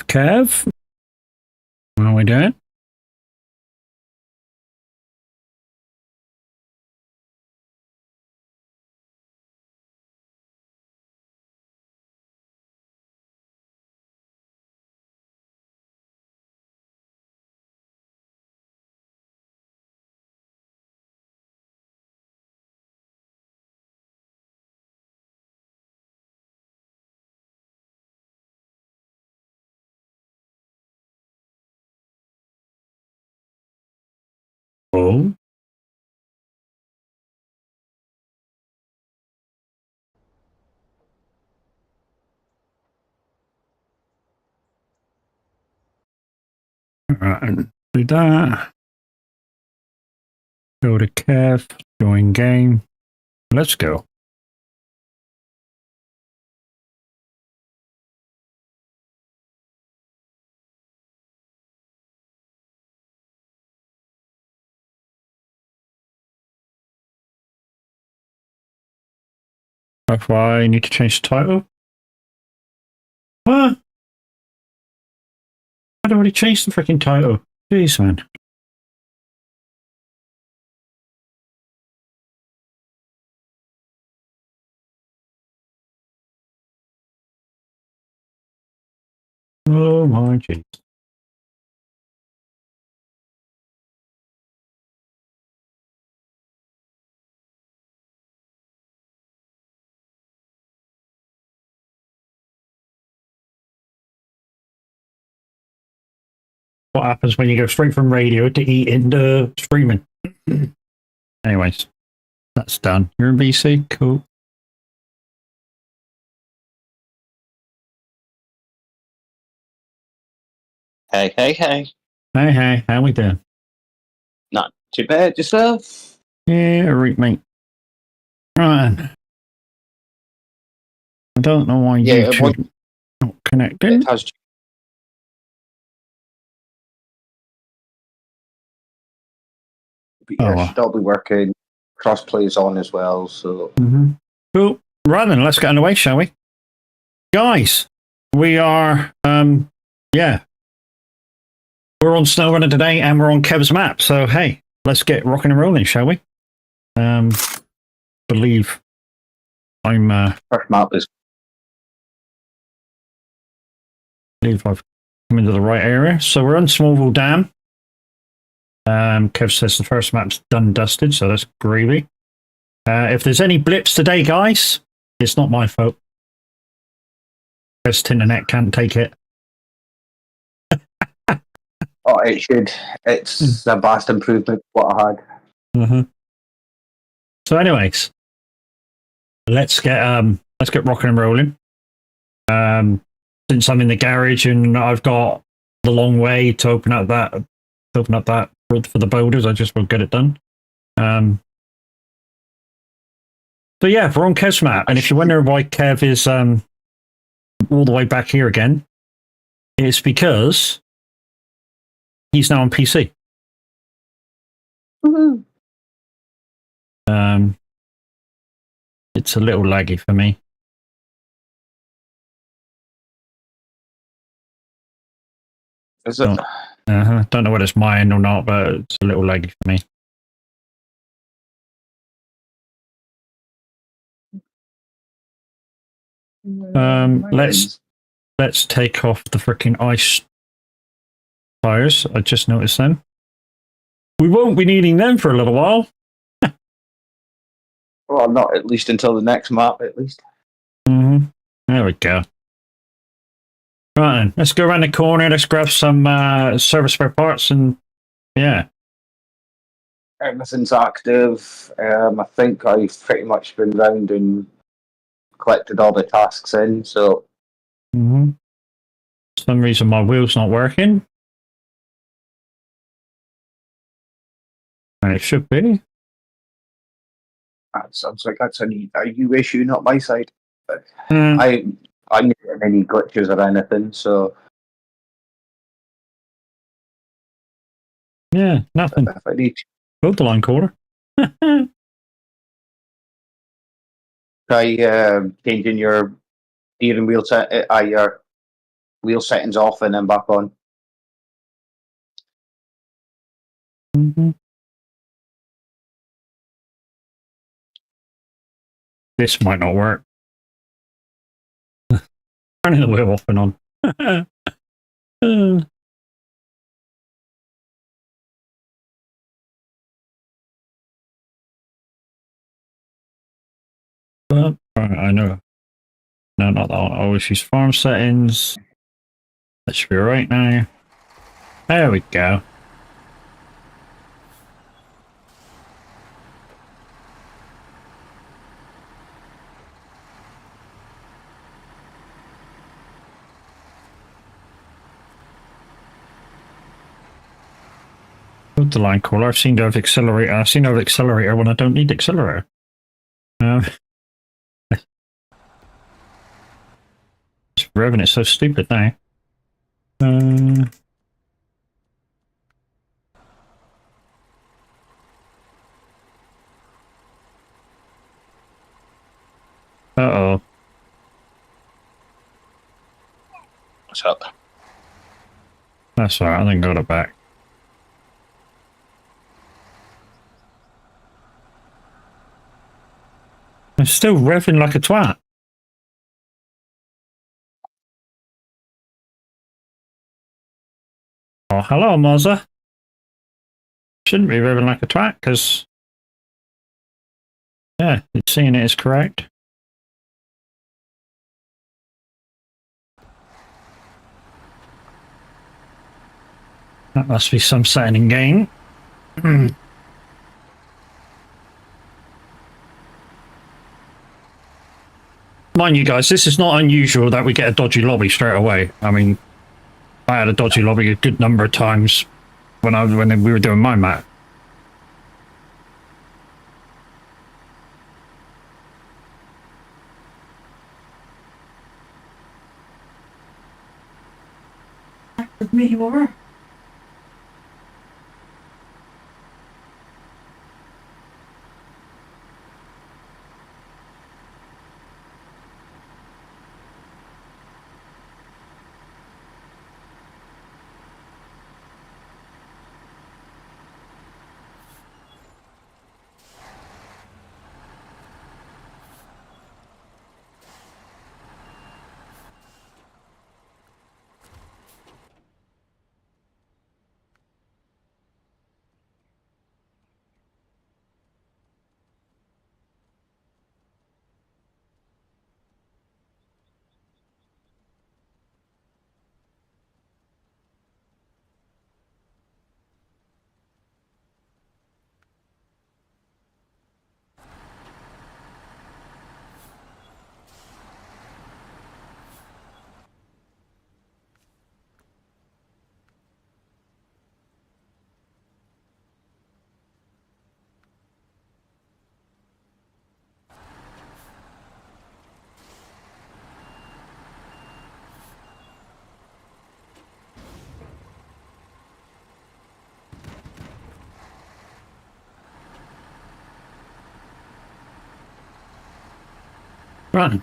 Kev. What are we doing? Oh. Alright, do that. Go to Kev, join game. Let's go. If I need to change the title. What? I'd already changed the freaking title. Jeez, man. Oh my jeez. What happens when you go straight from radio to eat into streaming? Anyways, that's done. You're in VC? Cool. Hey, hey, hey. Hey, hey, how we doing? Not too bad, yourself? Yeah, right, mate. Right. I don't know why YouTube not connecting. It has. But yeah, Oh, should all be working. Crossplay is on as well, so. Cool. Right then, let's get underway, shall we? Guys, we are, yeah. We're on Snowrunner today and we're on Kev's map. So, hey, let's get rocking and rolling, shall we? Believe I'm, First map is. believe I've come into the right area. So we're on Smallville Dam. Kev says the first map's done and dusted, so that's gravy. If there's any blips today, guys, it's not my fault. Best internet can't take it. Oh, it should. It's a vast improvement what I had. So, anyways, let's get rocking and rolling. Since I'm in the garage and I've got the long way to open up that for the builders, I just will get it done. So yeah, we're on Kev's map, and if you're wondering why Kev is all the way back here again, it's because he's now on PC. Woohoo. It's a little laggy for me. Is it? Don't know whether it's mine or not, but it's a little laggy for me. Let's take off the freaking ice tires. I just noticed them. We won't be needing them for a little while. Well, not at least until the next map, at least. There we go. Right then, let's go around the corner. Let's grab some service spare parts, and yeah. Everything's active. I think I've pretty much been round and collected all the tasks in, so. For some reason my wheel's not working. And it should be. That sounds like that's a new issue, not my side. I I'm not getting any glitches or anything, so Yeah, nothing. if I need to Build the line caller. try changing your steering wheel your wheel settings off and then back on. Mm-hmm. This might not work. Turning the wheel off and on. But, right, I know. No, not that. I always use farm settings. That should be right now. There we go. Build the line caller. I've seen to have accelerator. I've seen to have accelerator when I don't need accelerator. Just revving it so stupid now. Uh-oh. What's up? That's alright, I then got it back. I'm still revving like a twat. Oh, hello, Mozza. Shouldn't be revving like a twat, because... Yeah, it's seeing it is correct. That must be some setting in game. Mind you guys, this is not unusual that we get a dodgy lobby straight away. I mean, I had a dodgy lobby a good number of times when we were doing my map. With me more. Run.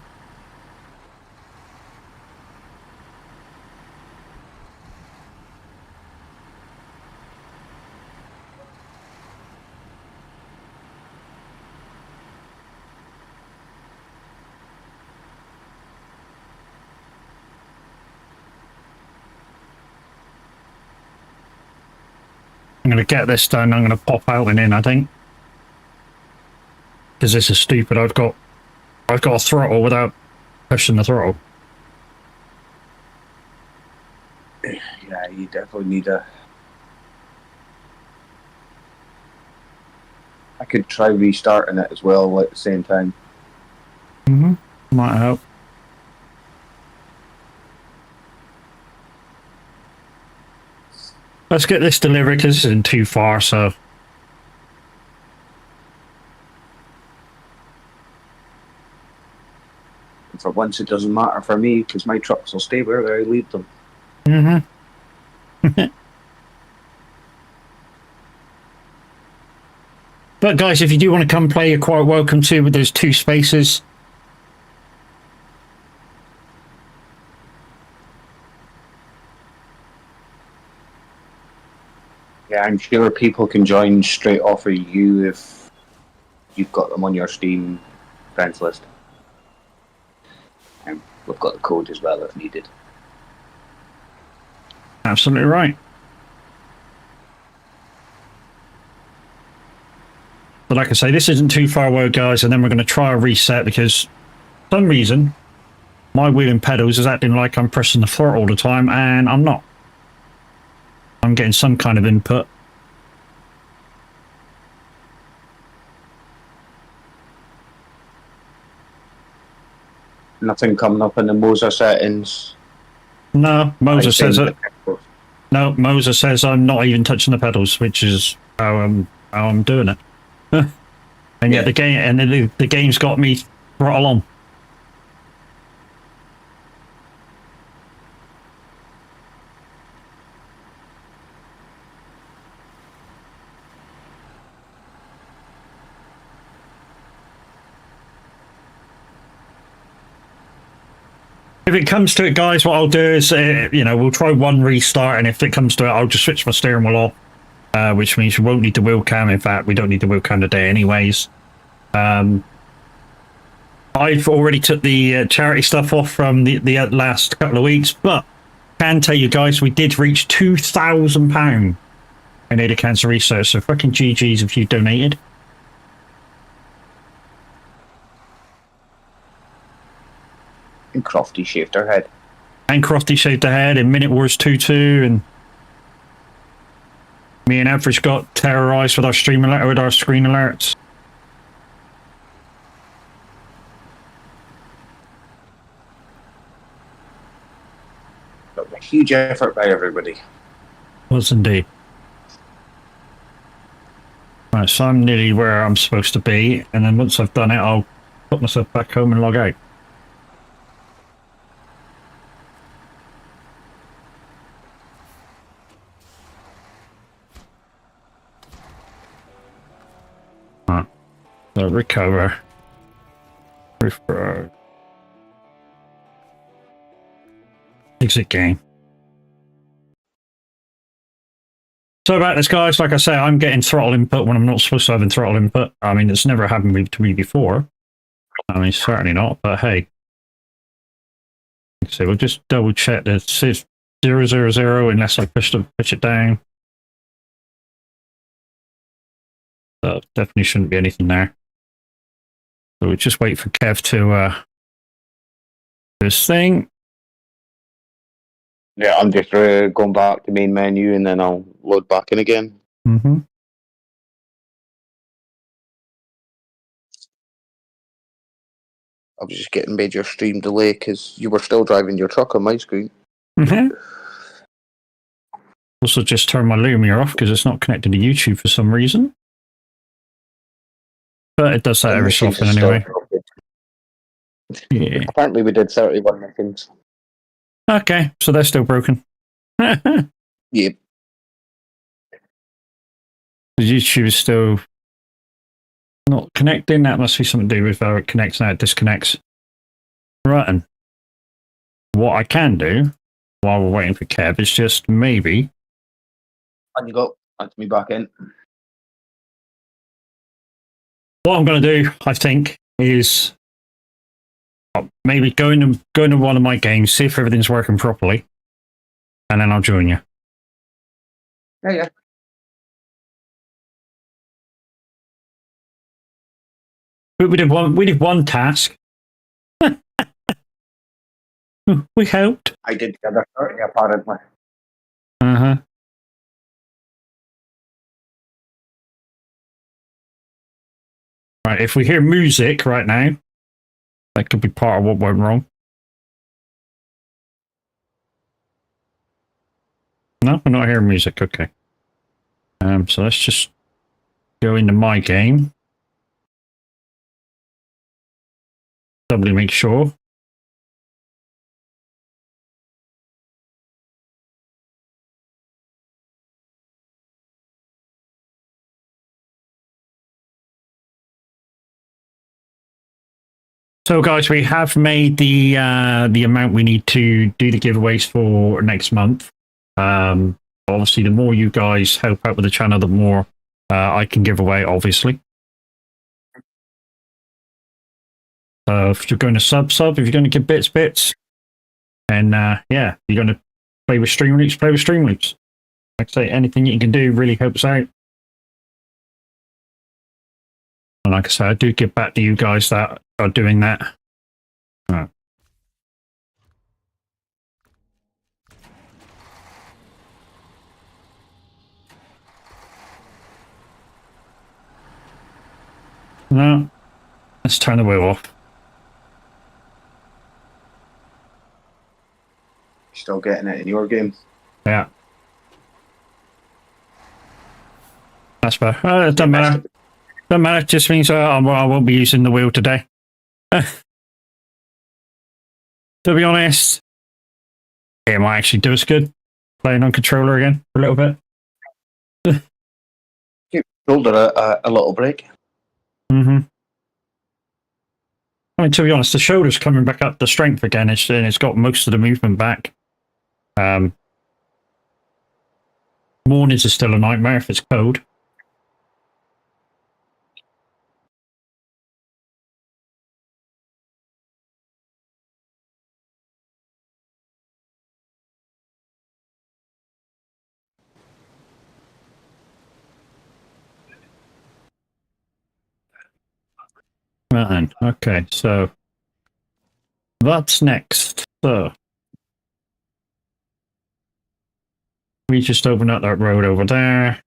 I'm going to get this done. I'm going to pop out and in, I think. Because this is stupid. I've got a throttle without pushing the throttle. Yeah, you definitely need a... I could try restarting it as well at the same time. Mm-hmm. Might help. Let's get this delivered because this isn't too far, so... for once it doesn't matter for me because my trucks will stay where I leave them. Mm-hmm. But guys, if you do want to come play, you're quite welcome to. With those 2 spaces. Yeah, I'm sure people can join straight off of you if you've got them on your Steam friends list. And we've got the code as well if needed. Absolutely right. But like I say, this isn't too far away, guys, and then we're going to try a reset because for some reason my wheel and pedals is acting like I'm pressing the throttle all the time, and I'm not. I'm getting some kind of input. Nothing coming up in the Moses settings. No, Moses says it. No, Moses says I'm not even touching the pedals, which is how I'm doing it. And yet the game and the game's got me throttle on. If it comes to it, guys, what I'll do is, we'll try one restart, and if it comes to it, I'll just switch my steering wheel off, which means we won't need the wheel cam. In fact, we don't need the wheel cam today anyways. I've already took the charity stuff off from the last couple of weeks, but can tell you guys, we did reach £2,000 in aid of cancer research, so fucking GG's if you donated. And Crofty shaved her head. And Crofty shaved her head, and Minute Wars 2-2, and me and Average got terrorised with our stream alert, with our screen alerts. That was a huge effort by everybody. Was indeed. Right, so I'm nearly where I'm supposed to be, and then once I've done it, I'll put myself back home and log out. Right. So recover. Refer. Exit game. So about this, guys, like I say, I'm getting throttle input when I'm not supposed to have throttle input. I mean, it's never happened to me before. I mean, certainly not, but hey. So we'll just double check that it says 000 unless I push it down. So definitely shouldn't be anything there. So we'll just wait for Kev to this thing. Yeah, I'm just going back to main menu and then I'll load back in again. Mm-hmm. I was just getting major stream delay because you were still driving your truck on my screen. Mm-hmm. Also just turn my Lumia off because it's not connected to YouTube for some reason. But it does that every so often anyway. Yeah. Apparently we did 31 missions. Okay, so they're still broken. Yep. YouTube is still not connecting. That must be something to do with how it connects now. It disconnects. Right, and what I can do while we're waiting for Kev is just maybe. On you go. That's me back in. What I'm going to do, I think, is maybe go into one of my games, see if everything's working properly, and then I'll join you. Yeah. But we did one task. We helped. I did the other 30 apparently. Uh-huh. Right, if we hear music right now, that could be part of what went wrong. No, we're not hearing music. Okay. So let's just go into my game. Doubly make sure. So, guys, we have made the amount we need to do the giveaways for next month. Obviously, the more you guys help out with the channel, the more I can give away, obviously. If you're going to sub, if you're going to give bits, and yeah, you're going to play with Stream Loops, play with Stream Loops. Like I say, anything you can do really helps out. And like I say, I do give back to you guys that are doing that. No, let's turn the wheel off. Still getting it in your game. Yeah. That's better. It doesn't matter. Doesn't matter. It just means I won't be using the wheel today. To be honest, it might actually do us good playing on controller again for a little bit. Give shoulder a little break. Mm-hmm. I mean, to be honest, the shoulder's coming back up to strength again. It's got most of the movement back. Mornings are still a nightmare if it's cold. Right then. Okay, so that's next. So we just open up that road over there.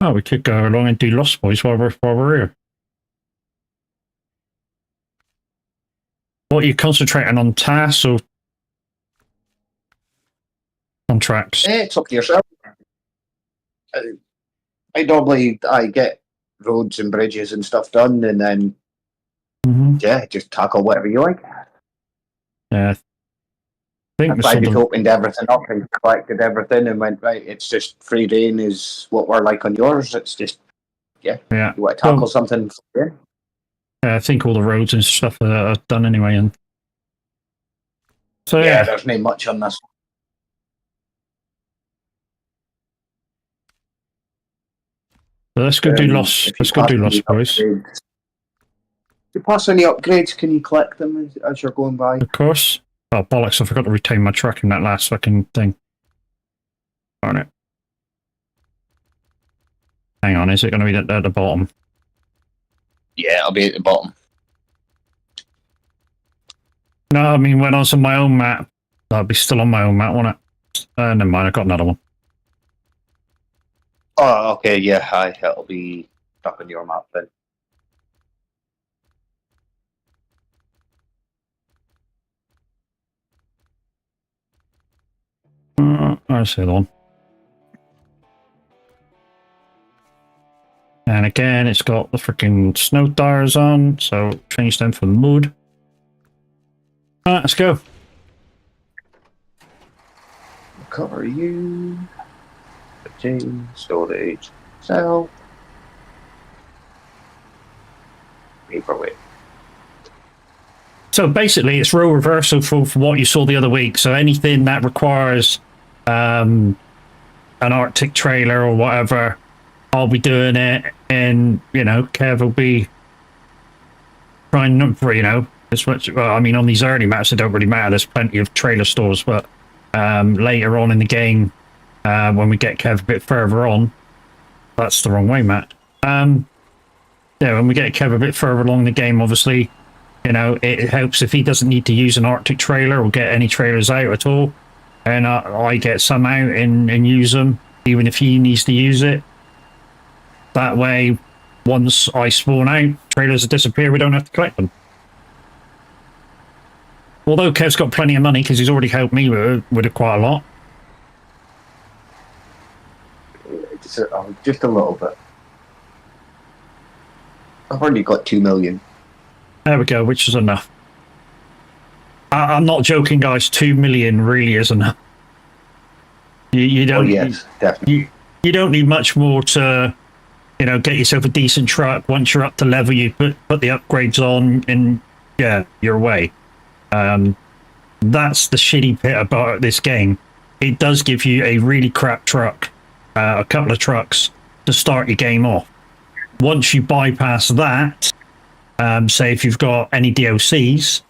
Oh, we could go along and do Lost Boys while we're here. What are you concentrating on, tasks or contracts? It's up to yourself. I normally get roads and bridges and stuff done, and then yeah, just tackle whatever you like. Yeah, I think if I just opened everything up and collected everything and went right, it's just free reign is what we're like on yours. It's just yeah. You want to tackle something? Yeah. I think all the roads and stuff are done anyway, and so yeah, there's not much on this. So let's go do Lost. Let's go do Lost Boys. If you pass any upgrades, can you collect them as you're going by? Of course. Oh bollocks! I forgot to retain my truck in that last fucking thing. Darn it! Hang on, is it going to be at the bottom? Yeah, it'll be at the bottom. No, I mean when I was on my own map, that'll be still on my own map, won't it? Never mind, I got another one. Oh, okay, yeah, hi. It'll be stuck on your map then. I see the one. And again, it's got the freaking snow tires on, so change them for mud. Alright, let's go. Cover you. Change, storage, sell. Paperweight. So basically, it's role reversal for what you saw the other week. So anything that requires an Arctic trailer or whatever, I'll be doing it, and you know, Kev will be trying not for, you know, as much. Well, I mean, on these early maps, it don't really matter. There's plenty of trailer stores, but later on in the game, when we get Kev a bit further on, that's the wrong way, Matt. Yeah, when we get Kev a bit further along the game, obviously, you know, it helps if he doesn't need to use an Arctic trailer or get any trailers out at all, and I get some out and use them, even if he needs to use it. That way, once I spawn out, trailers disappear, we don't have to collect them. Although Kev's got plenty of money because he's already helped me with it quite a lot. Just a little bit. I've already got 2 million. There we go, which is enough. I'm not joking, guys. 2 million really is enough. You don't. Oh yes, definitely. you don't need much more to, you know, get yourself a decent truck. Once you're up to level, you put the upgrades on, and yeah, you're away. That's the shitty bit about this game. It does give you a really crap truck, a couple of trucks to start your game off. Once you bypass that, say if you've got any DLCs,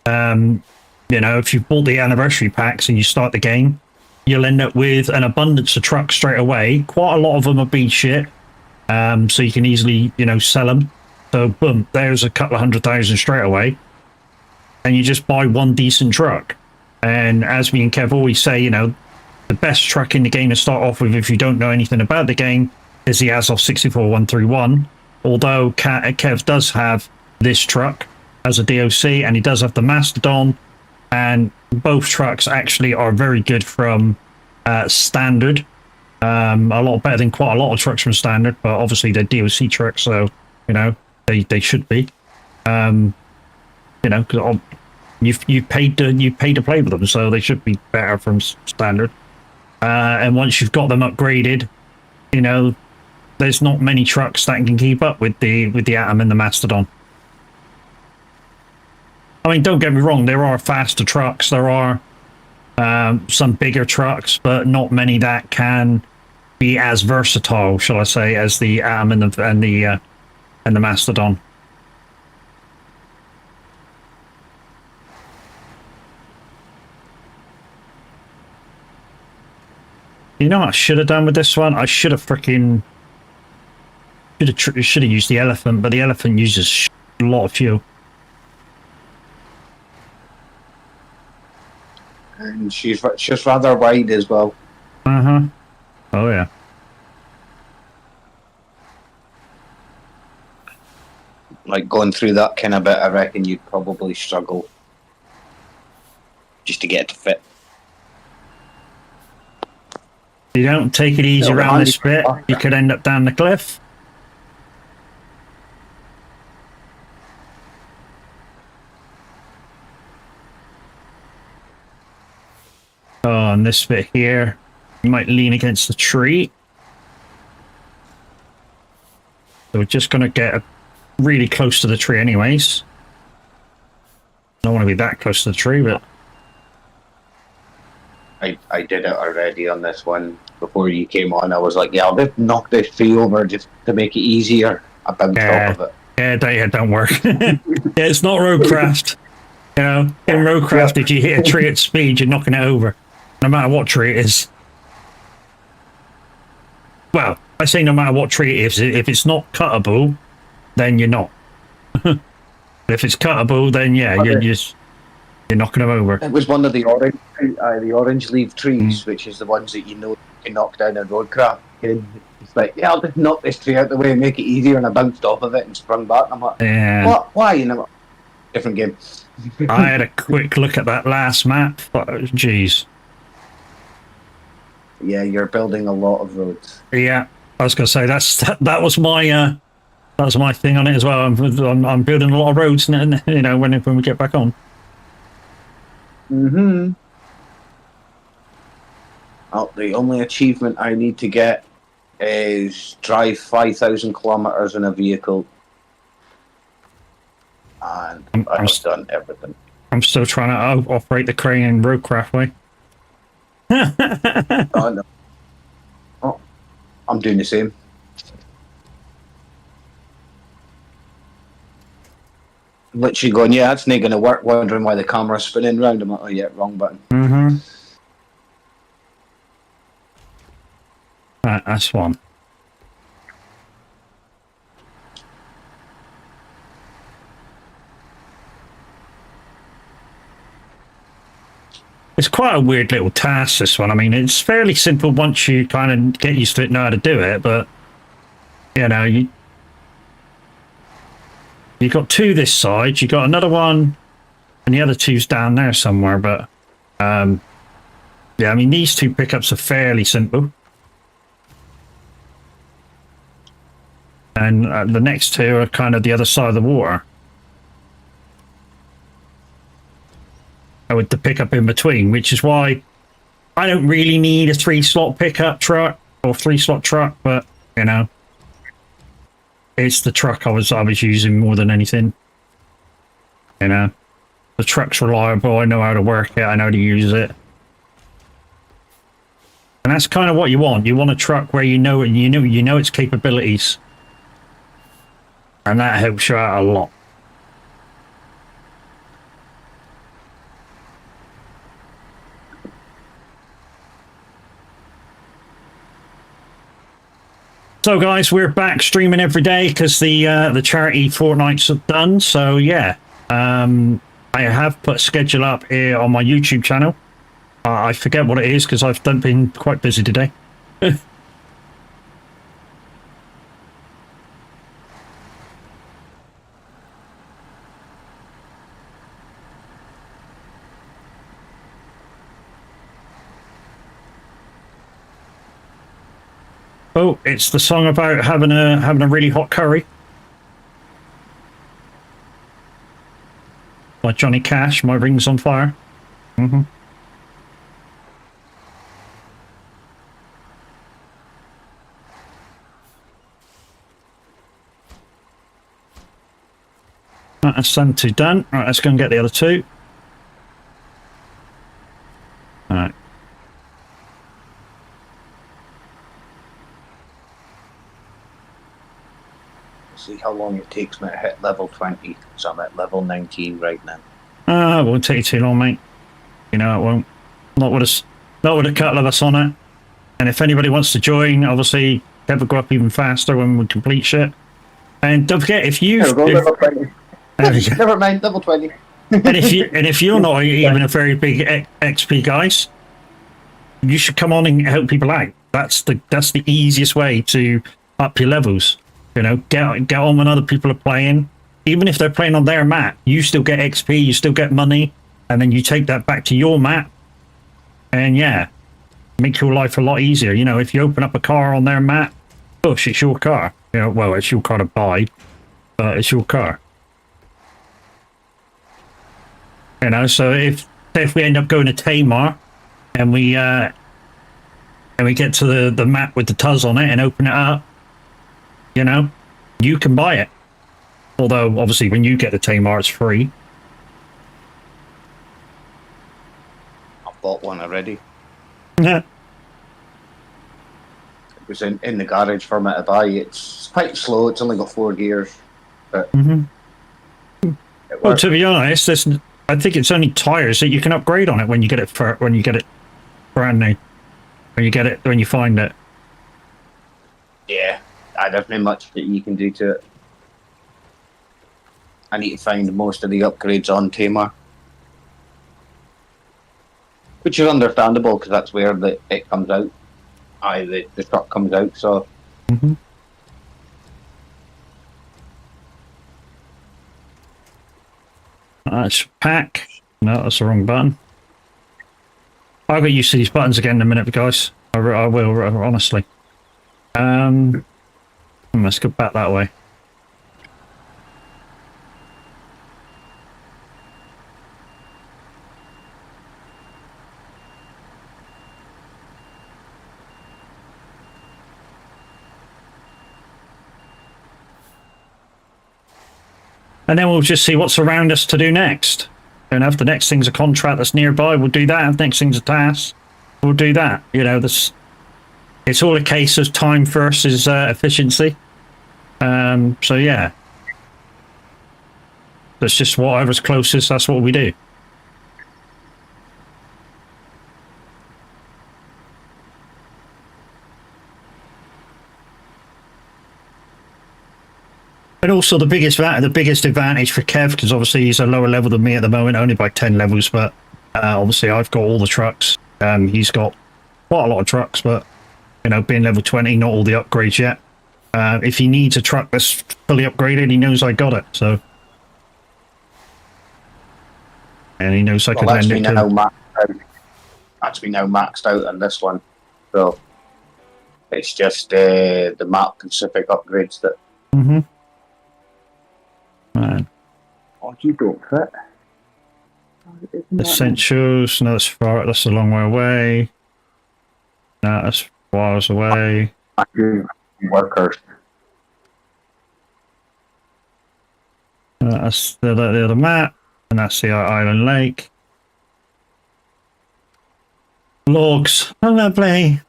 you know, if you've bought the anniversary packs and you start the game, you'll end up with an abundance of trucks straight away. Quite a lot of them will be shit, so you can easily, you know, sell them. So boom, there's a couple of 100,000 straight away, and you just buy one decent truck. And as me and Kev always say, you know, the best truck in the game to start off with, if you don't know anything about the game, is the Azov 64131. Although Kev does have this truck as a DLC, and he does have the Mastodon, and both trucks actually are very good from standard. A lot better than quite a lot of trucks from standard, but obviously they're DLC trucks, so you know they should be. You know, because you paid to play with them, so they should be better from standard. And once you've got them upgraded, you know, there's not many trucks that can keep up with the Atom and the Mastodon. I mean, don't get me wrong, there are faster trucks, there are some bigger trucks, but not many that can be as versatile, shall I say, as the Atom and the Mastodon. You know what I should have done with this one? I should have freaking should have used the Elephant, but the Elephant uses a lot of fuel. And she's rather wide as well. Uh-huh. Oh, yeah. Like, going through that kind of bit, I reckon you'd probably struggle just to get it to fit. If you don't take it easy around this bit, you could end up down the cliff. Oh, and this bit here, you might lean against the tree. So we're just going to get really close to the tree anyways. Don't want to be that close to the tree, but... I did it already on this one. Before you came on, I was like, yeah, I'll just knock this tree over just to make it easier. I bounced off of it. Yeah, don't work. Yeah, it's not roadcraft. You know, in roadcraft, if you hit a tree at speed, you're knocking it over. No matter what tree it is. Well, I say no matter what tree it is. If it's not cuttable, then you're not. If it's cuttable, then yeah, you're knocking them over. It was one of the orange leaf trees, which is the ones that you know you can knock down in roadcraft. And it's like, yeah, I'll just knock this tree out the way and make it easier, and I bounced off of it and sprung back. I'm like, what? Why? You know, different game. I had a quick look at that last map. Jeez. Yeah, you're building a lot of roads. Yeah, I was going to say that was my thing on it as well. I'm building a lot of roads, and you know, when we get back on. Mm-hmm. Oh, the only achievement I need to get is drive 5,000 kilometers in a vehicle, and I've done everything. I'm still trying to operate the crane in roadcraft way. Oh no! Oh, I'm doing the same. Literally going, yeah, that's not going to work. Wondering why the camera's spinning round. I'm like, oh yeah, wrong button. Mm-hmm. Right, that's one. It's quite a weird little task, this one. I mean, it's fairly simple once you kind of get used to it, know how to do it, but, you know, you got two this side, you got another one, and the other two's down there somewhere, but, yeah, I mean, these two pickups are fairly simple. And the next two are kind of the other side of the water. With the pickup in between, which is why I don't really need a 3-slot pickup truck. or 3-slot truck, but you know, it's the truck I was using more than anything. You know, the truck's reliable. I know how to work it. I know how to use it. And that's kind of what you want. You want a truck where you know its capabilities, and that helps you out a lot. So, guys, we're back streaming every day because the charity fortnights are done. So, yeah, I have put a schedule up here on my YouTube channel. I forget what it is because I've been quite busy today. Oh, it's the song about having a really hot curry by Johnny Cash. My ring's on fire. Mm-hmm. Right, that's done. Two done. Right, let's go and get the other two. All right. See how long it takes me to hit level 20. So I'm at level 19 right now. It won't take you too long, mate. You know it won't. Not with a couple of us on it. And if anybody wants to join, obviously, Kev will go up even faster when we complete shit. And don't forget, if you level 20. Never mind, level 20. and if you're not even a very big XP guys, you should come on and help people out. That's the easiest way to up your levels. You know, get on when other people are playing. Even if they're playing on their map, you still get XP, you still get money, and then you take that back to your map. And yeah, make your life a lot easier. You know, if you open up a car on their map, push, it's your car. You know, well, it's your car to buy, but it's your car. You know, so if we end up going to Tamar and we get to the map with the Tuz on it and open it up, you know, you can buy it. Although, obviously, when you get the Tamar, it's free. I've bought one already. Yeah. It was in the garage for me to buy. It's quite slow. It's only got 4 gears. But well, to be honest, I think it's only tires that you can upgrade on it when you get it brand new. When you find it. Yeah, there's not much that you can do to it. I need to find most of the upgrades on Tamar. Which is understandable because that's where it comes out. The truck comes out, so. That's pack. No, that's the wrong button. I'll get used to these buttons again in a minute, guys. I will, honestly. Let's go back that way. And then we'll just see what's around us to do next. And if the next thing's a contract that's nearby, we'll do that. If the next thing's a task, we'll do that. You know, it's all a case of time versus efficiency. So yeah. That's just whatever's closest, that's what we do. And also the biggest advantage for Kev, because obviously he's a lower level than me at the moment, only by 10 levels, but obviously I've got all the trucks. He's got quite a lot of trucks, but you know, being level 20, not all the upgrades yet. If he needs a truck that's fully upgraded, he knows I got it, so. And he knows I can lend it to him. That's been now maxed out on this one, so it's just the map Pacific upgrades that. Man. Oh, you don't fit. Essentials. No, that's far. That's a long way away. No, that's Miles away. Workers. That's the other map, and that's the island lake. Logs. Oh, lovely.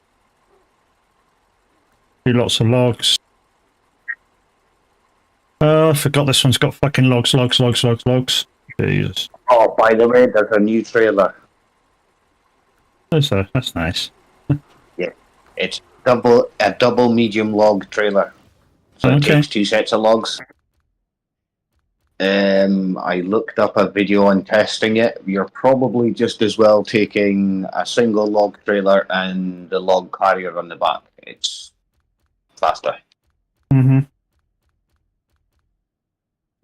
Lots of logs. Oh, I forgot this one's got fucking logs. Jesus. Oh, by the way, there's a new trailer. That's nice. Yeah, it's a double medium log trailer. So it takes 2 sets of logs. I looked up a video on testing it. You're probably just as well taking a single log trailer and the log carrier on the back. It's faster. Mm-hmm.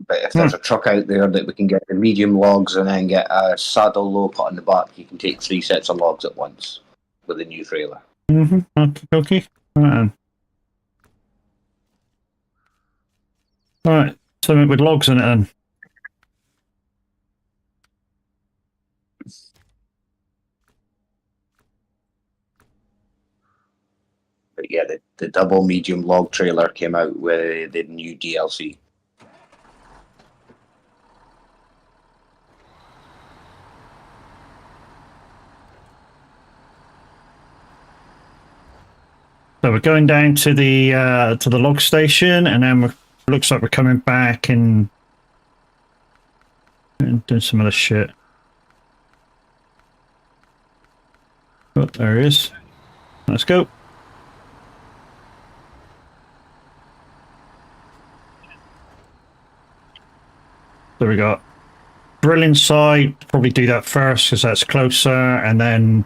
But if there's a truck out there that we can get the medium logs and then get a saddle low put on the back, you can take 3 sets of logs at once with a new trailer. Mm-hmm. Okay. Alright, something with logs in it then. But yeah, the double medium log trailer came out with the new DLC. So we're going down to the log station, and then looks like we're coming back and doing some other shit. Oh, there he is. Let's go. So we got drilling site. Probably do that first because that's closer, and then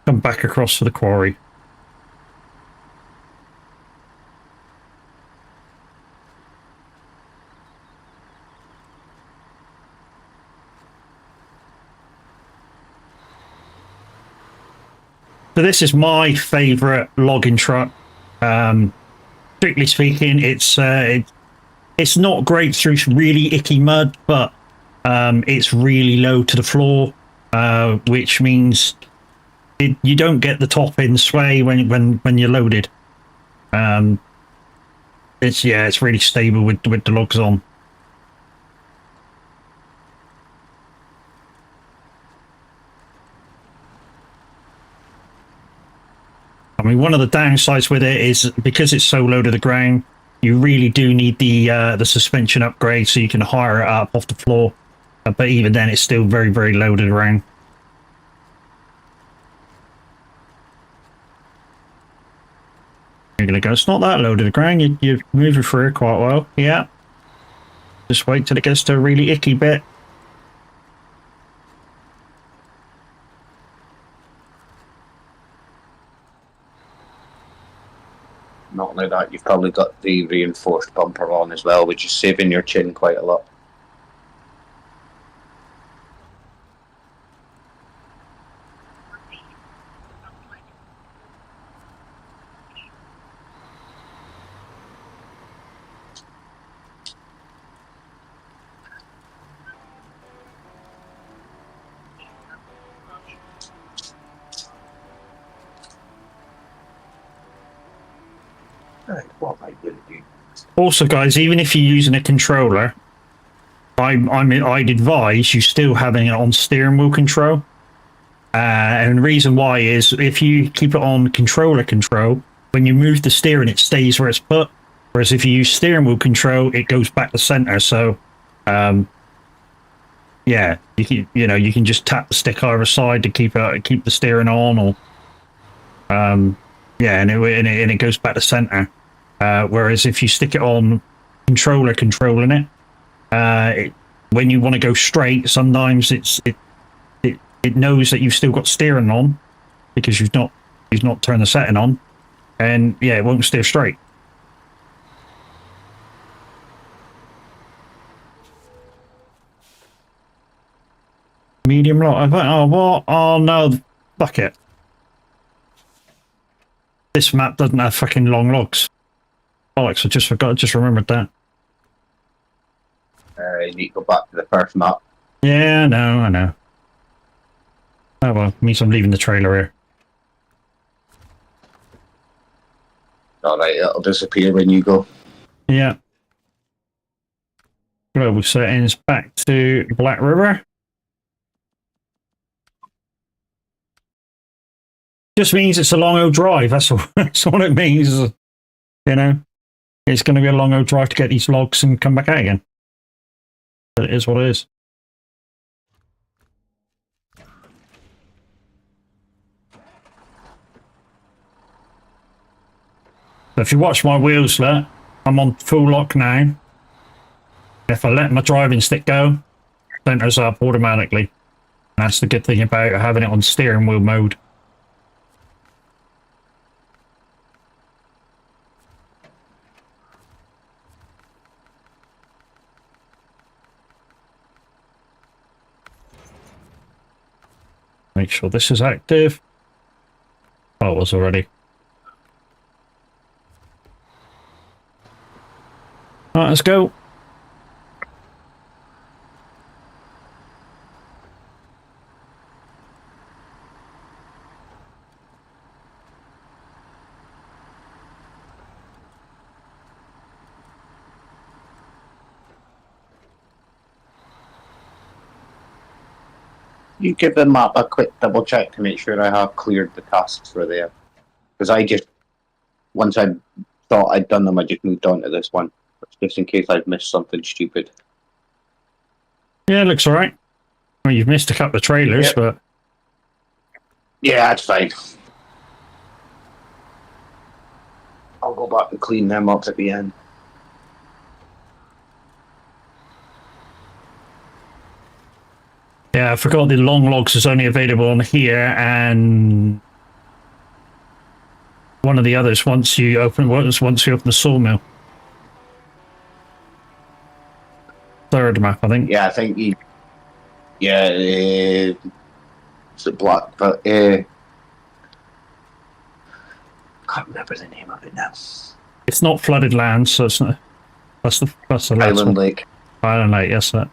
come back across to the quarry. So this is my favourite logging truck. Strictly speaking, it's not great through really icky mud, but it's really low to the floor, which means you don't get the top end sway when you're loaded. It's really stable with the logs on. I mean, one of the downsides with it is because it's so low to the ground, you really do need the suspension upgrade so you can hire it up off the floor. But even then, it's still very, very low to the ground. You're going to go, it's not that low to the ground. You're moving through it quite well. Yeah. Just wait till it gets to a really icky bit. Not only that, you've probably got the reinforced bumper on as well, which is saving your chin quite a lot. What am I going to do? Also, guys, even if you're using a controller, I'd advise you still having it on steering wheel control. And the reason why is if you keep it on controller control, when you move the steering, it stays where it's put. Whereas if you use steering wheel control, it goes back to center. So, yeah, you can just tap the stick either side to keep the steering on, or yeah, and it goes back to center. Whereas if you stick it on controller controlling it, when you want to go straight, sometimes it knows that you've still got steering on because you've not turned the setting on, and yeah, it won't steer straight. Medium log. Oh, what? Oh no, fuck it. This map doesn't have fucking long logs. Alex, I just forgot. I just remembered that. You need to go back to the first map. Yeah, I know. Oh well, means I'm leaving the trailer here. Alright, it'll disappear when you go. Yeah. Global settings back to Black River. Just means it's a long old drive. That's all. That's all it means. You know, it's going to be a long old drive to get these logs and come back out again. But it is what it is. So if you watch my wheels, look, I'm on full lock now. If I let my driving stick go, it centers up automatically. And that's the good thing about having it on steering wheel mode. Make sure this is active. Oh, it was already. Alright, let's go. You give the map a quick double check to make sure I have cleared the tasks for there. Because I just, once I thought I'd done them, I just moved on to this one. Just in case I'd missed something stupid. Yeah, it looks alright. I mean, you've missed a couple of trailers, but... Yeah, that's fine. I'll go back and clean them up at the end. Yeah, I forgot the long logs is only available on here and one of the others once you open the sawmill. Third map, I think. Yeah, I think you. Yeah, it's a black, but can't remember the name of it now. It's not flooded land, so it's not. That's the last Island one. Lake. Island Lake, yes, that.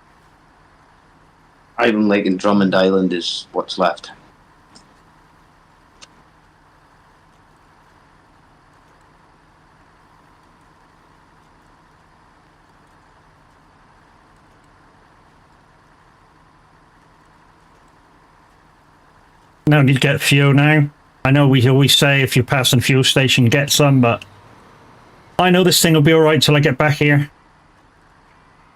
Island Lake and Drummond Island is what's left. No need to get fuel now. I know we always say if you're passing fuel station, get some, but I know this thing will be alright till I get back here.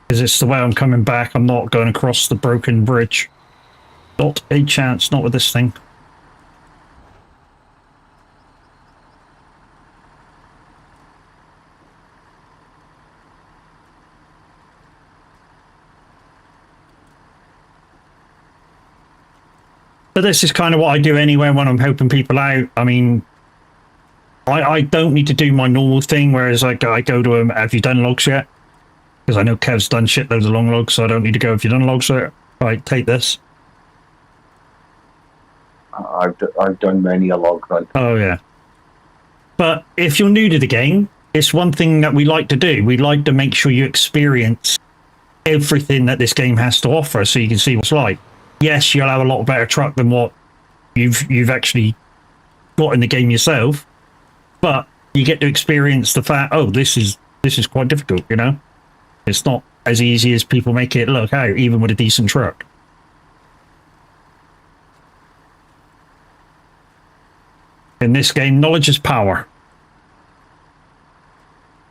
Because it's the way I'm coming back. I'm not going across the broken bridge. Not a chance, not with this thing. But this is kind of what I do anyway when I'm helping people out. I mean, I don't need to do my normal thing, whereas I go to him, have you done logs yet? Because I know Kev's done shitloads of long logs, so I don't need to go, have you done logs yet? Right, take this. I've done many a log run. Oh, yeah. But if you're new to the game, it's one thing that we like to do. We like to make sure you experience everything that this game has to offer so you can see what it's like. Yes, you'll have a lot better truck than what you've actually got in the game yourself, but you get to experience the fact, oh, this is quite difficult, you know? It's not as easy as people make it look out, even with a decent truck. In this game, knowledge is power.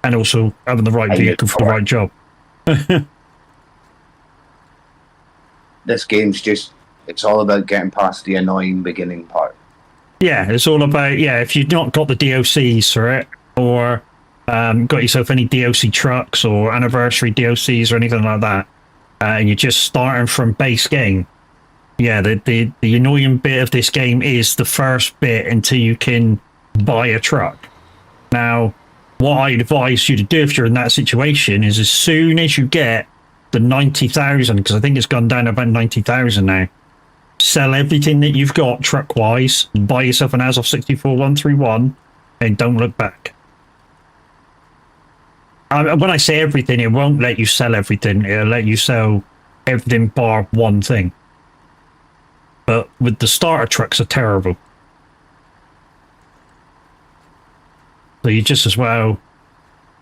And also having the right vehicle for the right job. This game's just, it's all about getting past the annoying beginning part. Yeah, it's all about, yeah, if you've not got the DLCs for it, or got yourself any DLC trucks or anniversary DLCs or anything like that, and you're just starting from base game, yeah, the annoying bit of this game is the first bit until you can buy a truck. Now, what I advise you to do if you're in that situation is as soon as you get the 90,000, because I think it's gone down to about 90,000 now, sell everything that you've got truck-wise, buy yourself an Azov 64131, and don't look back. When I say everything, it won't let you sell everything. It'll let you sell everything bar one thing. But with the starter trucks are terrible. So you just as well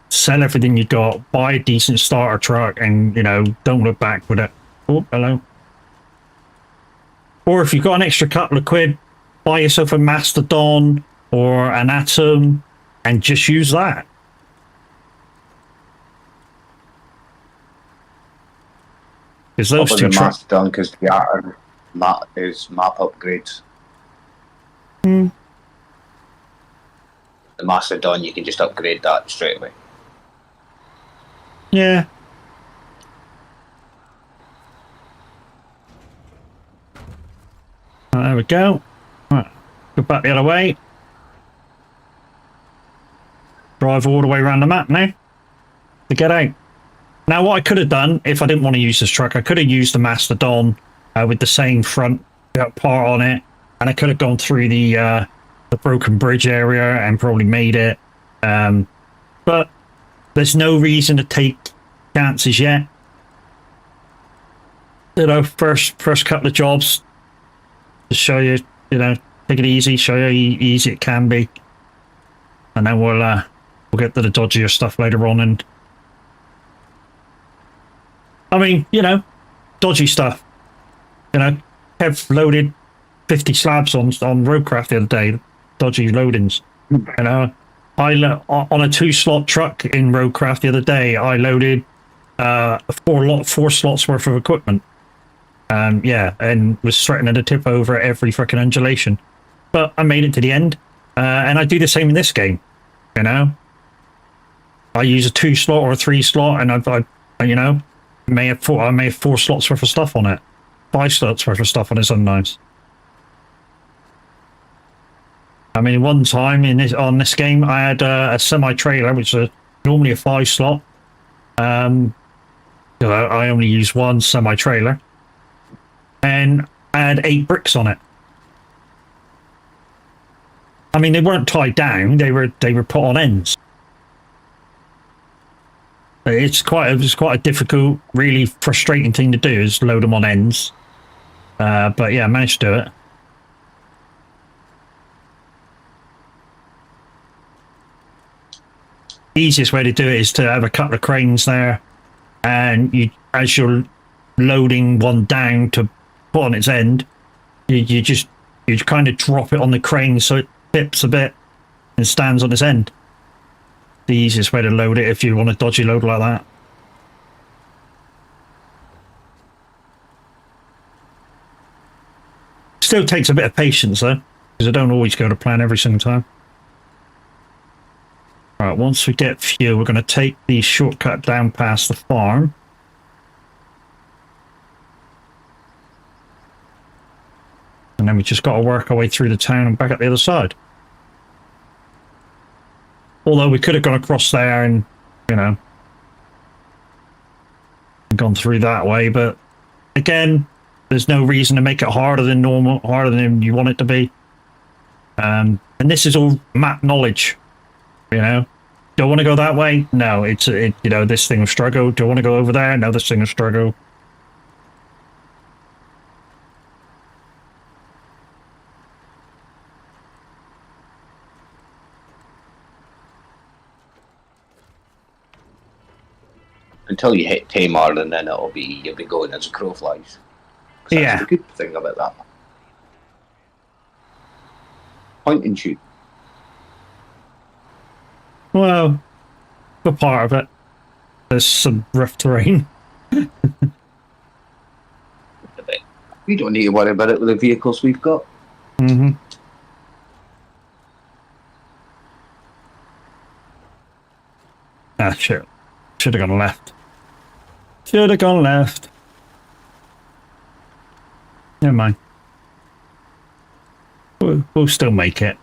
sell everything you got, buy a decent starter truck, and, you know, don't look back with it. Oh, hello. Or if you've got an extra couple of quid, buy yourself a Mastodon or an Atom and just use that. Because those two trucks... Mastodon, because the Atom is map upgrades. Hmm. The Mastodon, you can just upgrade that straight away. Yeah. There we go. Right. Go back the other way. Drive all the way around the map now to get out. Now, what I could have done, if I didn't want to use this truck, I could have used the Mastodon with the same front part on it, and I could have gone through the broken bridge area and probably made it. But there's no reason to take chances yet. You know, first couple of jobs to show you, you know, take it easy, show you how easy it can be, and then we'll get to the dodgier stuff later on. And I mean, you know, dodgy stuff. You know, Kev loaded 50 slabs on roadcraft the other day. Dodgy loadings. You know, on a 2-slot truck in roadcraft the other day, I loaded 4 slots worth of equipment. Yeah, and was threatening to tip over every freaking undulation. But I made it to the end, and I do the same in this game. You know, I use a 2-slot or a 3-slot, and I you know, I may have 4 slots worth of stuff on it, 5 slots worth of stuff on it sometimes. I mean, one time on this game, I had a semi-trailer, which is normally a 5-slot. I only use one semi-trailer, and I had 8 bricks on it. I mean, they weren't tied down; they were put on ends. It's quite a difficult, really frustrating thing to do, is load them on ends. But yeah, I managed to do it. The easiest way to do it is to have a couple of cranes there, and you, as you're loading one down to put on its end, you kind of drop it on the crane so it tips a bit and stands on its end. The easiest way to load it if you want a dodgy load like that. Still takes a bit of patience though, because I don't always go to plan every single time. Right, once we get fuel, we're going to take the shortcut down past the farm. And then we just got to work our way through the town and back up the other side. Although we could have gone across there and, you know, gone through that way, but again, there's no reason to make it harder than normal, harder than you want it to be. And this is all map knowledge, you know. Do I want to go that way? No, you know, this thing will struggle. Do I want to go over there? No, this thing will struggle. Until you hit Tamar, and then you'll be going as a crow flies. That's the good thing about that. Point and shoot. Well, for part of it, there's some rough terrain. We don't need to worry about it with the vehicles we've got. Mm-hmm. Ah, shit. Should have gone left. Should have gone left. Never mind. We'll still make it.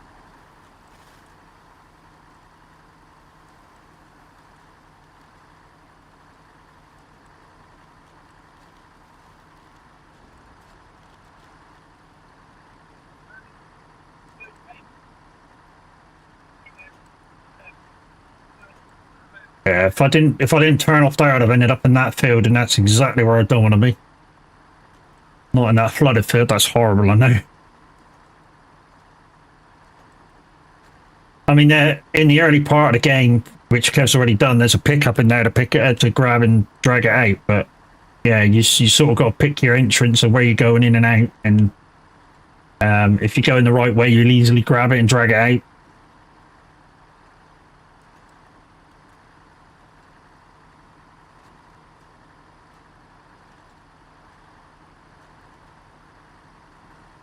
Yeah, if I didn't turn off there, I'd have ended up in that field, and that's exactly where I don't want to be. Not in that flooded field. That's horrible, I know. I mean, in the early part of the game, which Kev's already done, there's a pickup in there to pick it to grab and drag it out. But yeah, you sort of got to pick your entrance and where you're going in and out. And if you go in the right way, you'll easily grab it and drag it out.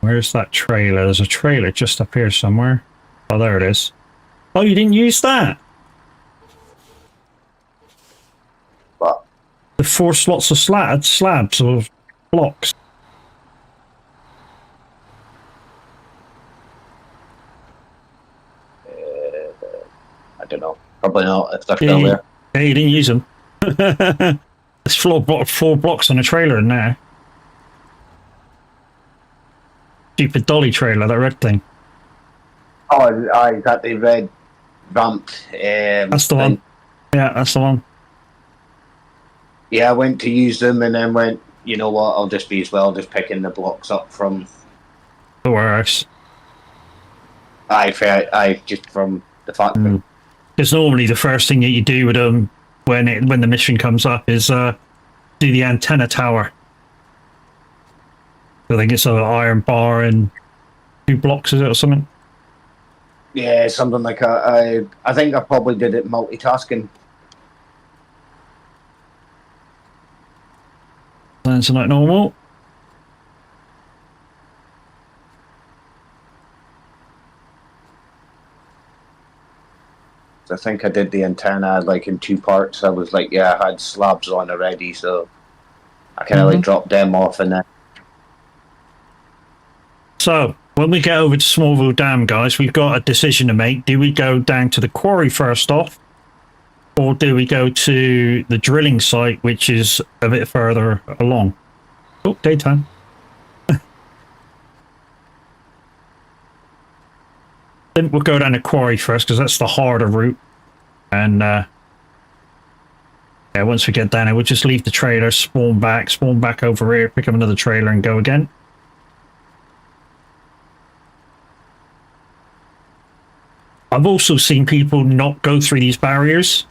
Where's that trailer? There's a trailer just up here somewhere. Oh, there it is. Oh, you didn't use that? What? The 4 slots of slabs or blocks. I don't know. Probably not if they're still there. Yeah, you didn't use them. There's 4 blocks on a trailer in there. Stupid dolly trailer, that red thing. Oh, I got the red ramped. That's the one. Yeah, that's the one. Yeah, I went to use them and then went, you know what, I'll just be as well, just picking the blocks up from... The warehouse. I just from the factory. Because normally the first thing that you do with them when the mission comes up is do the antenna tower. I think it's an iron bar and 2 blocks, is it, or something? Yeah, something like that. I think I probably did it multitasking. Sounds like normal. I think I did the antenna like in 2 parts. I was like, yeah, I had slabs on already, so I kind of like dropped them off and then. So when we get over to Smallville Dam, guys, we've got a decision to make. Do we go down to the quarry first off, or do we go to the drilling site, which is a bit further along? Oh, daytime. Then we'll go down the quarry first, because that's the harder route. And yeah, once we get down there, we'll just leave the trailer, spawn back over here, pick up another trailer and go again. I've also seen people not go through these barriers.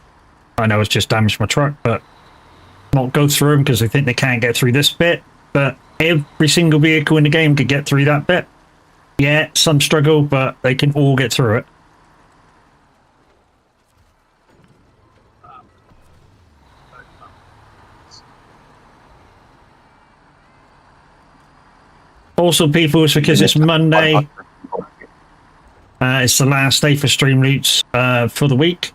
I know it's just damaged my truck, but not go through them because they think they can't get through this bit. But every single vehicle in the game could get through that bit. Yeah, some struggle, but they can all get through it. Also, people, it's because it's Monday. It's the last day for stream loots for the week.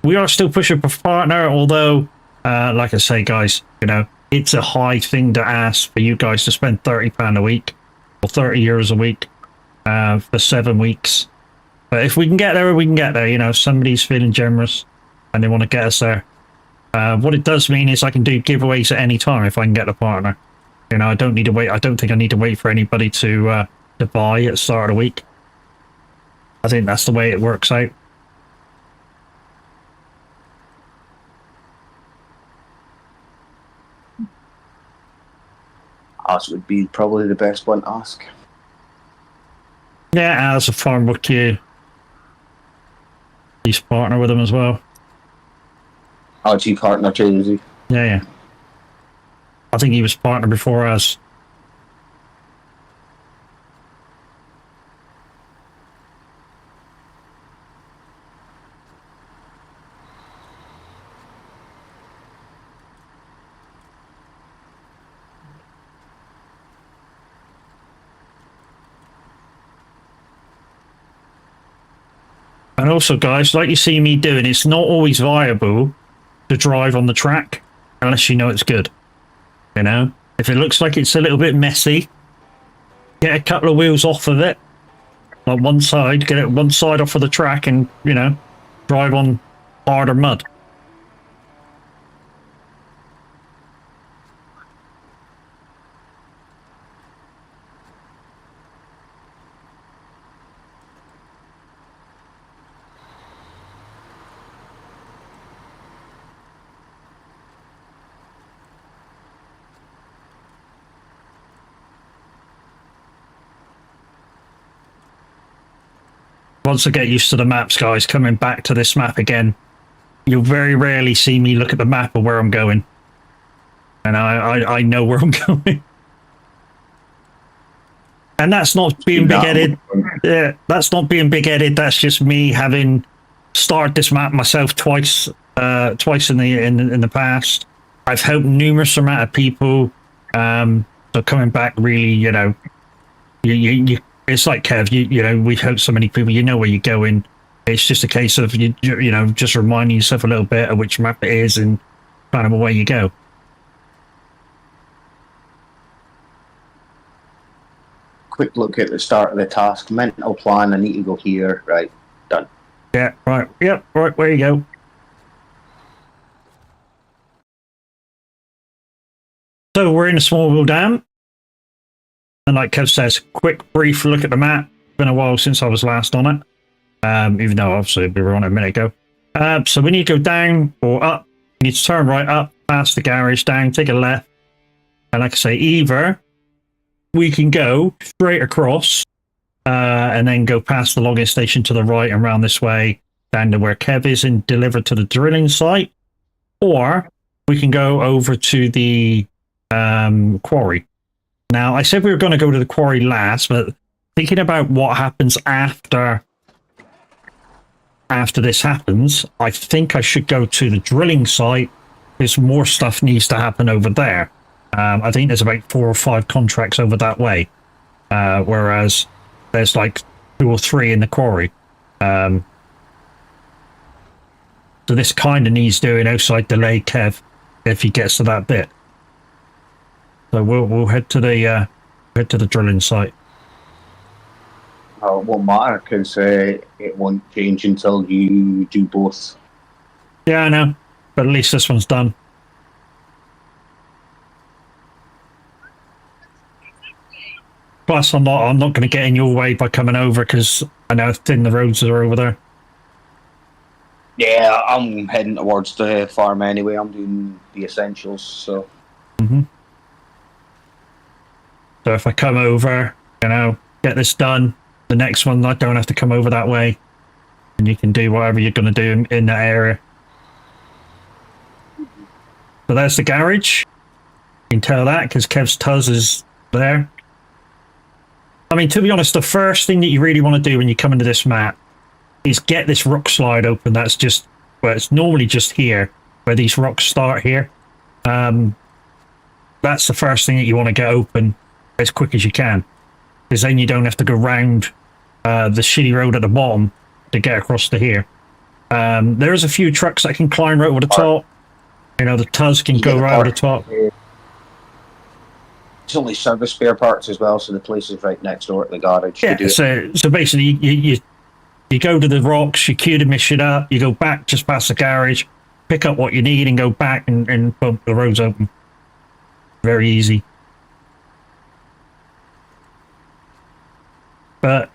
We are still pushing for partner, although, like I say, guys, you know, it's a high thing to ask for you guys to spend £30 a week or €30 a week for 7 weeks. But if we can get there, we can get there. You know, somebody's feeling generous and they want to get us there. What it does mean is I can do giveaways at any time if I can get a partner. You know, I don't need to wait. I don't think I need to wait for anybody to buy at the start of the week. I think that's the way it works out. Ours would be probably the best one to ask. Yeah, as a farm book, you he's partner with him as well. Oh, G partner too, is he? Yeah, yeah. I think he was partner before us. And also, guys, like you see me doing, it's not always viable to drive on the track unless you know it's good. You know, if it looks like it's a little bit messy, get a couple of wheels off of it, like one side, get it one side off of the track and, you know, drive on harder mud. once I get used to the maps, guys, coming back to this map again, you'll very rarely see me look at the map of where I'm going. And I know where I'm going. And that's not being big-headed. Yeah, that's not being big-headed. That's just me having started this map myself twice in the past. I've helped numerous amount of people. So coming back, really, you know, you it's like Kev. You know, we've helped so many people. You know where you're going. It's just a case of you know, just reminding yourself a little bit of which map it is and kind of away you go. Quick look at the start of the task. Mental plan. I need to go here. Right. Done. Yeah. Right. Yep. Right. Where you go. So we're in a Smallville Dam. And like Kev says, quick, brief look at the map. Been a while since I was last on it. Even though obviously we were on it a minute ago. So we need to go down or up. We need to turn right up, past the garage, down, take a left. And like I say, either we can go straight across and then go past the logging station to the right and round this way down to where Kev is and deliver to the drilling site. Or we can go over to the quarry. Now, I said we were going to go to the quarry last, but thinking about what happens after this happens, I think I should go to the drilling site because more stuff needs to happen over there. I think there's about 4 or 5 contracts over that way, whereas there's like 2 or 3 in the quarry. So this kind of needs doing outside delay Kev if he gets to that bit. So we'll head to the drilling site. It won't matter because it won't change until you do both. Yeah, I know, but at least this one's done. Plus, I'm not going to get in your way by coming over because I know how thin the roads are over there. Yeah, I'm heading towards the farm anyway. I'm doing the essentials, so. Mm-hmm. So if I come over, you know, get this done, the next one I don't have to come over that way, and you can do whatever you're going to do in that area. So there's the garage. You can tell that because Kev's Tuz is there. I mean, to be honest, the first thing that you really want to do when you come into this map is get this rock slide open. That's just, well, it's normally just here, where these rocks start here. That's the first thing that you want to get open as quick as you can, because then you don't have to go round the shitty road at the bottom to get across to here. There is a few trucks that can climb right over the top. You know, the Tuz can go right over the top. It's only service spare parts as well, so the place is right next door at the garage. Yeah, so basically you go to the rocks, you queue the shit up, you go back just past the garage, pick up what you need and go back and bump the roads open. Very easy. But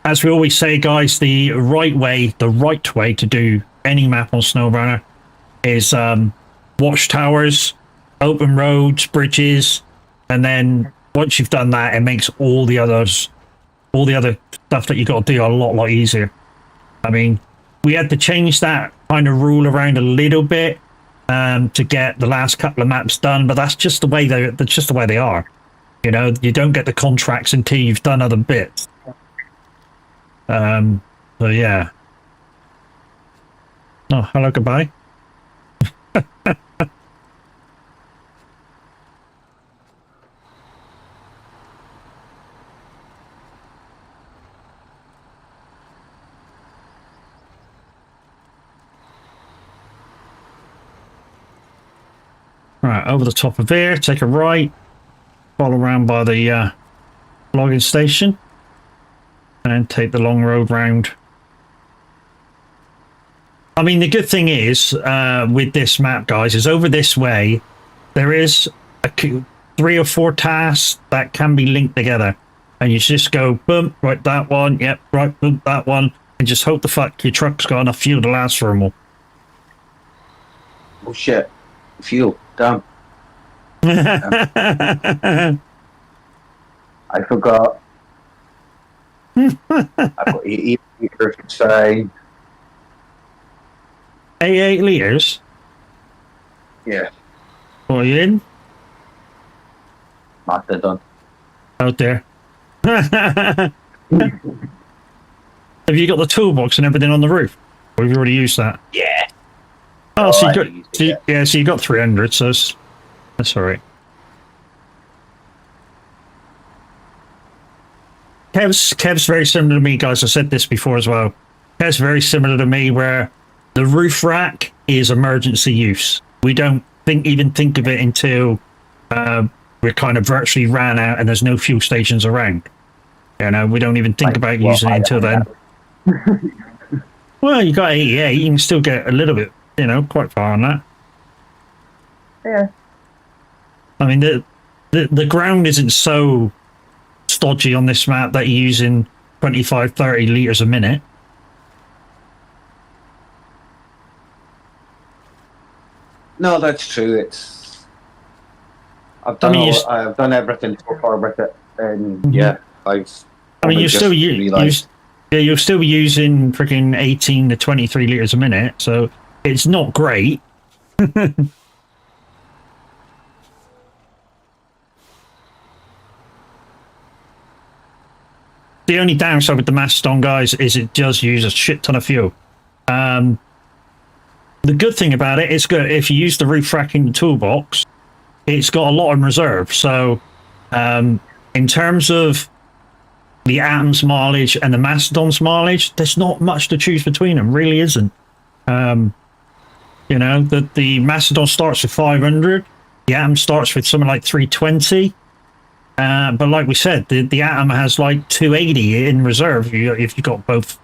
as we always say, guys, the right way to do any map on Snowrunner is watchtowers, open roads, bridges, and then once you've done that, it makes all the other stuff that you got to do a lot easier. I mean, we had to change that kind of rule around a little bit to get the last couple of maps done, but that's just the way they are. You know, you don't get the contracts until you've done other bits. So yeah. Oh, hello, goodbye. Right, over the top of here, take a right, follow around by the logging station, and take the long road round. I mean, the good thing is, with this map, guys, is over this way, there is 3 or 4 tasks that can be linked together. And you just go, boom, right, that one, yep, right, boom, that one, and just hope the fuck your truck's got enough fuel to last for them all. Oh shit, fuel. Damn. I forgot. I've got 88 litres inside. 88 litres? Yeah, What are you in? Mastodon. Out there. Have you got the toolbox and everything on the roof? Or have you already used that? Yeah. Oh, No, so I you got, haven't used it yet. yeah, so you got 300, so that's all right. Kev's very similar to me, guys. I said this before as well. Kev's very similar to me, where the roof rack is emergency use. We don't even think of it until we're kind of virtually ran out and there's no fuel stations around. You know, we don't even think about Well, using it until then. Well, you got 88, you can still get a little bit, you know, quite far on that. Yeah. I mean, the ground isn't so stodgy on this map that you're using 25, 30 litres a minute. No, that's true. I've I done mean, I've done everything so far with it, and mm-hmm. yeah, I've. I mean, realised. you're still using freaking 18 to 23 litres a minute, so it's not great. The only downside with the Mastodon, guys, is it does use a shit ton of fuel. The good thing about it is good if you use the roof rack in the toolbox, it's got a lot in reserve. So, in terms of the Atom's mileage and the Mastodon's mileage, there's not much to choose between them. Really isn't. You know, the Mastodon starts with 500, the Atom starts with something like 320. But like we said, the Atom has like 280 in reserve if you got both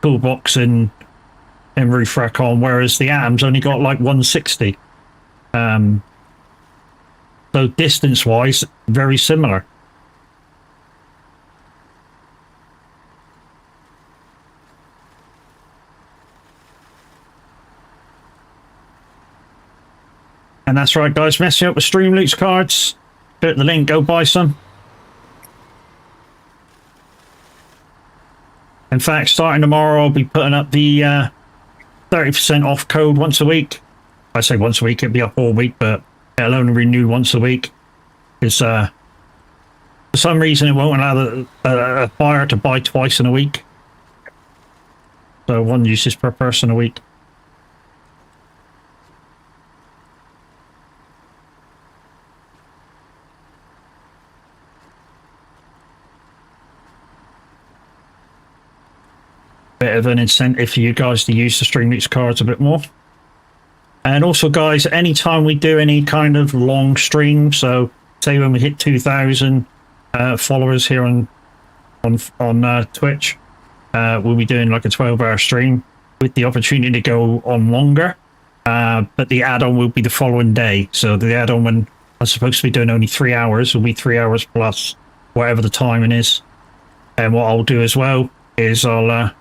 toolbox and roof rack on, whereas the Atom's only got like 160. So distance wise, very similar. And that's right, guys. Messing up with Stream Loots cards. Hit the link, go buy some. In fact, starting tomorrow, I'll be putting up the 30% off code once a week. I say once a week, it'll be up all week, but it'll only renew once a week. Because for some reason, it won't allow a buyer to buy twice in a week. So one uses per person a week. Bit of an incentive for you guys to use the Streamloots cards a bit more. And also, guys, anytime we do any kind of long stream, so say when we hit 2,000 followers here on Twitch, we'll be doing like a 12-hour stream with the opportunity to go on longer. But the add-on will be the following day. So the add-on, when I'm supposed to be doing only 3 hours, will be 3 hours plus whatever the timing is. And what I'll do as well is I'll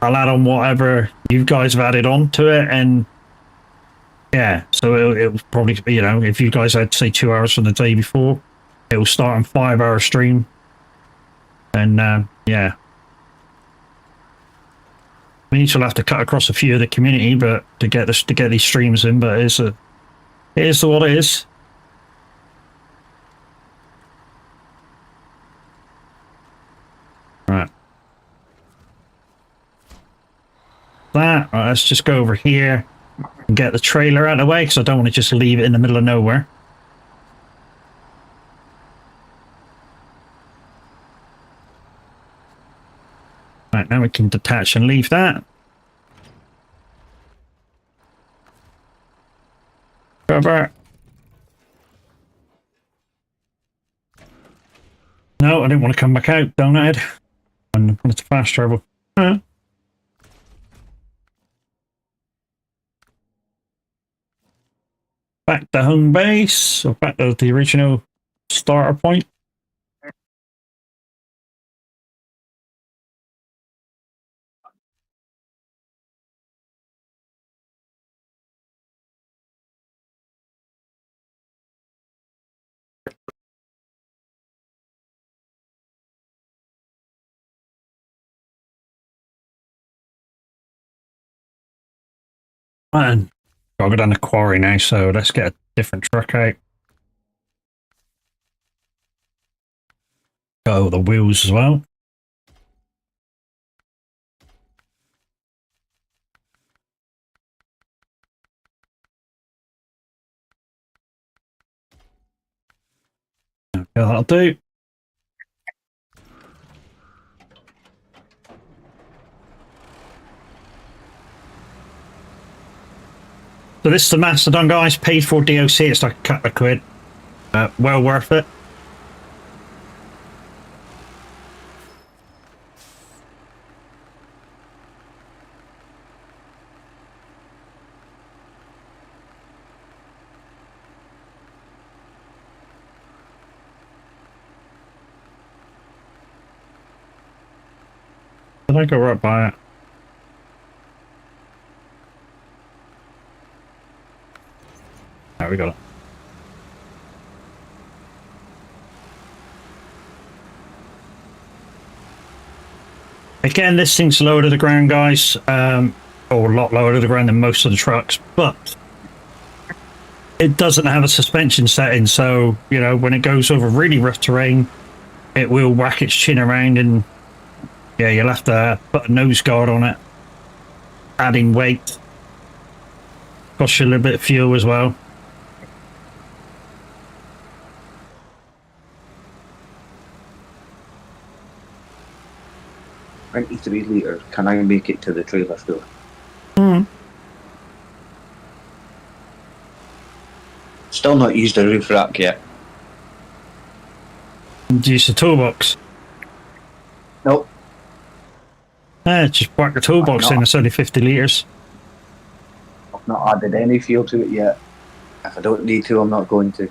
add on whatever you guys have added on to it, and yeah, so it'll probably be, you know, if you guys had say 2 hours from the day before, it'll start on 5-hour stream, and yeah, we need to have to cut across a few of the community, but to get these streams in, but it is what it is. Right. Right, let's just go over here and get the trailer out of the way, because I don't want to just leave it in the middle of nowhere. Right, now we can detach and leave that. Cover. No, I didn't want to come back out, don't I? And it's fast travel. Huh? Back to home base, or back to the original starter point. And I'll go down the quarry now, so let's get a different truck out. Go the wheels as well. Okay, that'll do. So this is the Mastodon, guys. Paid for DLC. It's like a couple of quid. Well worth it. Did I go right by it? There we got it. Again, this thing's lower to the ground, guys, or a lot lower to the ground than most of the trucks, but it doesn't have a suspension setting, so, you know, when it goes over really rough terrain, it will whack its chin around, and yeah, you'll have to put a nose guard on it, adding weight. Costs you a little bit of fuel as well. $23 litres. Can I make it to the trailer store? Still not used the roof rack yet. Use the toolbox. Nope. Just whack the toolbox in. It's only 50 litres. I've not added any fuel to it yet. If I don't need to, I'm not going to.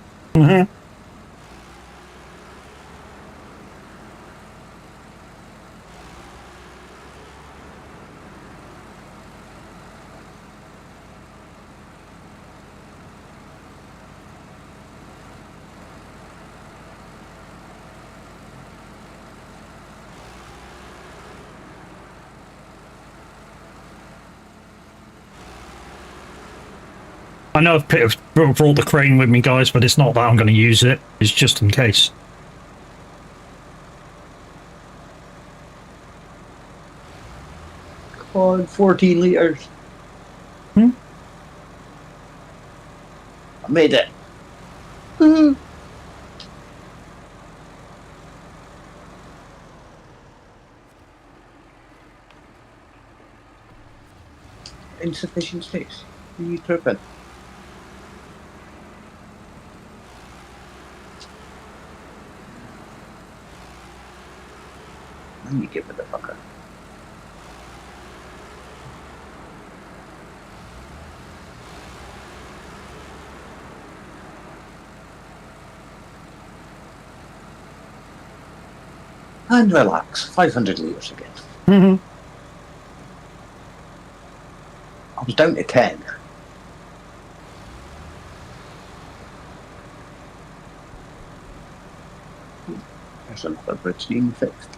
I know I've brought the crane with me, guys, but it's not that I'm going to use it. It's just in case. Come on, 14 litres. I made it. Insufficient space. Are you tripping? You get the fucker. And relax. 500 litres again. I was down to 10. There's another bridge being fixed.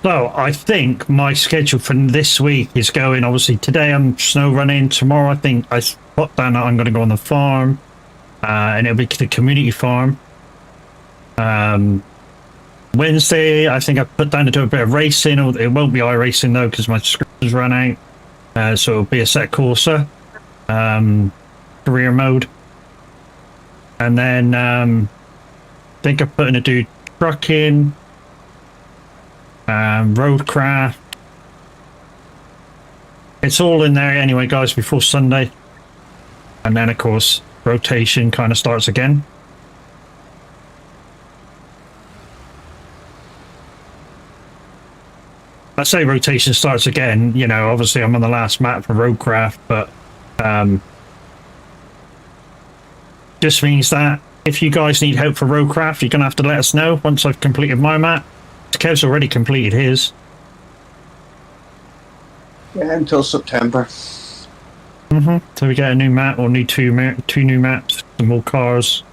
So I think my schedule for this week is going, obviously today I'm snow running, tomorrow I think I put down that I'm going to go on the farm, and it'll be the community farm. Wednesday I think I put down to do a bit of racing, or it won't be iRacing though because my script's run out, so it'll be a set Corsa, career mode. And then I think I'm putting to do trucking, roadcraft. It's all in there anyway, guys, before Sunday. And then of course rotation kind of starts again. I say rotation starts again, you know, obviously I'm on the last map for roadcraft, but just means that if you guys need help for roadcraft, you're going to have to let us know once I've completed my map. Kev's already completed his. Yeah, until September. So we get a new map, or need two new maps, some more cars.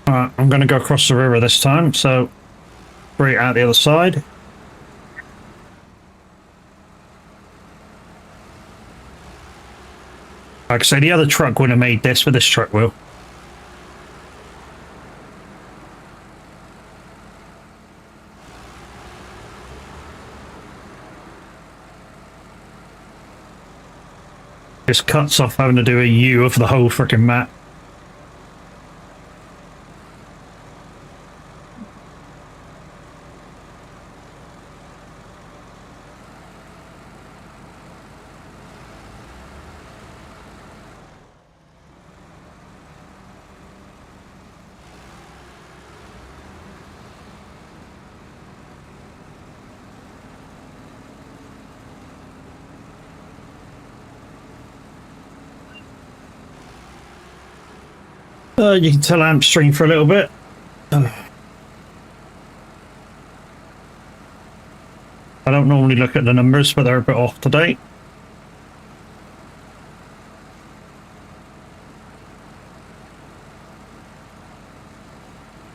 Alright, I'm going to go across the river this time, so straight out the other side. Like I say, the other truck would have made this, but this truck will. Just cuts off having to do a U of the whole freaking map. You can tell I'm stream for a little bit. I don't normally look at the numbers, but they're a bit off today.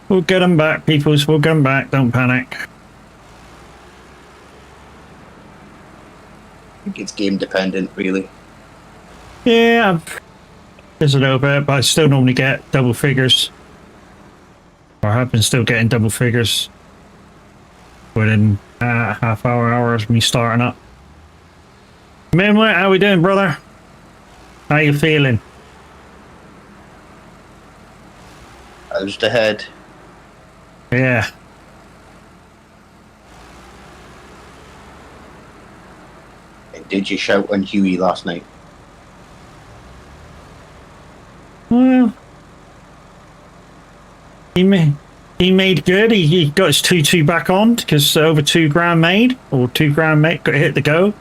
We'll get them back, peoples. We'll get them back. Don't panic. I think it's game dependent, really. Yeah, there's a little bit, but I still normally get double figures. Or I have been still getting double figures within half hour of me starting up. Minwit, how we doing, brother? How you feeling? How's the head? Yeah. And did you shout on Huey last night? Well, he made good. He got his 2-2 back on because over 2 grand made, or 2 grand made, got hit the go.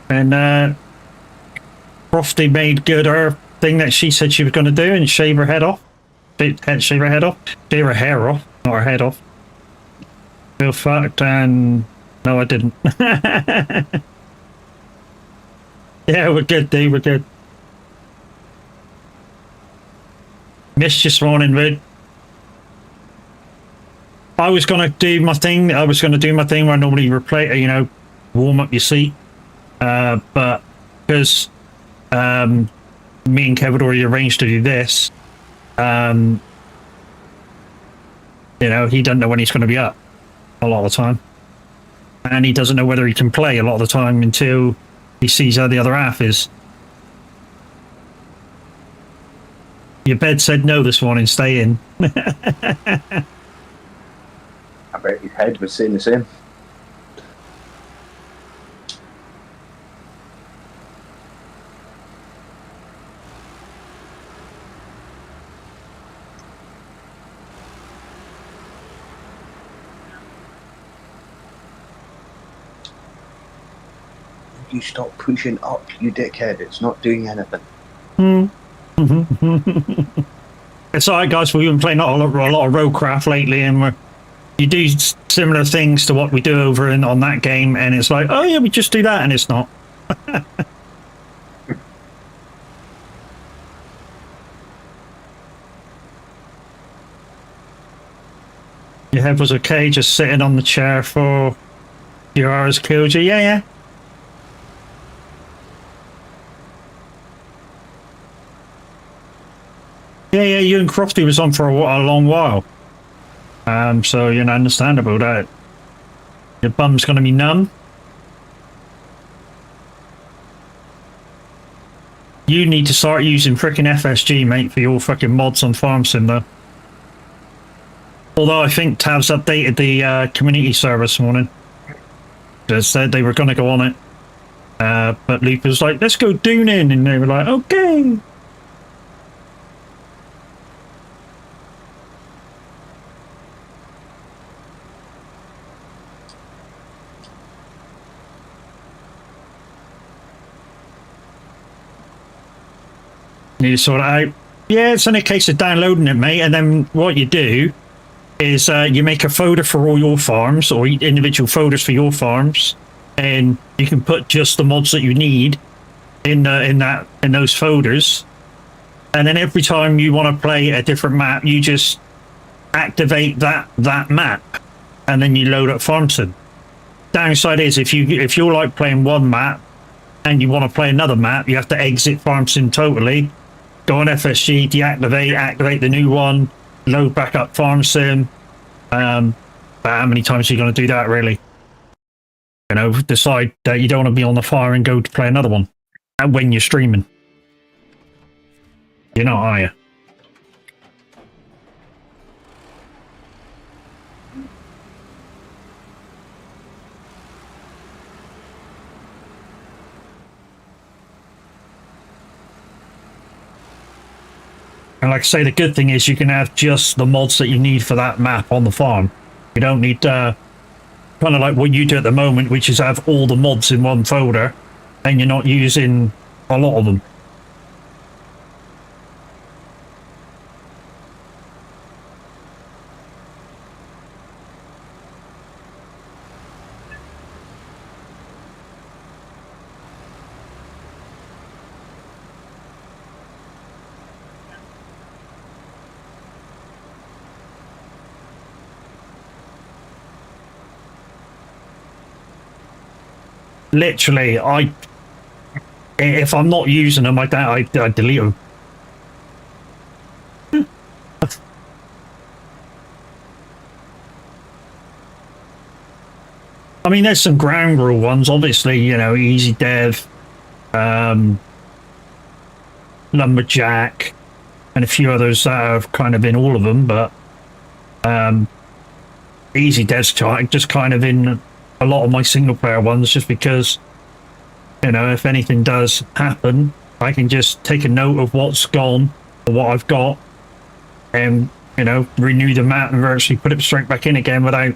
And Frosty made good her thing that she said she was going to do and shave her head off. Shave her head off. Shave her hair off, not her head off. Feel fucked, and no, I didn't. Yeah, we're good, dude. We're good. Missed you this morning, Rid. I was gonna do my thing. I was gonna do my thing where I normally replay, you know, warm up your seat. But because me and Kev had already arranged to do this, you know, he doesn't know when he's going to be up a lot of the time, and he doesn't know whether he can play a lot of the time until he sees how the other half is. Your bed said no this morning. Stay in. I bet his head was saying the same. You stop pushing up, you dickhead. It's not doing anything. It's alright, guys. We've been playing a lot of roadcraft lately, and you do similar things to what we do over on that game, and it's like, oh yeah, we just do that, and it's not. Your head was okay, just sitting on the chair for a few hours killed you. Yeah. Yeah, you and Crofty was on for a long while. So, you know, understandable that your bum's going to be numb. You need to start using frickin' FSG, mate, for your fucking mods on Farm Sim, though. Although I think Tav's updated the community server this morning. They said they were going to go on it. But Luke was like, let's go dooning. And they were like, okay. Need to sort it out. Yeah, it's only a case of downloading it, mate. And then what you do is you make a folder for all your farms, or individual folders for your farms, and you can put just the mods that you need in those folders. And then every time you want to play a different map, you just activate that map, and then you load up Farm Sim. Downside is if you're like playing one map and you want to play another map, you have to exit Farm Sim totally. Go on FSG, deactivate, activate the new one, load back up Farm Sim. But how many times are you going to do that, really? You know, decide that you don't want to be on the fire and go to play another one when you're streaming. You're not, are you? And like I say, the good thing is you can have just the mods that you need for that map on the farm. You don't need kind of like what you do at the moment, which is have all the mods in one folder, and you're not using a lot of them. Literally, if I'm not using them, I delete them. I mean, there's some ground rule ones, obviously, you know, Easy Dev, Lumberjack, and a few others that have kind of in all of them, but Easy Dev's just kind of in a lot of my single player ones, just because, you know, if anything does happen, I can just take a note of what's gone or what I've got, and, you know, renew the map and virtually put it straight back in again without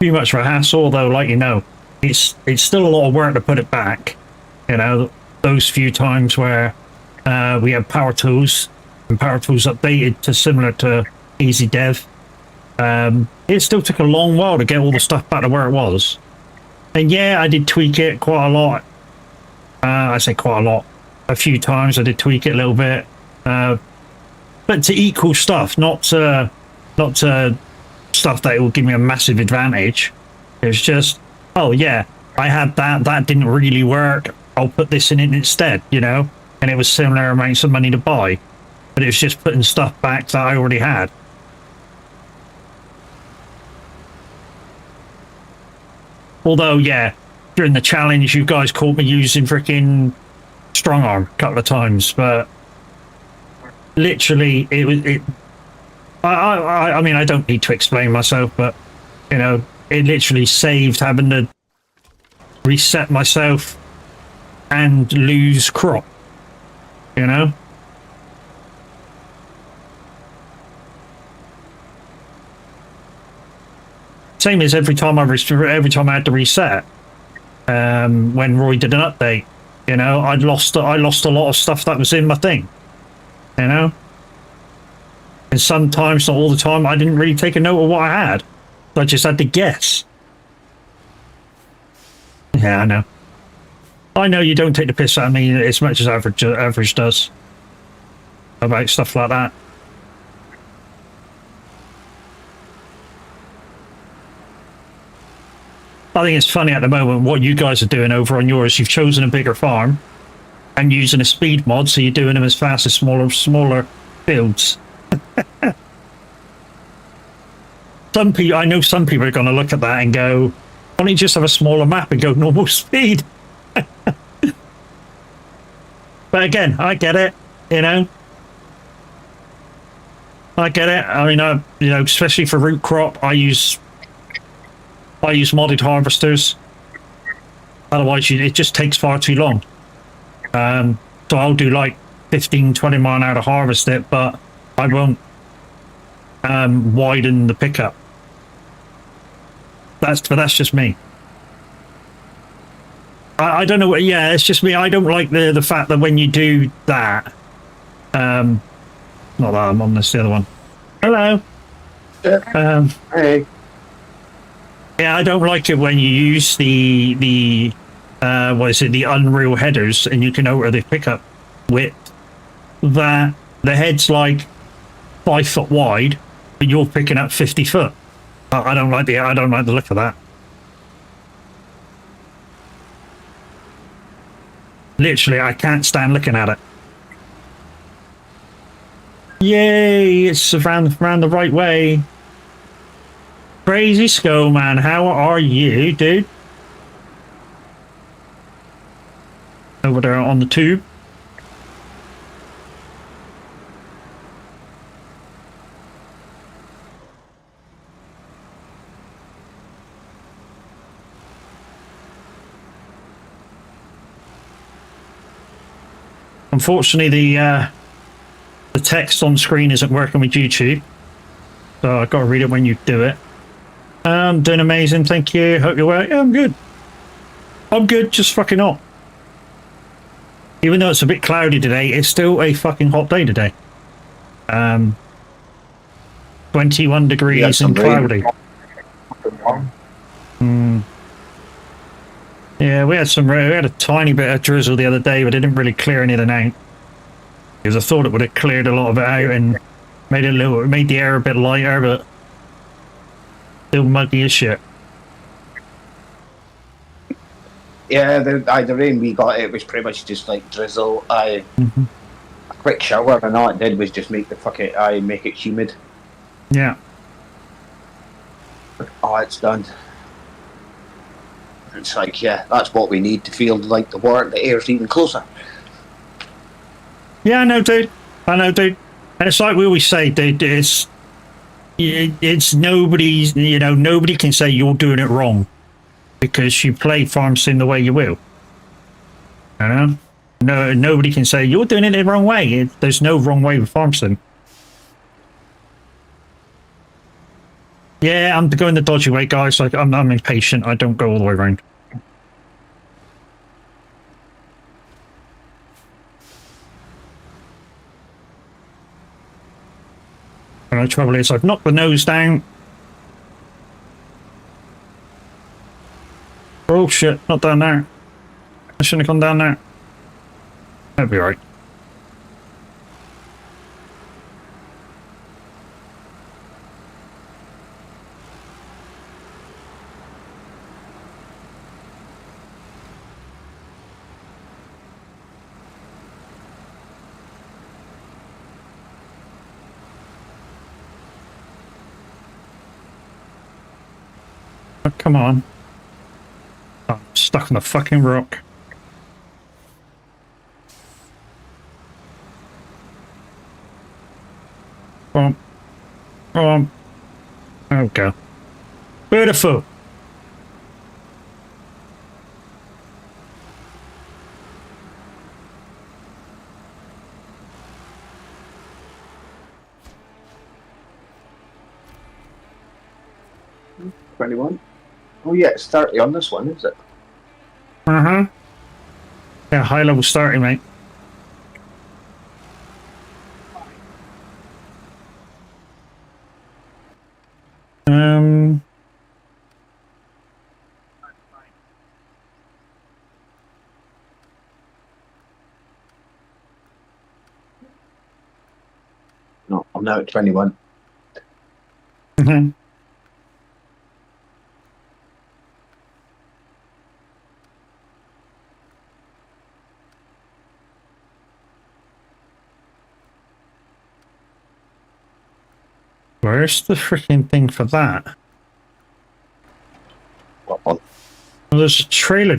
too much of a hassle. Although, like, you know, it's still a lot of work to put it back. You know, those few times where we had Power Tools and Power Tools updated to similar to Easy Dev, it still took a long while to get all the stuff back to where it was. And yeah, I did tweak it quite a lot. I say quite a lot. A few times I did tweak it a little bit, but to equal stuff, not to stuff that will give me a massive advantage. It was just, oh yeah, I had that didn't really work, I'll put this in it instead, you know. And it was similar amounts of money to buy, but it was just putting stuff back that I already had. Although, yeah, during the challenge, you guys caught me using freaking strong arm a couple of times, but literally, I mean, I don't need to explain myself, but, you know, it literally saved having to reset myself and lose crop, you know? Same as every time I had to reset. When Roy did an update, you know, I lost a lot of stuff that was in my thing, you know. And sometimes, not all the time, I didn't really take a note of what I had. I just had to guess. Yeah, I know. I know you don't take the piss out of me as much as average does about stuff like that. I think it's funny at the moment what you guys are doing over on yours. You've chosen a bigger farm and using a speed mod, so you're doing them as fast as smaller fields. Some people, I know some people are going to look at that and go, why don't you just have a smaller map and go normal speed? But again, I get it, you know. I get it. I mean, you know, especially for root crop, I use modded harvesters. Otherwise, it just takes far too long. So I'll do like 15, 20 mile an hour to harvest it, but I won't widen the pickup. But that's just me. I don't know. Yeah, it's just me. I don't like the fact that when you do that, not that I'm on this, the other one. Hello. Hey. Yeah, I don't like it when you use the what is it, the Unreal headers, and you can alter the pickup width. That the head's like 5 foot wide, but you're picking up 50 foot. I don't like the look of that. Literally, I can't stand looking at it. Yay! It's around the right way. Crazy Skull Man, how are you, dude? Over there on the tube. Unfortunately, the text on screen isn't working with YouTube, so I've got to read it when you do it. Doing amazing, thank you. Hope you're well. Yeah, I'm good. I'm good, just fucking hot. Even though it's a bit cloudy today, it's still a fucking hot day today. 21 degrees and cloudy. Yeah, we had a tiny bit of drizzle the other day, but it didn't really clear anything out. Because I thought it would have cleared a lot of it out and made the air a bit lighter, but still muggy as shit. Yeah, the rain we got, it was pretty much just like drizzle. A quick shower, and all it did was just make make it humid. Yeah. Oh, it's done. It's like, yeah, that's what we need to feel like the air's even closer. Yeah, I know, dude. And it's like we always say, dude, it's nobody's, you know, nobody can say you're doing it wrong because you play farm sim the way you will. You know? No, nobody can say you're doing it the wrong way. There's no wrong way with farm sim. Yeah, I'm going the dodgy way, guys. Like, I'm impatient. I don't go all the way around. And the trouble is, I've knocked the nose down. Oh shit, not down there. I shouldn't have gone down there. That'd be right. Oh, come on. Oh, I'm stuck on the fucking rock. Boom. Boom. There we go. Beautiful. $21. Oh yeah, it's 30 on this one, is it? Yeah, high level starting, mate. No, I'm now at 21. Where's the freaking thing for that? What one? Well, there's a trailer.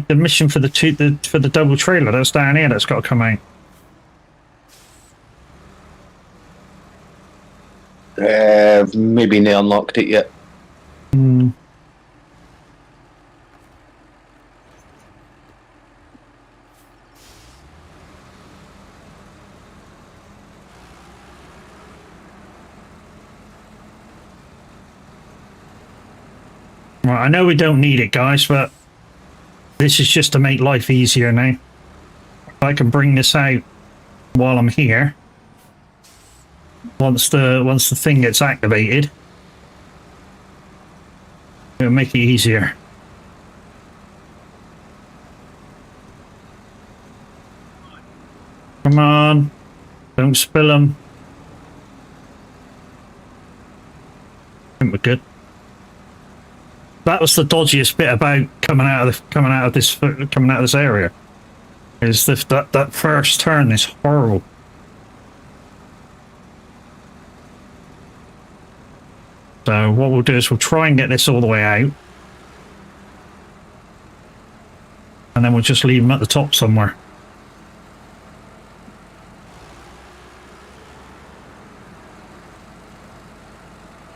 the mission for the double trailer that's down here that's got to come out? Maybe they unlocked it yet. Well, I know we don't need it, guys, but this is just to make life easier now. If I can bring this out while I'm here, once the thing gets activated, it'll make it easier. Come on, don't spill them. I think we're good. That was the dodgiest bit about coming out of this area. Is that first turn is horrible. So what we'll do is we'll try and get this all the way out, and then we'll just leave them at the top somewhere.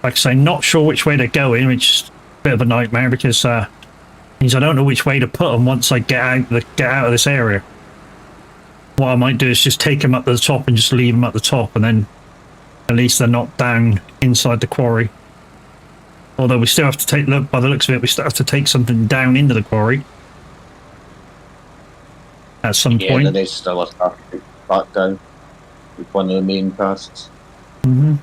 Like I say, not sure which way they're going, which is a bit of a nightmare because means I don't know which way to put them once I get out of this area. What I might do is just take them up to the top and just leave them at the top, and then at least they're not down inside the quarry. Although we still have to take, look, by the looks of it, we still have to take something down into the quarry at some point. Yeah, there is still a stuff back down with one of the main tasks. Mm-hmm.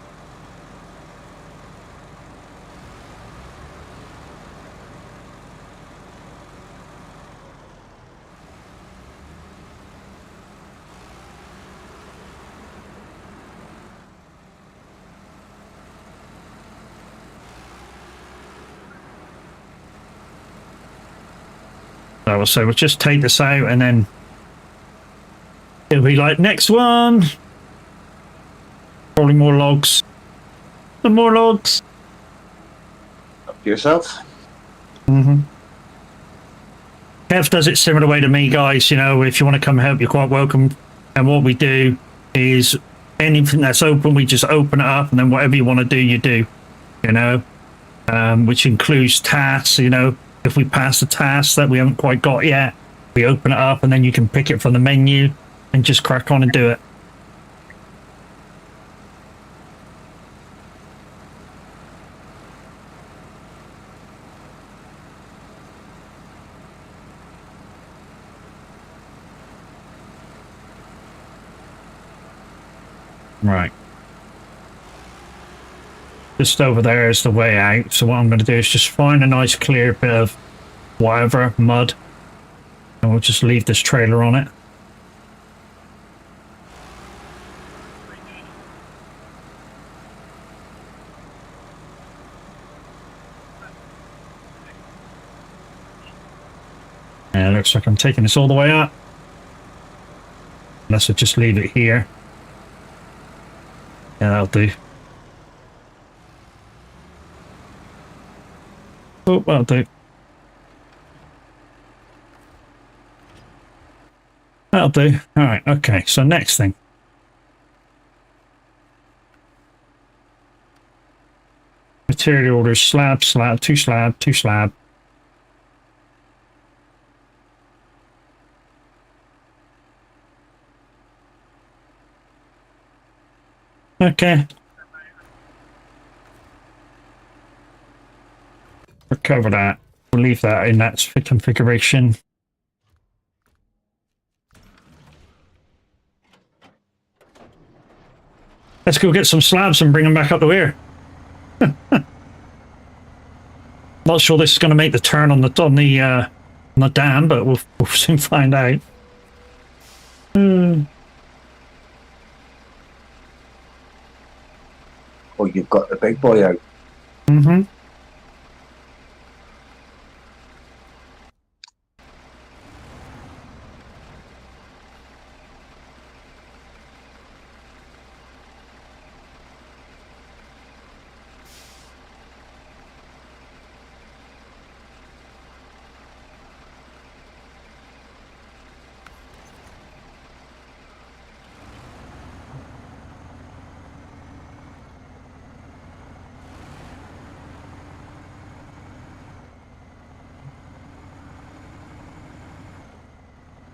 So we'll just take this out and then it'll be like next one. Probably more logs. Some more logs. Up to yourself. Mm-hmm. Kev does it similar way to me, guys. You know, if you want to come help, you're quite welcome. And what we do is anything that's open, we just open it up, and then whatever you want to do, you do. You know, which includes tasks. You know, if we pass a task that we haven't quite got yet, we open it up, and then you can pick it from the menu and just crack on and do it. Right. Just over there is the way out. So what I'm going to do is just find a nice clear bit of whatever, mud, and we'll just leave this trailer on it. And it looks like I'm taking this all the way up. Unless I just leave it here. Yeah, that'll do. Oh, that'll do. That'll do. Alright, okay, so next thing. Material orders, slab, slab, two slab, two slab. Okay. Recover that. We'll leave that in that configuration. Let's go get some slabs and bring them back up to here. Not sure this is going to make the turn on the dam, but we'll soon find out. Oh, you've got the big boy out. Mm-hmm.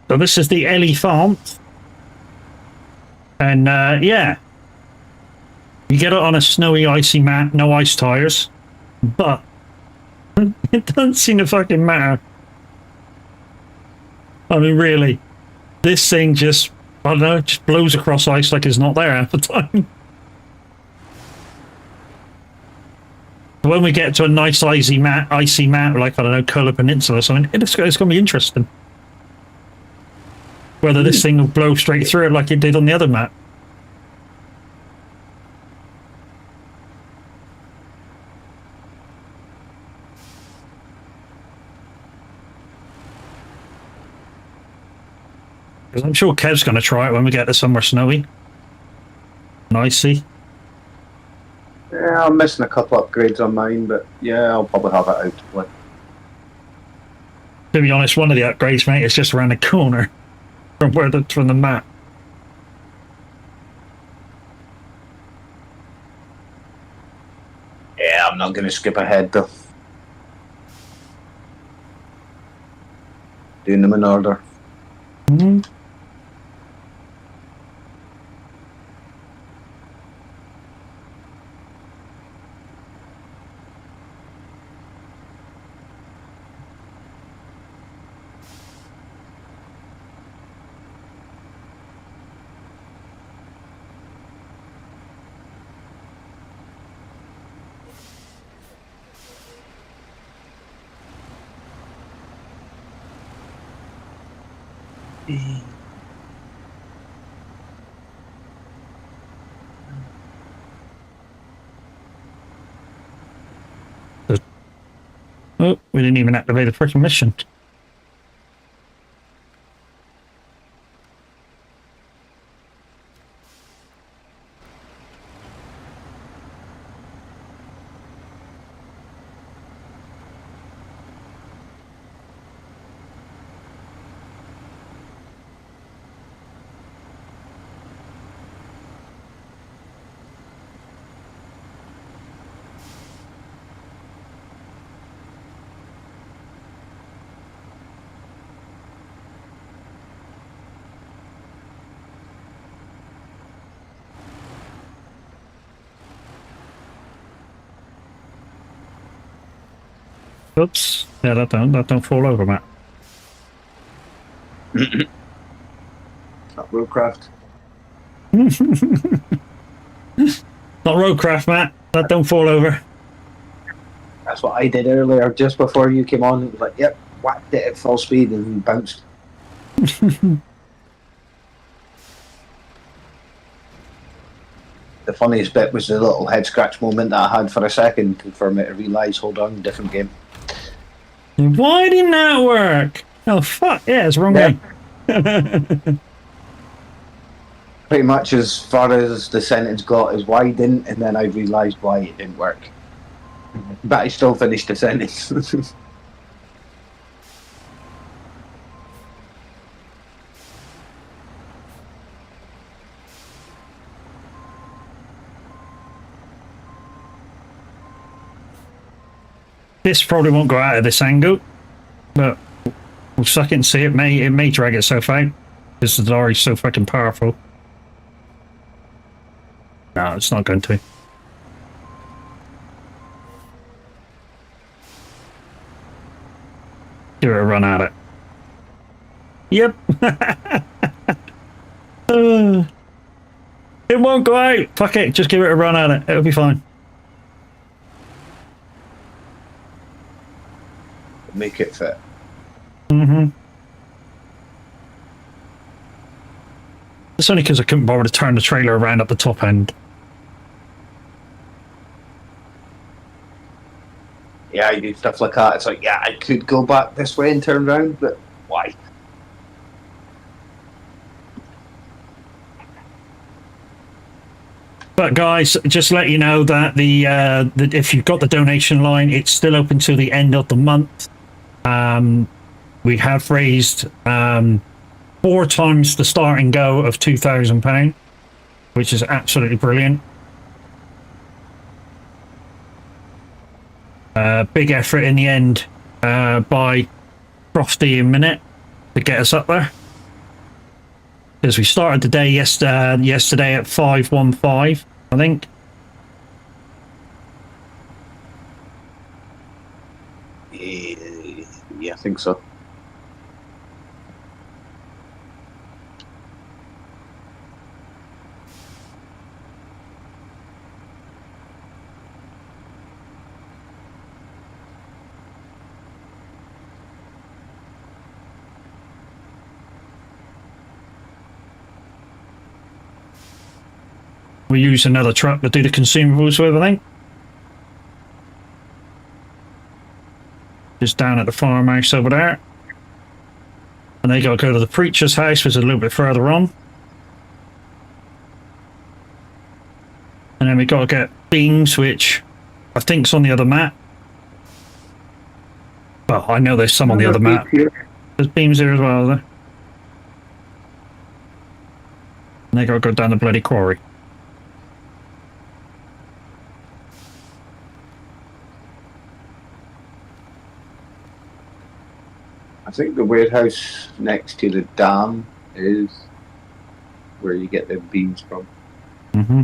So this is the Elephant. And yeah, you get it on a snowy, icy mat, no ice tires, but it doesn't seem to fucking matter. I mean, really, this thing just, I don't know, just blows across ice like it's not there half the time. When we get to a nice icy mat, like, I don't know, Curler Peninsula or something, it's going to be interesting. Whether this thing will blow straight through it like it did on the other mat. Because I'm sure Kev's going to try it when we get to somewhere snowy and icy. Yeah, I'm missing a couple upgrades on mine, but yeah, I'll probably have it out to play. To be honest, one of the upgrades, mate, is just around the corner from the map. Yeah, I'm not going to skip ahead though. Doing them in order. Mm-hmm. Oh, we didn't even activate the freaking mission. Oops. Yeah, that don't fall over, Matt. Not roadcraft. Not roadcraft, Matt. That don't fall over. That's what I did earlier, just before you came on. It was like, yep, whacked it at full speed and bounced. The funniest bit was the little head scratch moment that I had for a second for me to realise, hold on, different game. Why didn't that work? Oh, fuck. Yeah, it's the wrong game. Pretty much as far as the sentence got is why didn't, and then I realised why it didn't work. But I still finished the sentence. This probably won't go out of this angle, but we'll suck it and see. It may drag itself out because the lorry's so fucking powerful. No, it's not going to. Give it a run at it. Yep. It won't go out. Fuck it. Just give it a run at it. It'll be fine. Make it fit. Mm-hmm. It's only because I couldn't bother to turn the trailer around at the top end. Yeah, you do stuff like that. It's like, yeah, I could go back this way and turn around, but why? But guys, just to let you know that the if you've got the donation line, it's still open till the end of the month. We have raised 4 times the starting go of £2,000, which is absolutely brilliant. Big effort in the end by Crofty and Minute to get us up there. Because we started the day yesterday at 5:15, I think. Yeah, I think so. We use another truck to do the consumables with, I think. Just down at the farmhouse over there. And they got to go to the preacher's house, which is a little bit further on. And then we got to get beams, which I think's on the other map. Well, I know there's some on the other map. There's beams here as well, there. And they got to go down the bloody quarry. I think the warehouse next to the dam is where you get the beams from. Mm-hmm.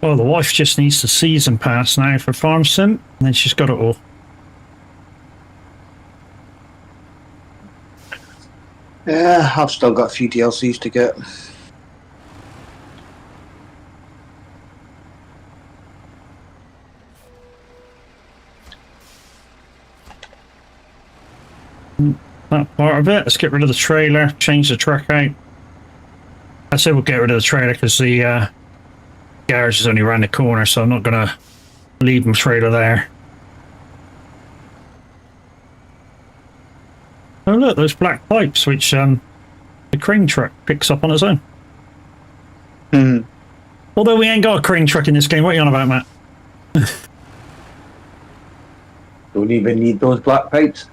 Well, the wife just needs the season pass now for farm sim, and then she's got it all. Yeah, I've still got a few DLCs to get. That part of it. Let's get rid of the trailer, change the truck out. I said we'll get rid of the trailer because the garage is only around the corner, so I'm not going to leave my trailer there. Oh look, those black pipes, which the crane truck picks up on its own. Although we ain't got a crane truck in this game. What are you on about, Matt? Don't even need those black pipes.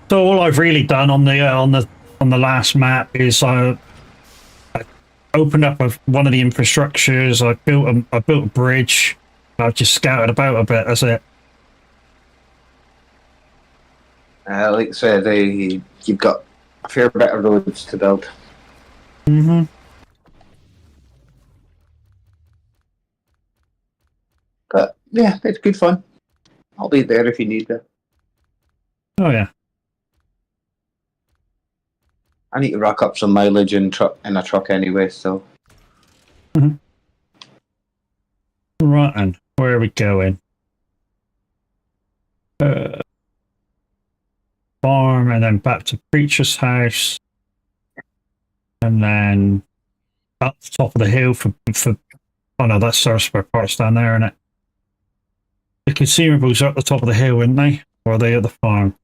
So all I've really done on the last map is I opened up one of the infrastructures. I built a bridge. I've just scouted about a bit. That's it. Like I said, you've got a fair bit of roads to build. Mm-hmm. But yeah, it's good fun. I'll be there if you need it. Oh yeah. I need to rack up some mileage in a truck anyway, so. Mm-hmm. Right, and where are we going? Farm, and then back to preacher's house, and then up the top of the hill for. Oh no, that's our spare parts down there, isn't it? The consumables are at the top of the hill, aren't they? Or are they at the farm?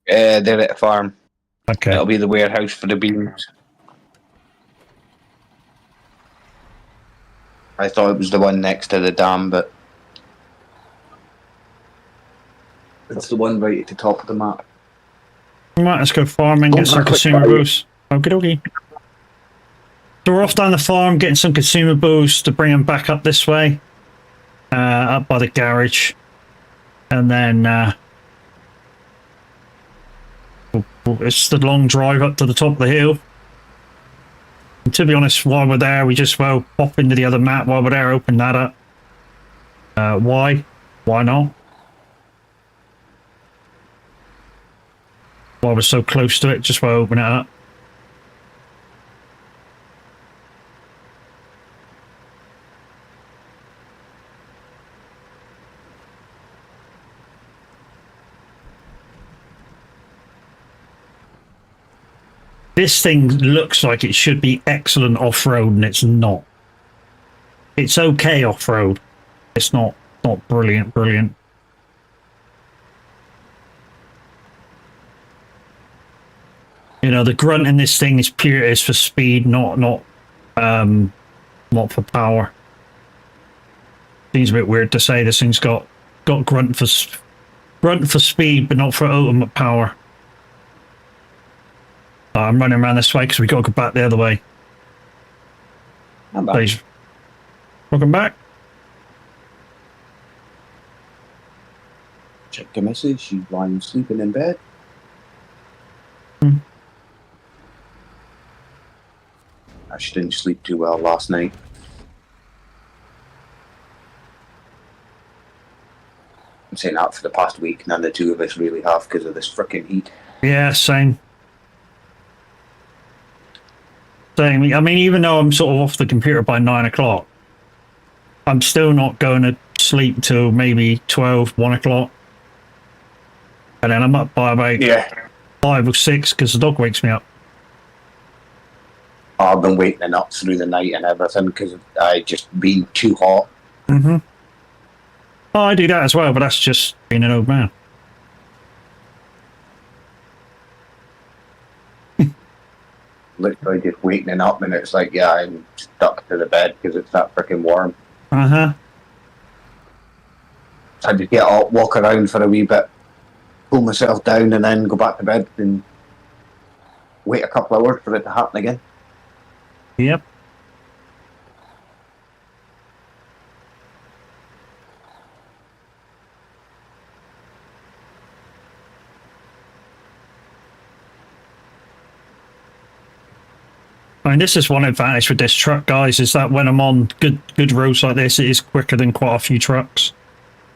They're at the farm. Okay. That'll be the warehouse for the beams. I thought it was the one next to the dam, but it's the one right at the top of the map. Right, let's go farming, get some consumables. Okie dokie. So we're off down the farm, getting some consumables to bring them back up this way, up by the garage, and then It's the long drive up to the top of the hill. And to be honest, while we're there, we just pop into the other map while we're there, open that up. Why? Why not? While we're so close to it, just open it up. This thing looks like it should be excellent off-road, and it's not. It's okay off-road. It's not brilliant. You know, the grunt in this thing is for speed, not for power. Seems a bit weird to say this thing's got grunt for speed, but not for ultimate power. I'm running around this way because we got to go back the other way. I'm back. Please. Welcome back. Check the message. She's lying sleeping in bed. She didn't sleep too well last night. I'm saying that for the past week. None of the two of us really have because of this frickin' heat. Yeah, same. I mean, even though I'm sort of off the computer by 9 o'clock, I'm still not going to sleep till maybe 12, 1 o'clock. And then I'm up by about 5 or 6 because the dog wakes me up. I've been waking up through the night and everything because I just been too hot. Mm-hmm. Oh, I do that as well, but that's just being an old man. Literally just waking up and it's like, yeah, I'm stuck to the bed because it's that freaking warm. Uh-huh. So I just get up, walk around for a wee bit, pull myself down and then go back to bed and wait a couple hours for it to happen again. Yep. I mean, this is one advantage with this truck, guys, is that when I'm on good roads like this, it is quicker than quite a few trucks.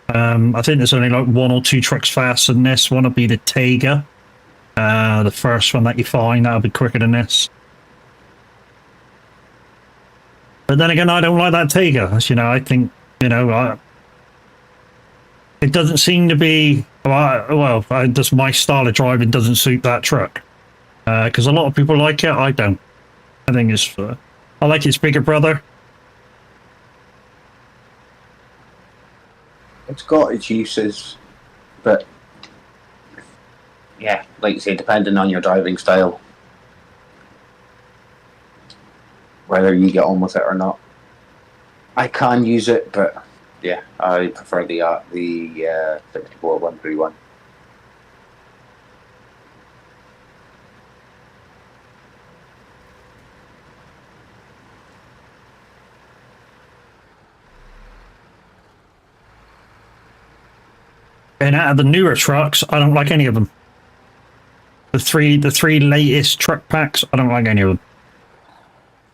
I think there's only like 1 or 2 trucks faster than this. One will be the Taiga. The first one that you find, that'll be quicker than this. But then again, I don't like that Taiga. You know, I think, you know, it doesn't seem to be, just my style of driving doesn't suit that truck. Because a lot of people like it, I don't. I think it's, I like its bigger brother. It's got its uses, but yeah, like you say, depending on your driving style, whether you get on with it or not. I can use it, but yeah, I prefer the 64131. And out of the newer trucks, I don't like any of them. The three latest truck packs, I don't like any of them.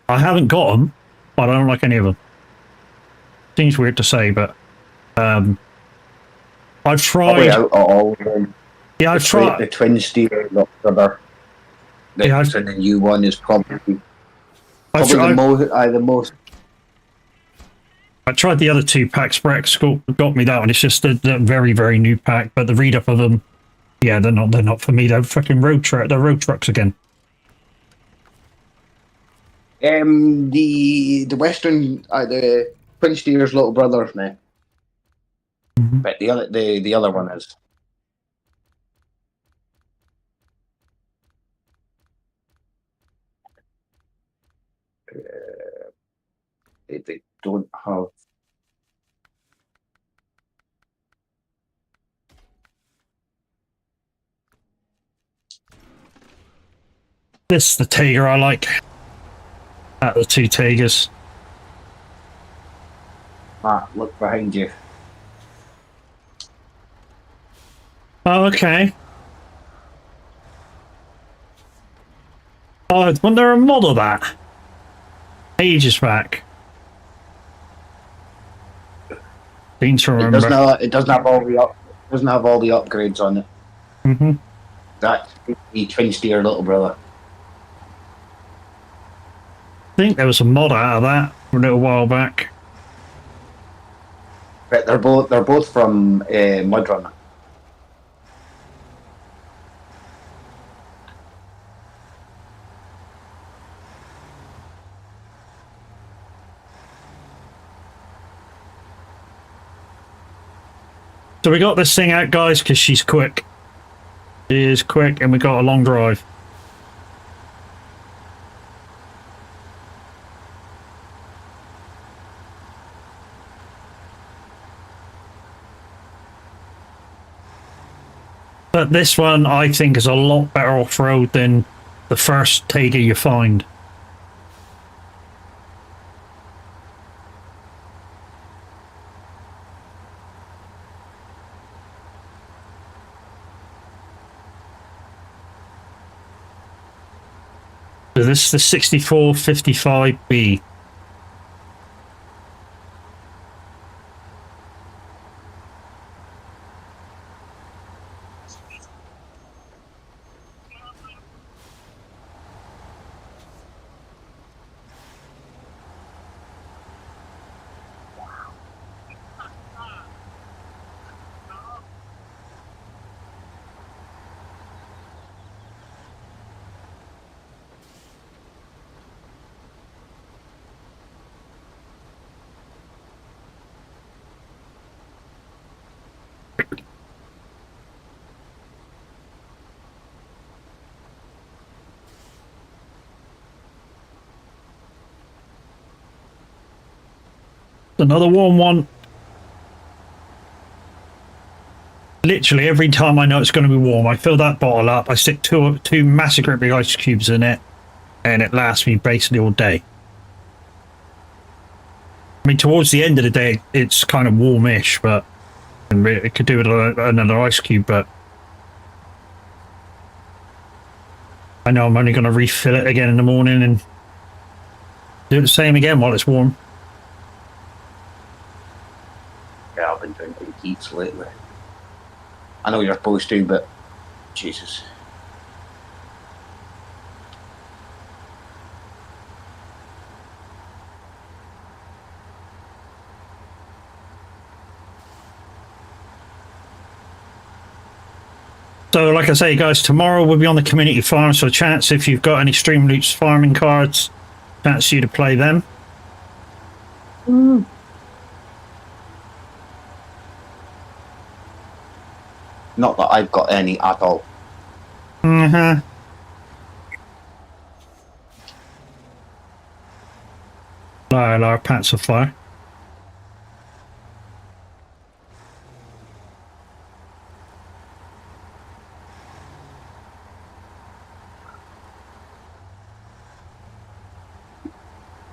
I haven't got them, but I don't like any of them. Seems weird to say, but I've tried. Yeah, I've tried. The twin steer brother. The new one is probably the most. I tried the other 2 packs. Brex got me that one. It's just a very, very new pack, but the read up of them, yeah, they're not for me. They're fucking they're road trucks again. The Western, the twin steer's little brother, man. Mm-hmm. But the other one is. They don't have. This is the Tiger I like. Out of the 2 Tigers. Look behind you. Oh, okay. Oh, wasn't there a mod of that? Ages back. Seem to remember. It doesn't have all the upgrades on it. Mm-hmm. That's the twin steer little brother. I think there was a mod out of that a little while back. But they're both from Mudrunner. So we got this thing out, guys, because she's quick. She is quick, and we got a long drive. But this one, I think, is a lot better off-road than the first Tega you find. So this is the 6455B. Another warm one. Literally every time I know it's going to be warm, I fill that bottle up, I stick two massive great big ice cubes in it, and it lasts me basically all day. I mean, towards the end of the day, it's kind of warmish, but it could do with another ice cube, but I know I'm only going to refill it again in the morning and do the same again while it's warm. Yeah, I've been drinking heats lately. I know you're supposed to, but Jesus. So, like I say, guys, tomorrow we'll be on the community farm, so a chance if you've got any Stream Loots farming cards, chance you to play them. Not that I've got any at all. Mm-hmm. Our pants of fire.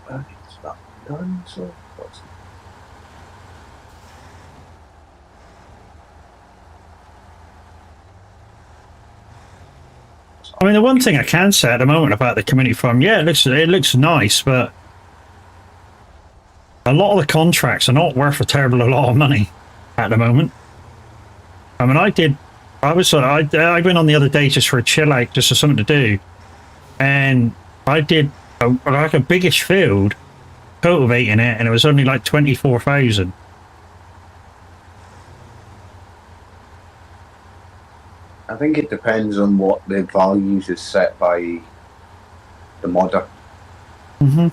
It's not done, so what's it? I mean, the one thing I can say at the moment about the community farm, yeah, it looks nice, but a lot of the contracts are not worth a terrible lot of money at the moment. I mean, I went on the other day just for a chill out, just for something to do, and I did like a biggish field, cultivating it, and it was only like 24,000. I think it depends on what the values is set by the modder. Mm-hmm.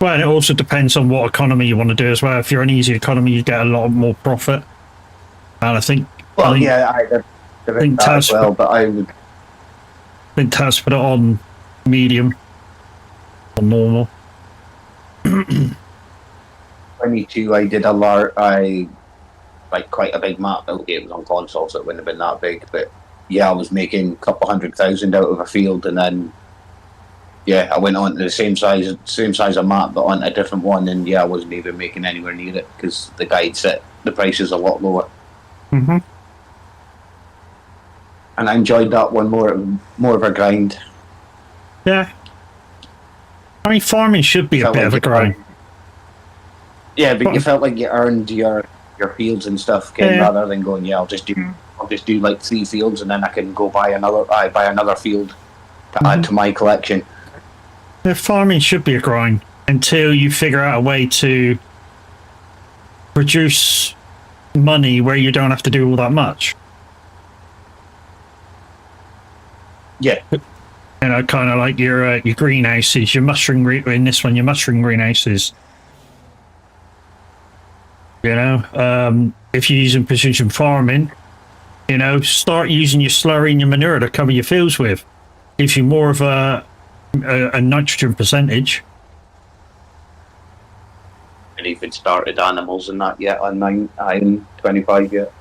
Well, and it also depends on what economy you want to do as well. If you're an easy economy, you get a lot more profit. And I think... Well, I think Taz put it on medium or normal. 22, I did like quite a big map. Okay, it was on console, so it wouldn't have been that big, but yeah, I was making a couple 100,000 out of a field, and then yeah, I went on to the same size of map, but on a different one, and yeah, I wasn't even making anywhere near it because the guide set the prices a lot lower. Mm-hmm. and I enjoyed that one more of a grind. Yeah. I mean, farming should be a bit of a grind. Yeah, but you felt like you earned your fields and stuff, rather than going, I'll just do like 3 fields and then I can go buy another field to add to my collection. The farming should be a grind until you figure out a way to produce money where you don't have to do all that much. Yeah. You know, kind of like your greenhouses, your mushroom in this one, your mushroom greenhouses. You know, if you're using precision farming, you know, start using your slurry and your manure to cover your fields with. Gives you more of a nitrogen percentage. And even started animals and that yet on 25 yet.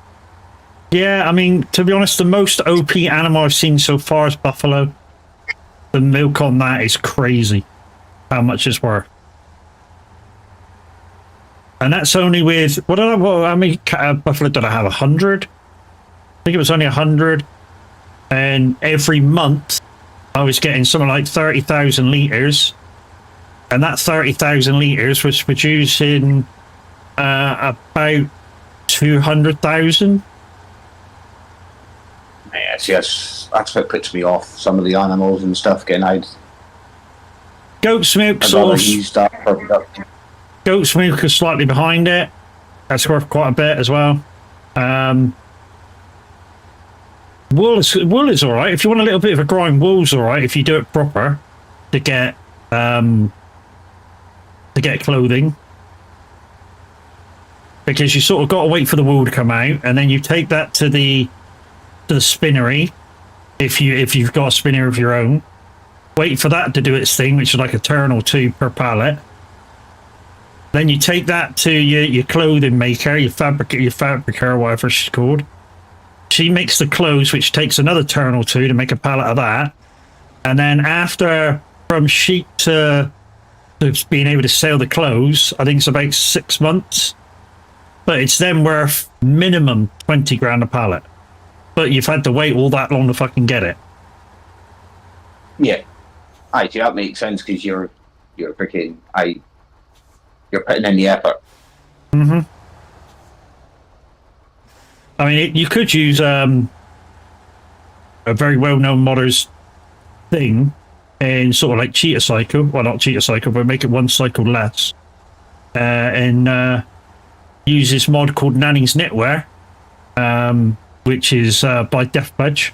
Yeah, I mean, to be honest, the most OP animal I've seen so far is buffalo. The milk on that is crazy. How much it's worth. And that's only with, how many buffalo did I have? 100? I think it was only 100. And every month I was getting something like 30,000 litres. And that 30,000 litres was producing about 200,000. Yes, that's what puts me off some of the animals and stuff. Goat's milk use that for production. Goat's milk is slightly behind it. That's worth quite a bit as well. Wool is all right. If you want a little bit of a grind, wool's all right if you do it proper to get clothing. Because you sort of got to wait for the wool to come out, and then you take that to the spinnery if you've got a spinner of your own. Wait for that to do its thing, which is like a turn or 2 per pallet. Then you take that to your clothing maker, your fabricator, whatever she's called. She makes the clothes, which takes another turn or 2 to make a pallet of that. And then after, from sheep to being able to sell the clothes, I think it's about 6 months. But it's then worth minimum 20 grand a pallet. But you've had to wait all that long to fucking get it. Yeah. See, that makes sense because you're putting in the effort. Mm-hmm. I mean, you could use a very well-known modder's thing in sort of like cheetah cycle. Well, not cheetah cycle, but make it 1 cycle less. And use this mod called Nanny's Knitwear, which is by Deathbudge.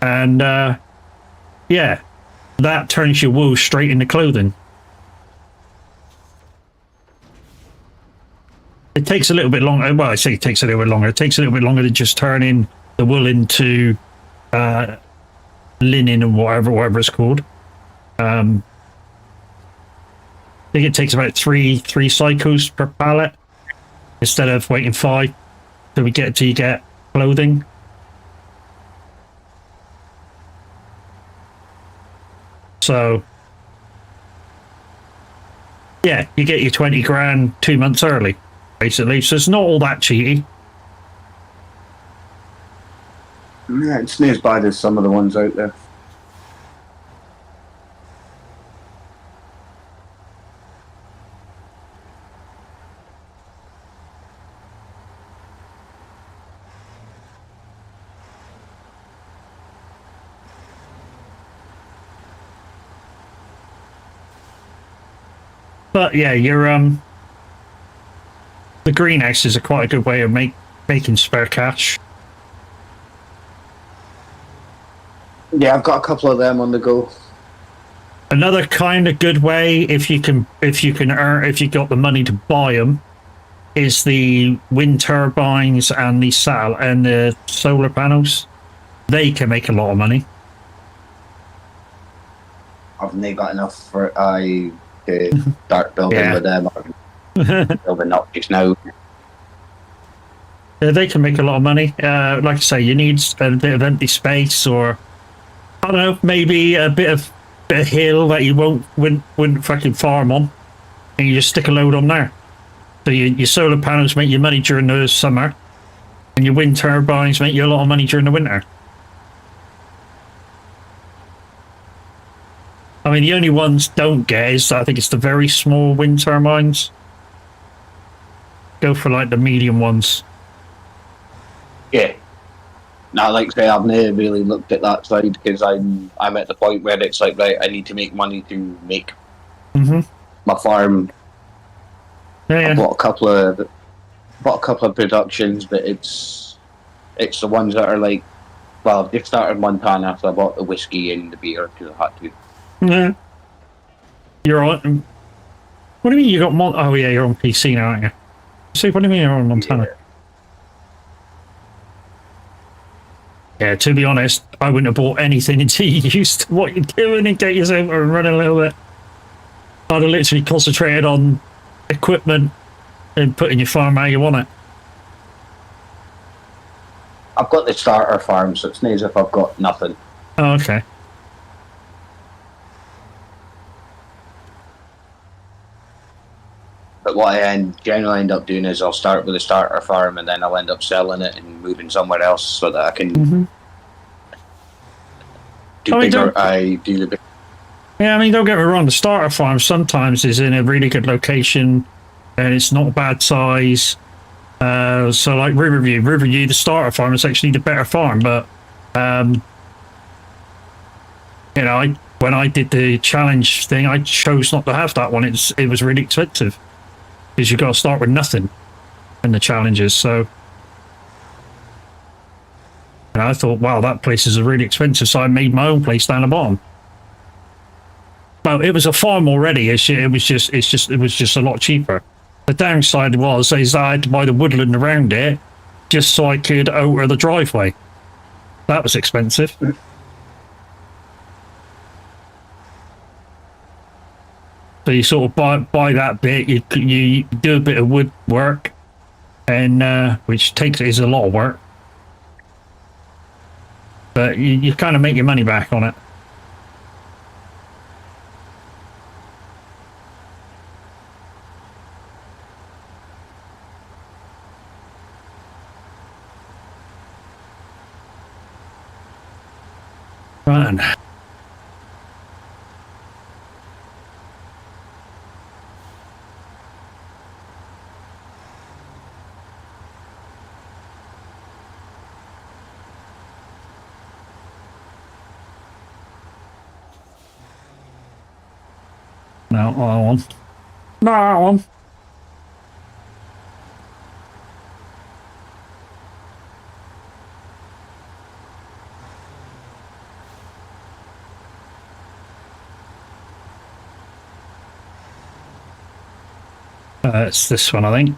And yeah, that turns your wool straight into clothing. It takes a little bit longer. Well, I say it takes a little bit longer. It takes a little bit longer than just turning the wool into linen and whatever it's called. I think it takes about three cycles per pallet instead of waiting 5 till you get clothing. So yeah, you get your 20 grand 2 months early, basically. So it's not all that cheaty. Yeah, it's not as bad as some of the ones out there. But yeah, the greenhouses are quite a good way of making spare cash. Yeah, I've got a couple of them on the go. Another kind of good way, if you got the money to buy them, is the wind turbines and the solar panels. They can make a lot of money. I've not got enough for to start building with them. Building up just now. They can make a lot of money. Like I say, you need a bit of empty space, or I don't know, maybe a bit of hill that you wouldn't fucking farm on, and you just stick a load on there. So your solar panels make you money during the summer, And your wind turbines make you a lot of money during the winter. I mean, the only ones don't get is, I think it's the very small wind turbines. Go for like the medium ones. Yeah. Now, like I say, I've never really looked at that side because I'm at the point where it's like, right, I need to make money to make my farm. Yeah, I bought a couple of productions, but it's the ones that are like, well, I've just started Montana, so I bought the whiskey and the beer because I had to. Yeah. You're on. What do you mean you got Oh yeah, you're on PC now, aren't you? See, what do you mean you're on Montana? Yeah, to be honest, I wouldn't have bought anything until you used to what you're doing and get yourself and run a little bit. I'd have literally concentrated on equipment and putting your farm how you want it. I've got the starter farm, so it's not as if I've got nothing. Oh, okay. But what I generally end up doing is I'll start with a starter farm and then I'll end up selling it and moving somewhere else so that I can do bigger. I do the big. Yeah, I mean, don't get me wrong. The starter farm sometimes is in a really good location, and it's not a bad size. So, like Riverview, the starter farm is actually the better farm. But you know, when I did the challenge thing, I chose not to have that one. It was really expensive because you got to start with nothing in the challenges. So, and I thought, wow, that place is really expensive. So I made my own place down the bottom. Well, it was a farm already. It was just a lot cheaper. The downside is I had to buy the woodland around it just so I could over the driveway. That was expensive. So you sort of buy that bit. You do a bit of wood work, and which is a lot of work. But you kind of make your money back on it. Right. No, I want. No, I want. It's this one, I think.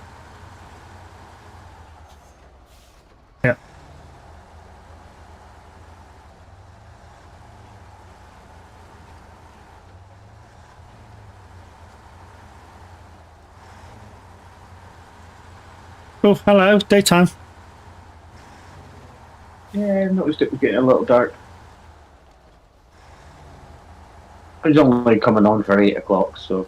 Yep. Oh, hello, daytime. Yeah, I noticed it was getting a little dark. It was only coming on for 8 o'clock, so.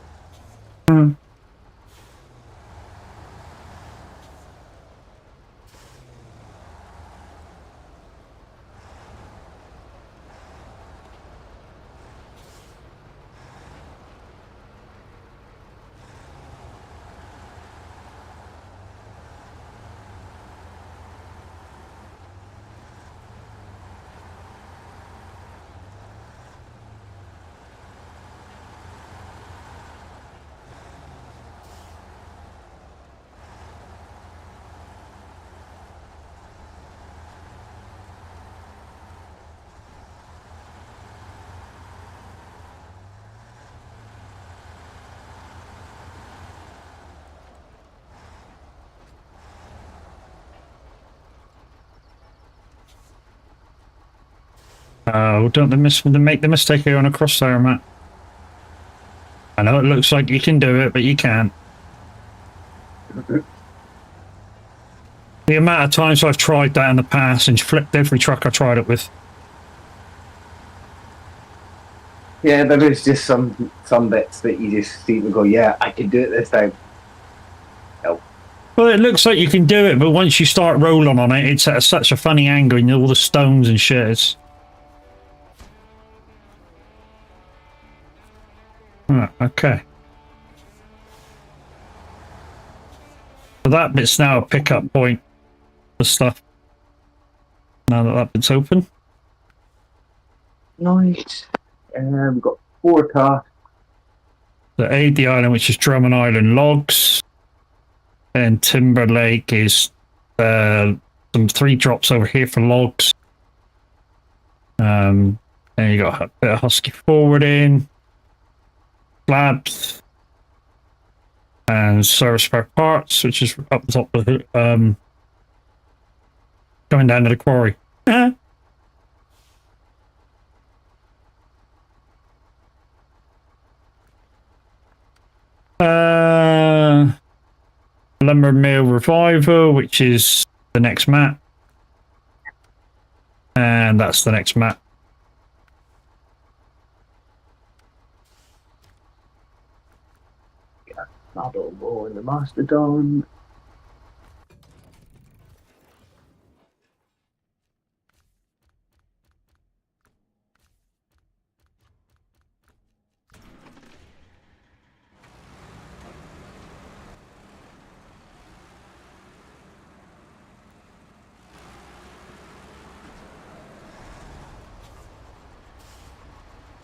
Oh, don't make the mistake here on a cross there, Matt. I know it looks like you can do it, but you can't. The amount of times I've tried that in the past and flipped every truck I tried it with. Yeah, there is just some bits that you just seem to go, yeah, I can do it this time. No. Well, it looks like you can do it, but once you start rolling on it, it's at such a funny angle, and all the stones and shit. Okay. So that bit's now a pickup point for stuff. Now that bit's open. Nice. We've got 4 tasks. The aid the island, which is Drummond Island logs. And Timber Lake is some 3 drops over here for logs. And you got a bit of husky forwarding, slabs, and service spare parts, which is up the top of the coming down to the quarry. Lumber Mill Revival, which is the next map. And that's the next map. Yeah, Marble Wall and the Mastodon.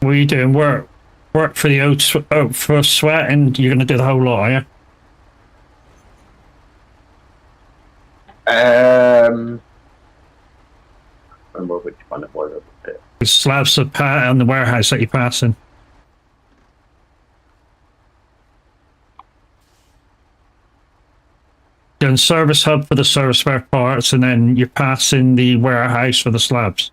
What are you doing? Work for the oat for sweat, and you're going to do the whole lot, are you? Remember which one it was. The slabs of on the warehouse that you're passing. Doing service hub for the service spare parts, and then you're passing the warehouse for the slabs.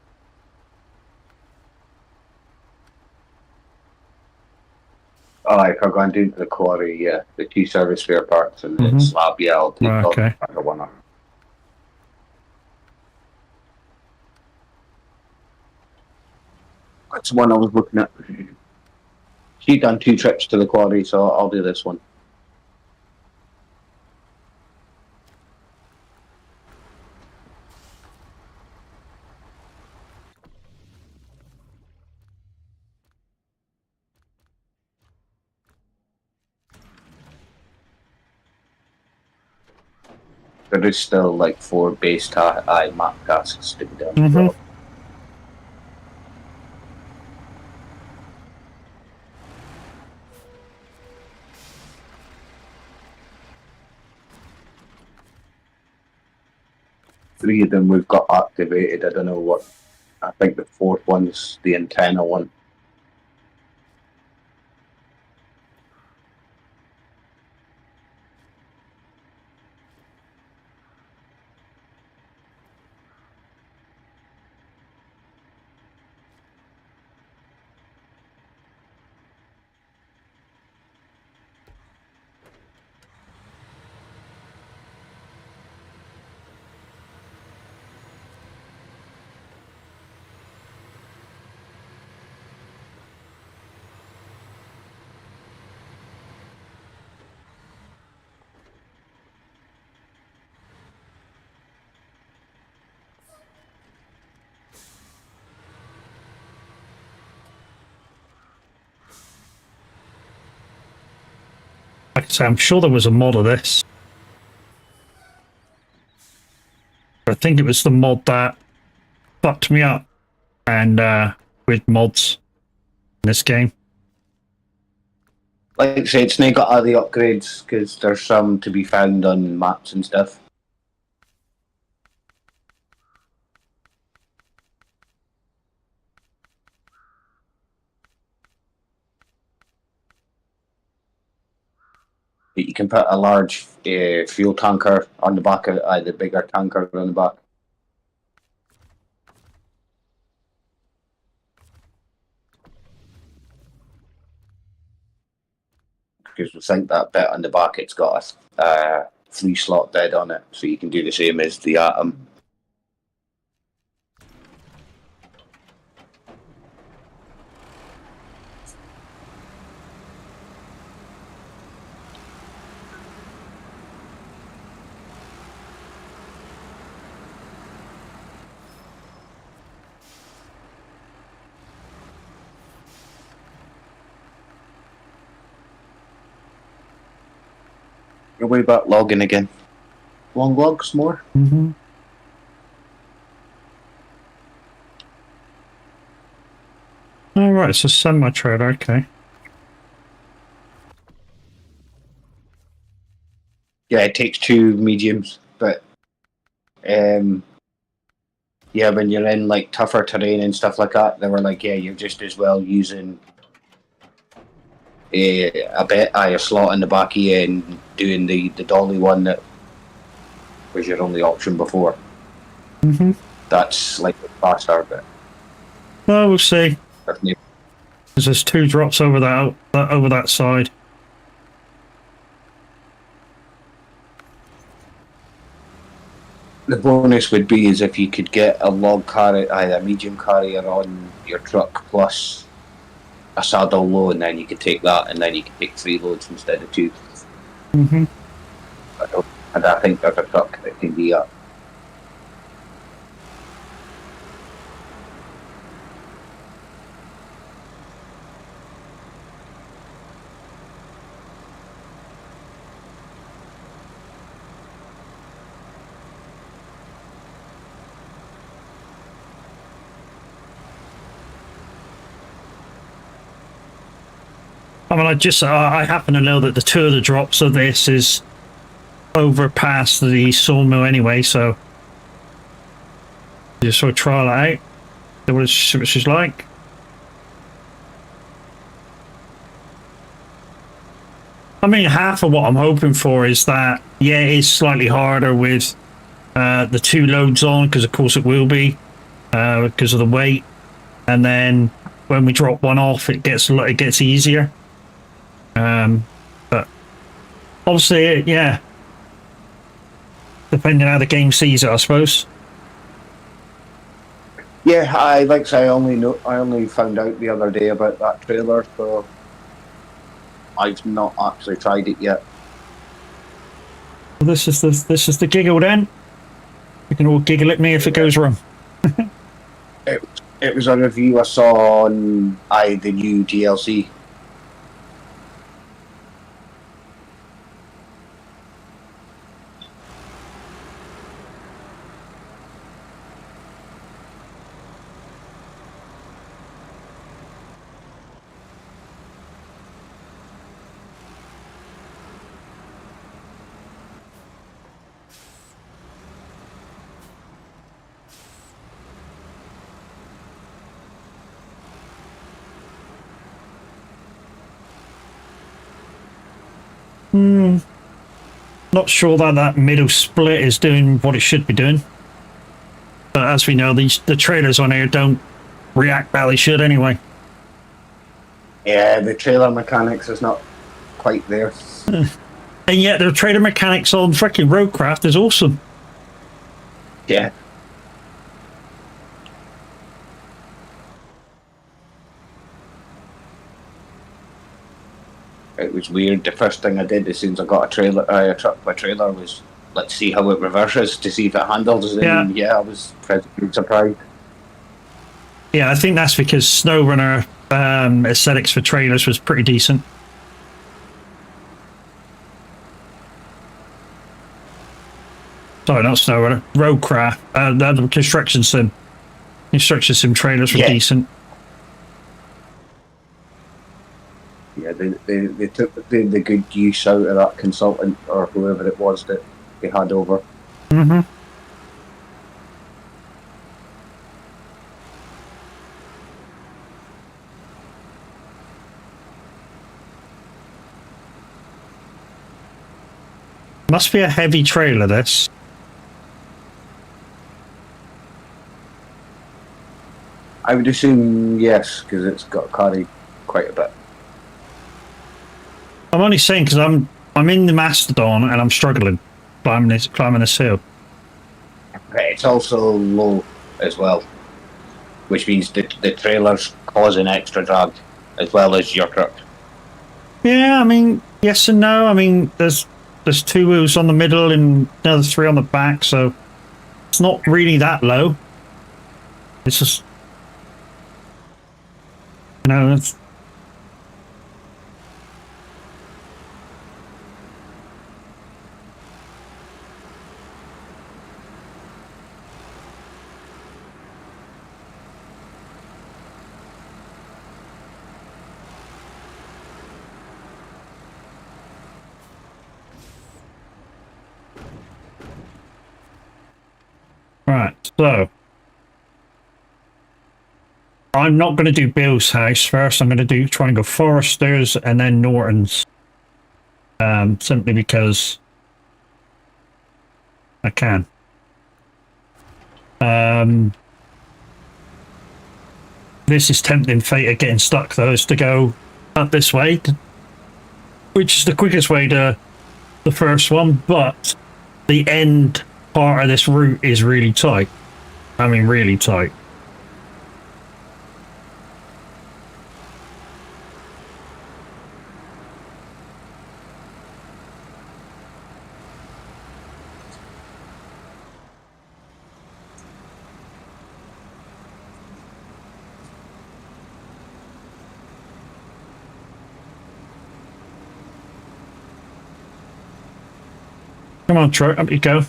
Oh, if I'm going into the quarry, yeah, the 2 service spare parts and the slab, yeah, I'll take okay. the one up. That's the one I was looking at. She'd done 2 trips to the quarry, so I'll do this one. There is still like 4 base map tasks to be done. As well. Three of them we've got activated. I don't know what. I think the 4th one's the antenna one. Like I say, I'm sure there was a mod of this. I think it was the mod that fucked me up, and with mods in this game. Like I said, it's not got all the upgrades because there's some to be found on maps and stuff. You can put a large fuel tanker on the back of the bigger tanker on the back. Because we think that bit on the back, it's got a 3-slot bed on it, so you can do the same as the Atom. You're way back logging again. Long logs more? Mm-hmm. All right, it's a semi-trailer, okay. Yeah, it takes 2 mediums, but yeah, when you're in like tougher terrain and stuff like that, they were like, yeah, you're just as well using a slot in the back of you and doing the dolly one that was your only option before. Mm-hmm. That's like faster, but Well, we'll see. definitely. There's 2 drops over that side. The bonus would be is if you could get a log carrier, a medium carrier on your truck plus a saddle low, and then you could take that, and then you could take 3 loads instead of 2. Mm-hmm. And I think there's a truck that can be up. I mean, I happen to know that the 2 of the drops of this is over past the sawmill anyway, so just sort of trial it out. See what she's like. I mean, half of what I'm hoping for is that, yeah, it is slightly harder with the 2 loads on, because of course it will be, because of the weight. And then when we drop one off, it gets easier. But obviously, yeah, depending on how the game sees it, I suppose. Yeah, I only found out the other day about that trailer, so I've not actually tried it yet. Well, this is the giggle then. You can all giggle at me if it goes wrong. It was a review I saw on the new DLC. Not sure that middle split is doing what it should be doing. But as we know, the trailers on here don't react how they should anyway. Yeah, the trailer mechanics is not quite there. And yet the trailer mechanics on freaking Roadcraft is awesome. Yeah. It was weird. The first thing I did as soon as I got a truck by trailer was let's see how it reverses to see if it handles it. Yeah. And yeah, I was pleasantly surprised. Yeah, I think that's because Snowrunner aesthetics for trailers was pretty decent. Sorry, not Snowrunner. Roadcraft. The construction sim. Construction sim trailers were decent. Yeah, they took the good use out of that consultant or whoever it was that they had over. Mm-hmm. Must be a heavy trailer, this. I would assume yes, because it's got to carry quite a bit. I'm only saying because I'm in the Mastodon and I'm struggling climbing this hill. It's also low as well, which means the trailer's causing extra drag as well as your truck. Yeah, I mean, yes and no. I mean, there's 2 wheels on the middle and another 3 on the back, so it's not really that low. It's just, you know, it's. So, I'm not going to do Bill's house first. I'm going to try and go Forrester's and then Norton's. Simply because I can. This is tempting fate of getting stuck, though, is to go up this way, which is the quickest way to the first one, but the end part of this route is really tight. I mean, really tight. Come on, truck, up you go.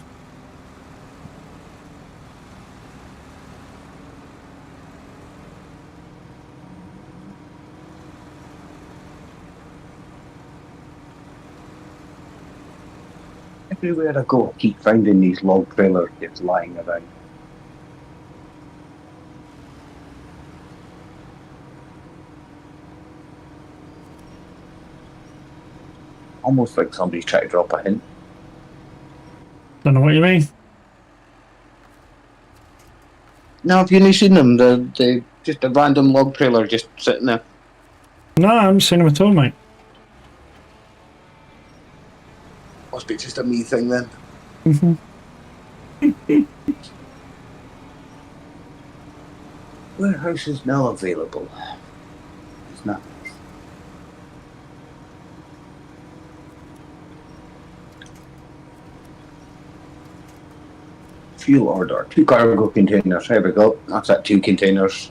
Everywhere I go, I keep finding these log trailers just lying around. Almost like somebody's trying to drop a hint. Don't know what you mean. No, have you not seen them? They're just a random log trailer just sitting there. No, I haven't seen him at all, mate. Must be just a me thing then. Warehouse is now available. It's not. Fuel order. 2 cargo containers. There we go. That's at 2 containers.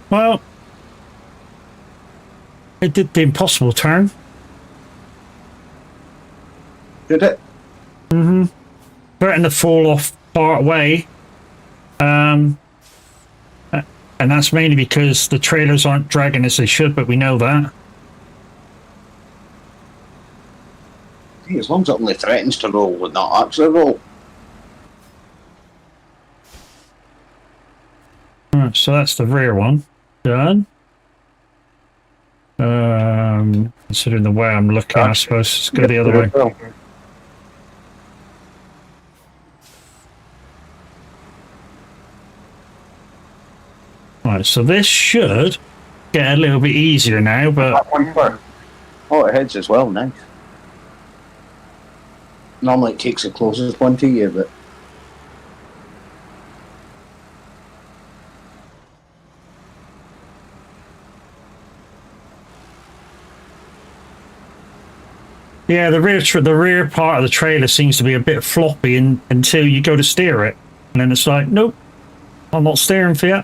Well, it did the impossible turn. Did it? Threatened to fall off part way. And that's mainly because the trailers aren't dragging as they should, but we know that. Hey, as long as it only threatens to roll and not actually roll. Alright, so that's the rear one. Done. Considering the way I'm looking, I suppose it's go the other way. Right, so this should get a little bit easier now, but That one first. Oh, it heads as well, nice. Normally it takes the closest one to you, but yeah, the rear part of the trailer seems to be a bit floppy until you go to steer it, and then it's like, nope, I'm not steering for you.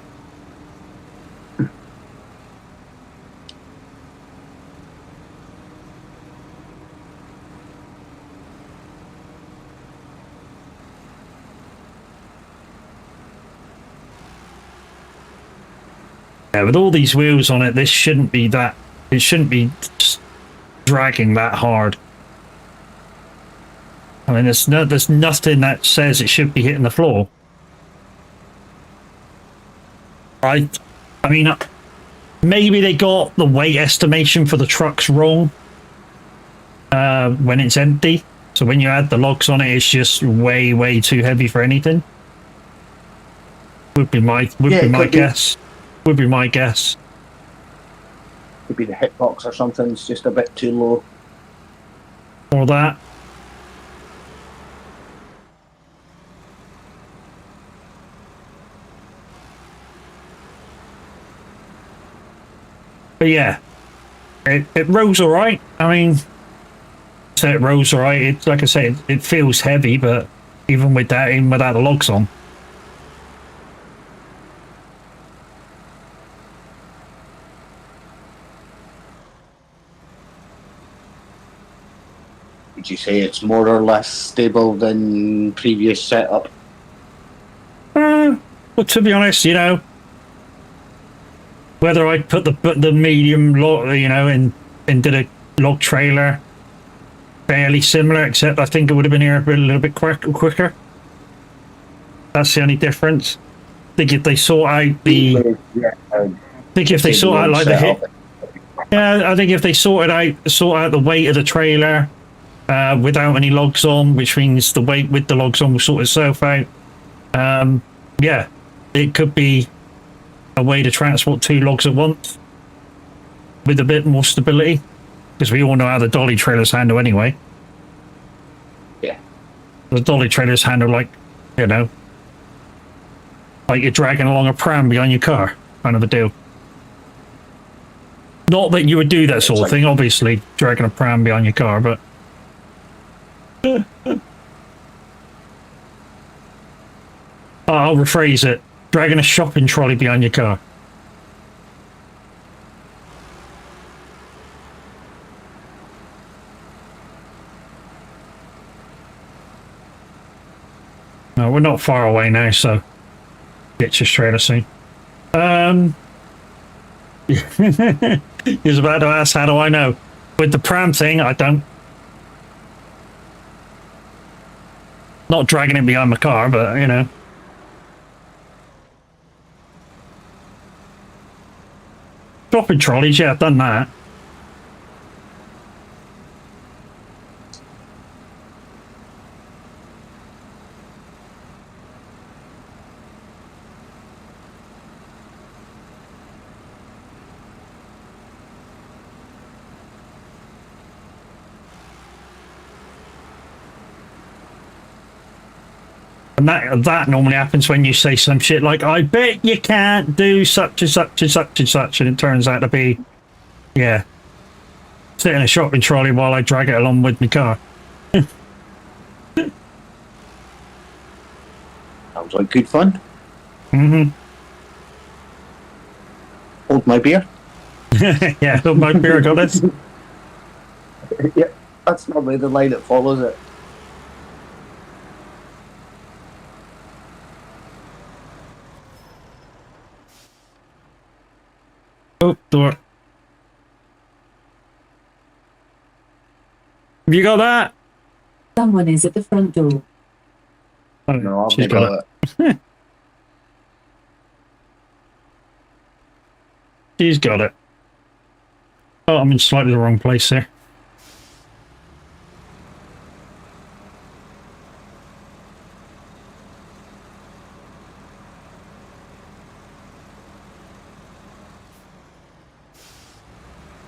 Yeah, with all these wheels on it, this shouldn't be that. It shouldn't be dragging that hard. I mean, there's nothing that says it should be hitting the floor. I mean, maybe they got the weight estimation for the trucks wrong when it's empty. So when you add the logs on it, it's just way too heavy for anything. Would be my guess. Would be my guess. Could be the hitbox or something. It's just a bit too low. Or that. But yeah, it rolls all right. I mean, so it rolls all right. It's like I say, it feels heavy, but even without the logs on. Would you say it's more or less stable than previous setup? Well, to be honest, you know, whether I put the medium log, you know, and did a log trailer, fairly similar, except I think it would have been here a little bit quicker. That's the only difference. I think if they sort out the, I think if they sort out like the hit, yeah, I think if they sort out the weight of the trailer without any logs on, which means the weight with the logs on will sort itself out. Yeah, it could be a way to transport 2 logs at once with a bit more stability, because we all know how the dolly trailers handle anyway. Yeah, the dolly trailers handle like, you know, like you're dragging along a pram behind your car, kind of a deal. Not that you would do that sort of thing, obviously, dragging a pram behind your car, but I'll rephrase it. Dragging a shopping trolley behind your car. No, we're not far away now, so get your trailer soon. He was about to ask, how do I know? With the pram thing, I don't. Not dragging it behind my car, but, you know. Shopping trolleys, yeah, I've done that. And that normally happens when you say some shit like, I bet you can't do such and such and such and such, and it turns out to be, yeah, sit in a shopping trolley while I drag it along with my car. Sounds like good fun. Mm-hmm. Hold my beer. Yeah, hold my beer, got this. Yeah, that's normally the line that follows it. Oh, door. Have you got that? Someone is at the front door. Oh, No, she's I've got it. She's got it. Oh, I'm in slightly the wrong place there.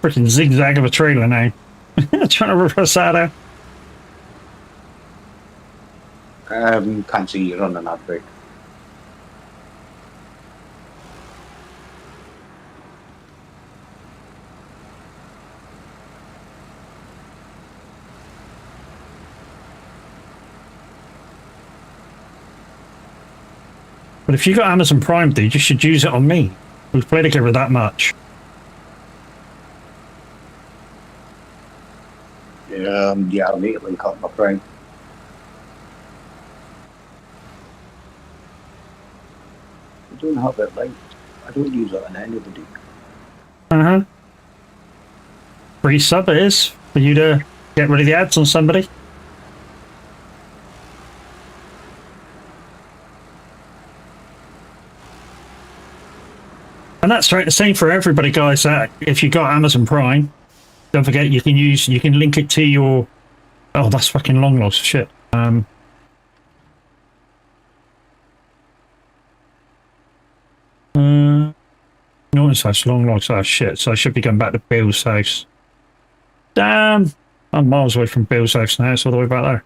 Freaking zigzag of a trailer now. Trying to reverse that out. Can't see you running that big. But if you got Amazon Prime, dude, you should use it on me. We've played together that much. Yeah, I'll need to link up my friend. I don't have it linked. I don't use it on anybody. Uh-huh. Free sub it is for you to get rid of the ads on somebody. And that's right, the same for everybody, guys. If you got Amazon Prime, don't forget you can link it to your. Oh, that's fucking long lost shit. Notice that's long lost. Oh shit! So I should be going back to Bill's house. Damn, I'm miles away from Bill's house now. It's all the way back there.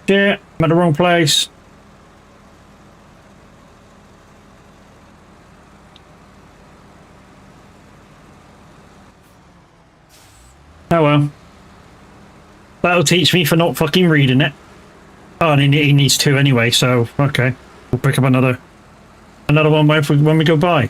Shit, I'm at the wrong place. Oh well. That'll teach me for not fucking reading it. Oh, and he needs two anyway, so okay. We'll pick up another one when we go by.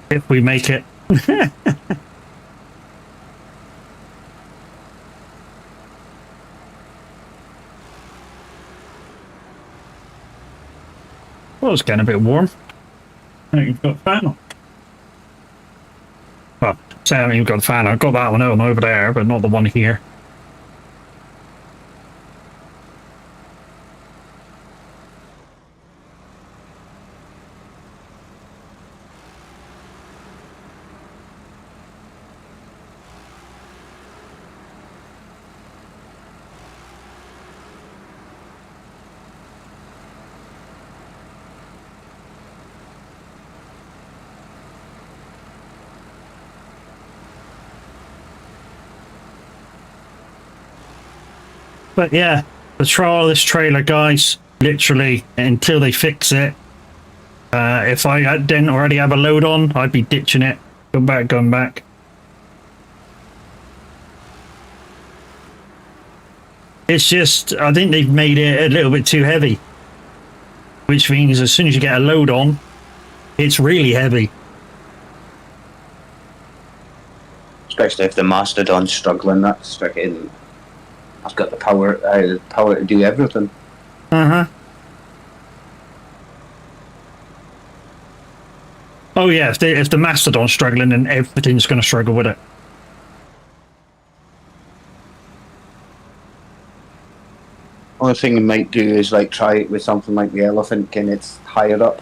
If we make it. Well, it's getting a bit warm. I think you've got a fan on. Well, say I haven't even got a fan on. I've got that one on over there, but not the one here. But yeah, the trial of this trailer, guys, literally until they fix it. If I didn't already have a load on, I'd be ditching it. Going back. It's just, I think they've made it a little bit too heavy. Which means as soon as you get a load on, it's really heavy. Especially if the Mastodon's struggling, that's freaking... I've got the power to do everything. Uh-huh. Oh yeah, if the Mastodon's struggling, then everything's going to struggle with it. Only thing you might do is like try it with something like the Elephant, and it's higher up.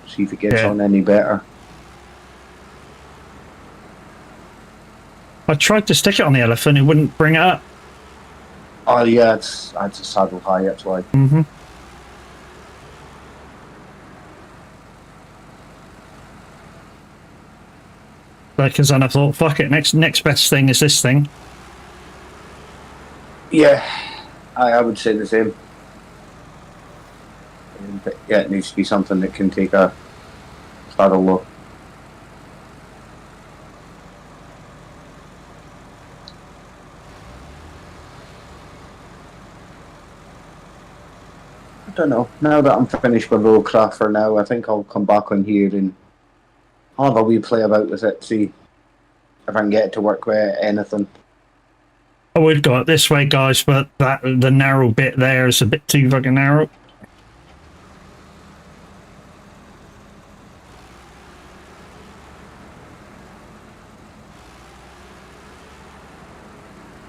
See if it gets on any better. I tried to stick it on the Elephant, it wouldn't bring it up. Oh yeah, it's a saddle high, that's why. Mm-hmm. Because then I thought, fuck it, next best thing is this thing. Yeah, I would say the same. But yeah, it needs to be something that can take a saddle low. I don't know. Now that I'm finished with Rollcraft for now, I think I'll come back on here and I'll have a wee play about with it, see if I can get it to work with anything. I would go it this way, guys, but the narrow bit there is a bit too fucking narrow.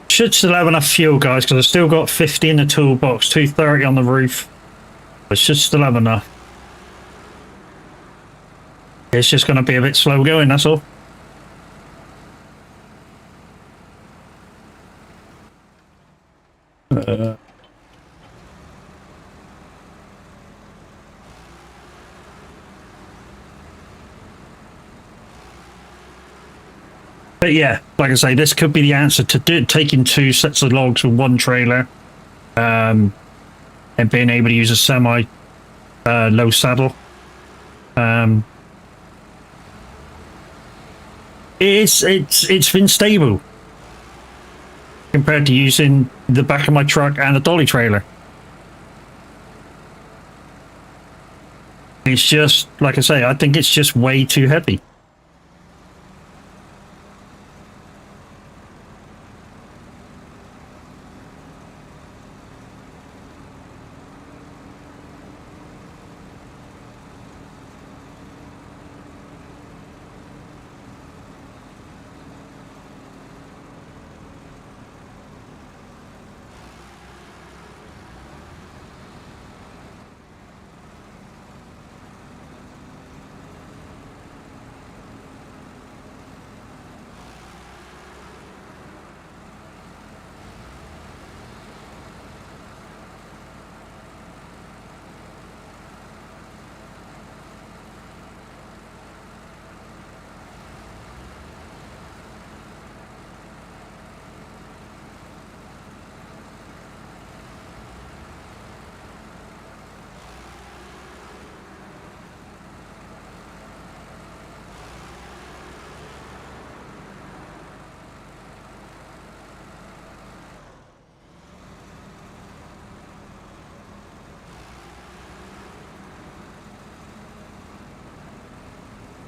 Should still have enough fuel, guys, because I've still got 50 in the toolbox, 230 on the roof. I should still have enough. It's just going to be a bit slow going, that's all. But yeah, like I say, this could be the answer to taking two sets of logs with one trailer, and being able to use a semi low saddle. It's been stable compared to using the back of my truck and the dolly trailer. It's just, like I say, I think it's just way too heavy.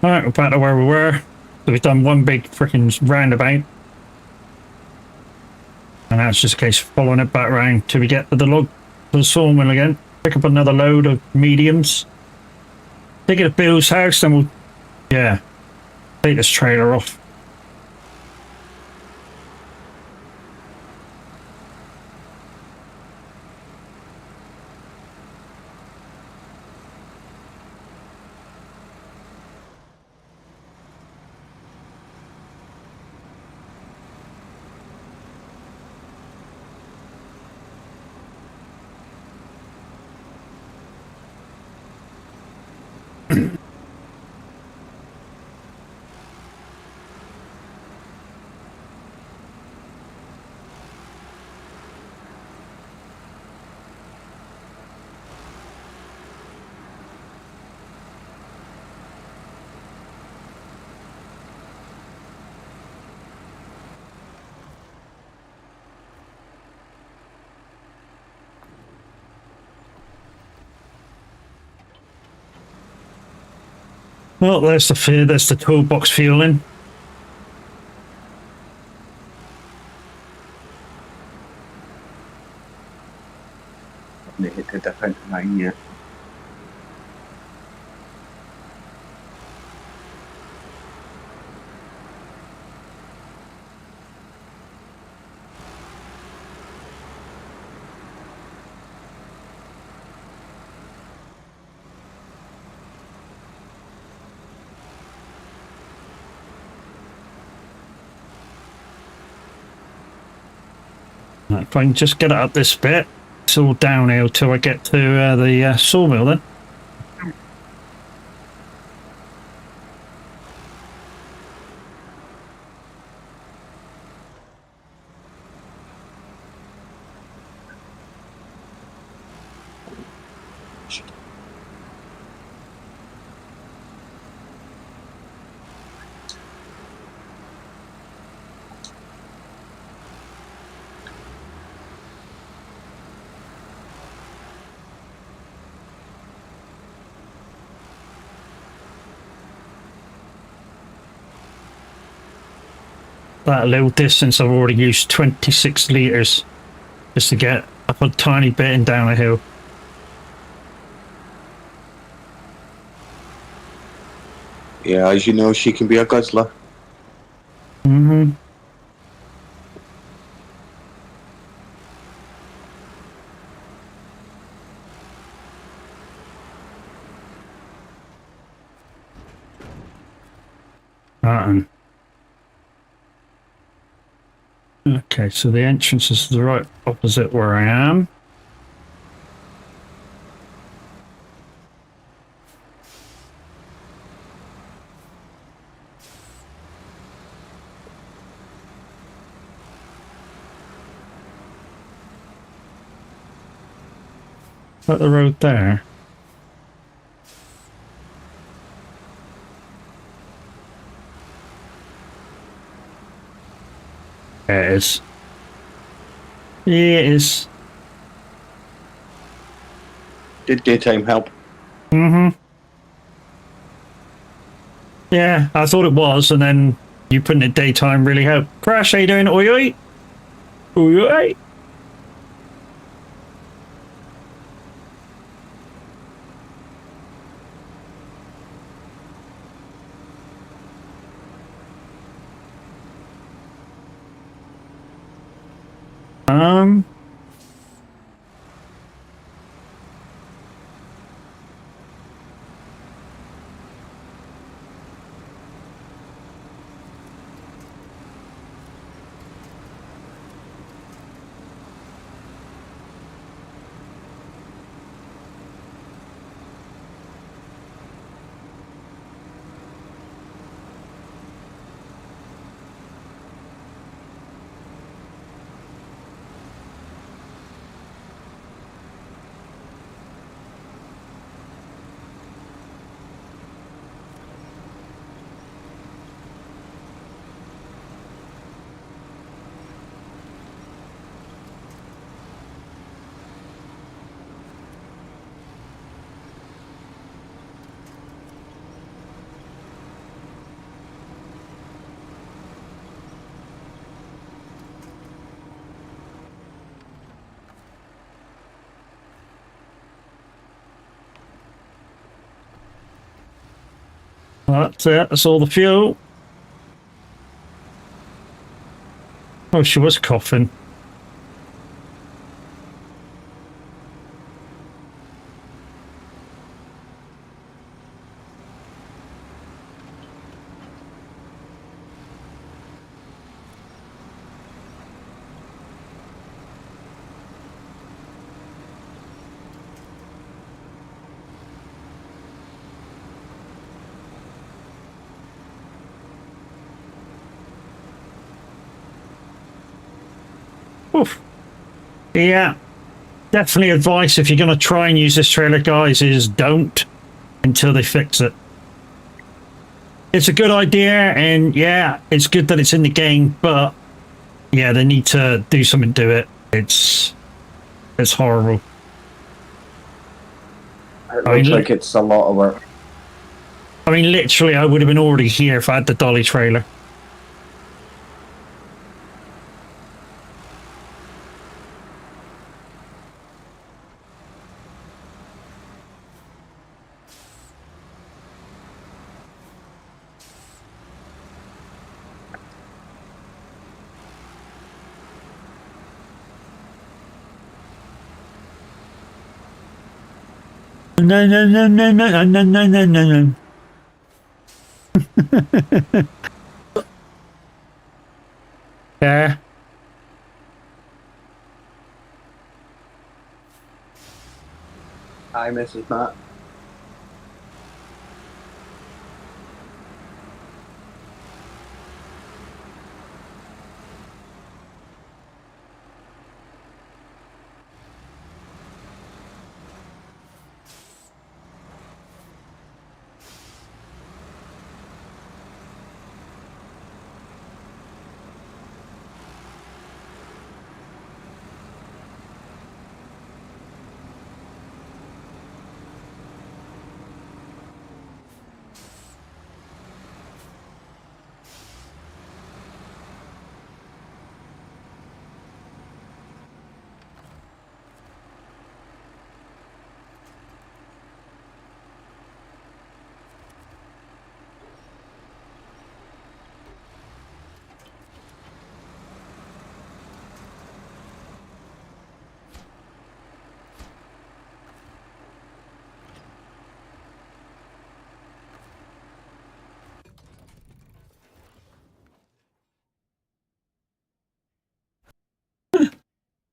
Alright, we're back to where we were. So we've done one big freaking roundabout. And now it's just a case of following it back around till we get to the sawmill again. Pick up another load of mediums. Take it to Bill's house and we'll, yeah, take this trailer off. Well, there's the toolbox fueling. They hit a different line yet. If I can just get it up this bit, it's all downhill till I get to the sawmill then. That little distance, I've already used 26 litres just to get up a tiny bit and down a hill. Yeah, as you know, she can be a guzzler. Mm-hmm. Okay, so the entrance is the right opposite where I am. At the road there. There it is. Yeah, it is. Did daytime help? Mm-hmm. Yeah, I thought it was, and then you putting it daytime really helped. Crash, how you doing? Oi, oi. Oi, oi. Um, that's it. That's all the fuel. Oh, she was coughing. Oof. Yeah, definitely advice if you're going to try and use this trailer, guys, is don't until they fix it. It's a good idea, and yeah, it's good that it's in the game, but yeah, they need to do something to it. It's horrible. It looks like it's a lot of work. I mean, literally, I would have been already here if I had the dolly trailer. No, no, no, no, no, no, no, no, no, no. Yeah. Hi, Mrs. Matt.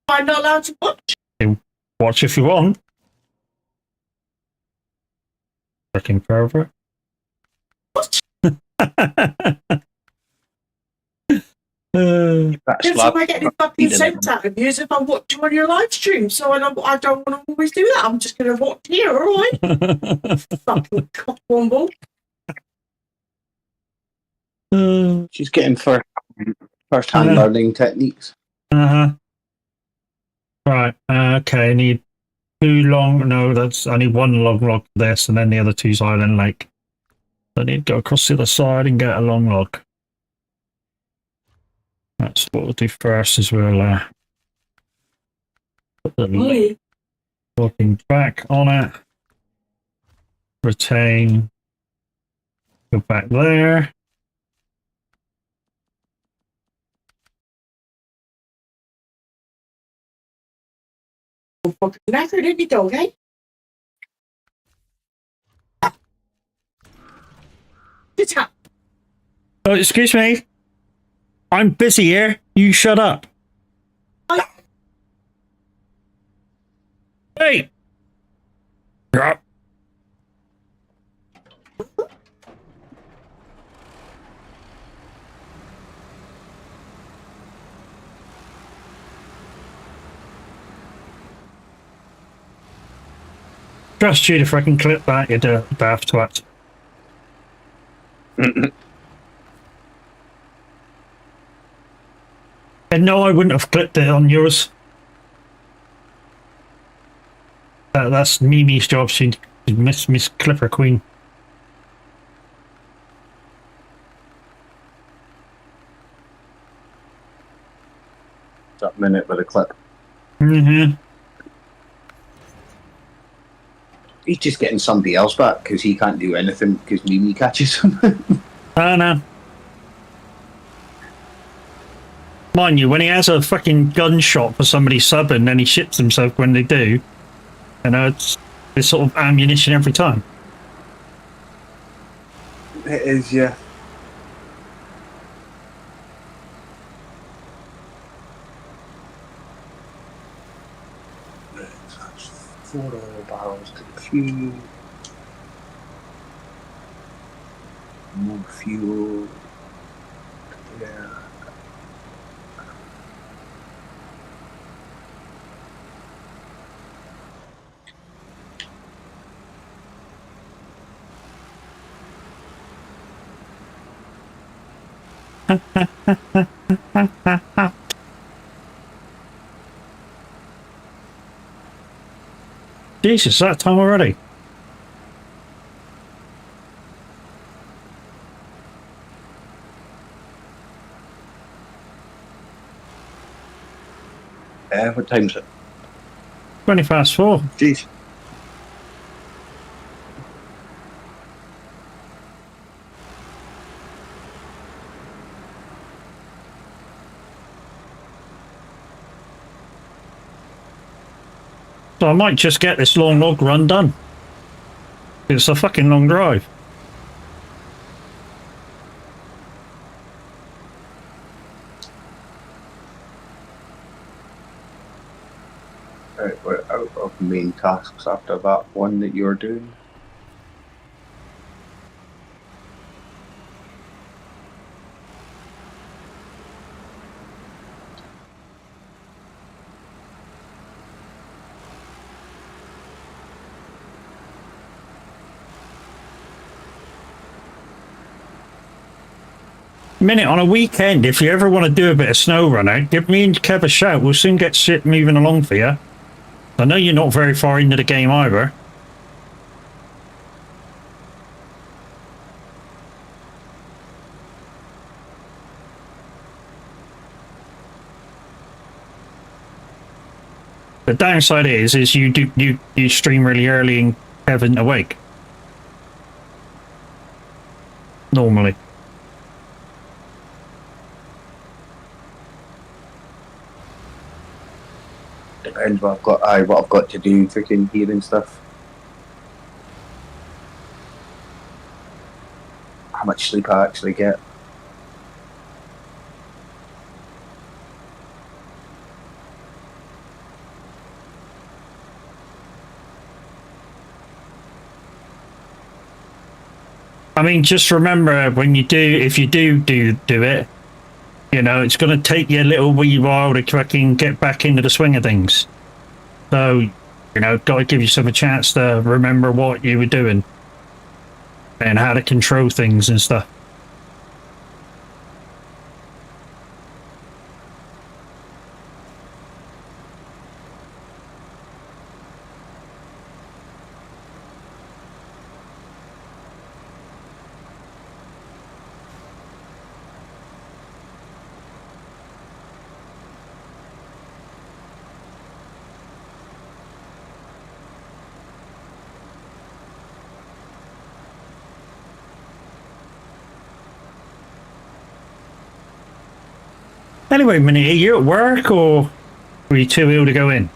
I'm not allowed to watch. Watch if you want. Looking further. What? That's If I get any fucking sense out of you is if I watch you on your live stream. So I don't want to always do that. I'm just going to watch here, all right? Fucking cockwomble. She's getting first-hand learning techniques. Uh-huh. Right, okay, I need two long, no, I need one long log for this, and then the other two's Island Lake. So I need to go across the other side and get a long log. That's what we'll do first, is we'll put the logging back on it. Retain. Go back there. Fucking knackered, isn't he, dog, eh? Sit up. Oh, excuse me. I'm busy here. You shut up. Hey! Yeah. Trust you if I can clip that, you daft twat. And no, I wouldn't have clipped it on yours. That's Mimi's job. She'd Miss Clipper Queen. That minute with a clip. Mm-hmm. He's just getting somebody else back because he can't do anything because Mimi catches him. I know. Mind you, when he has a fucking gunshot for somebody subbing, then he shits himself when they do. You know, it's sort of ammunition every time. It is, yeah. That's 4 oil barrels to the fuel. More fuel. Yeah. Jesus, that time already. What time's it? 4:20. Jeez. So I might just get this long log run done. It's a fucking long drive. Right, we're out of main tasks after that one that you're doing. Minute on a weekend, if you ever want to do a bit of Snowrunner, give me and Kev a shout. We'll soon get shit moving along for you. I know you're not very far into the game either. The downside is you stream really early and Kevin awake. Normally. Depends what I've got to do, freaking here and stuff. How much sleep I actually get. I mean, just remember when you do, if you do it, you know, it's going to take you a little wee while to fucking get back into the swing of things. So, you know, got to give yourself a chance to remember what you were doing and how to control things and stuff. Anyway, Minnie, are you at work or were you too ill to go in?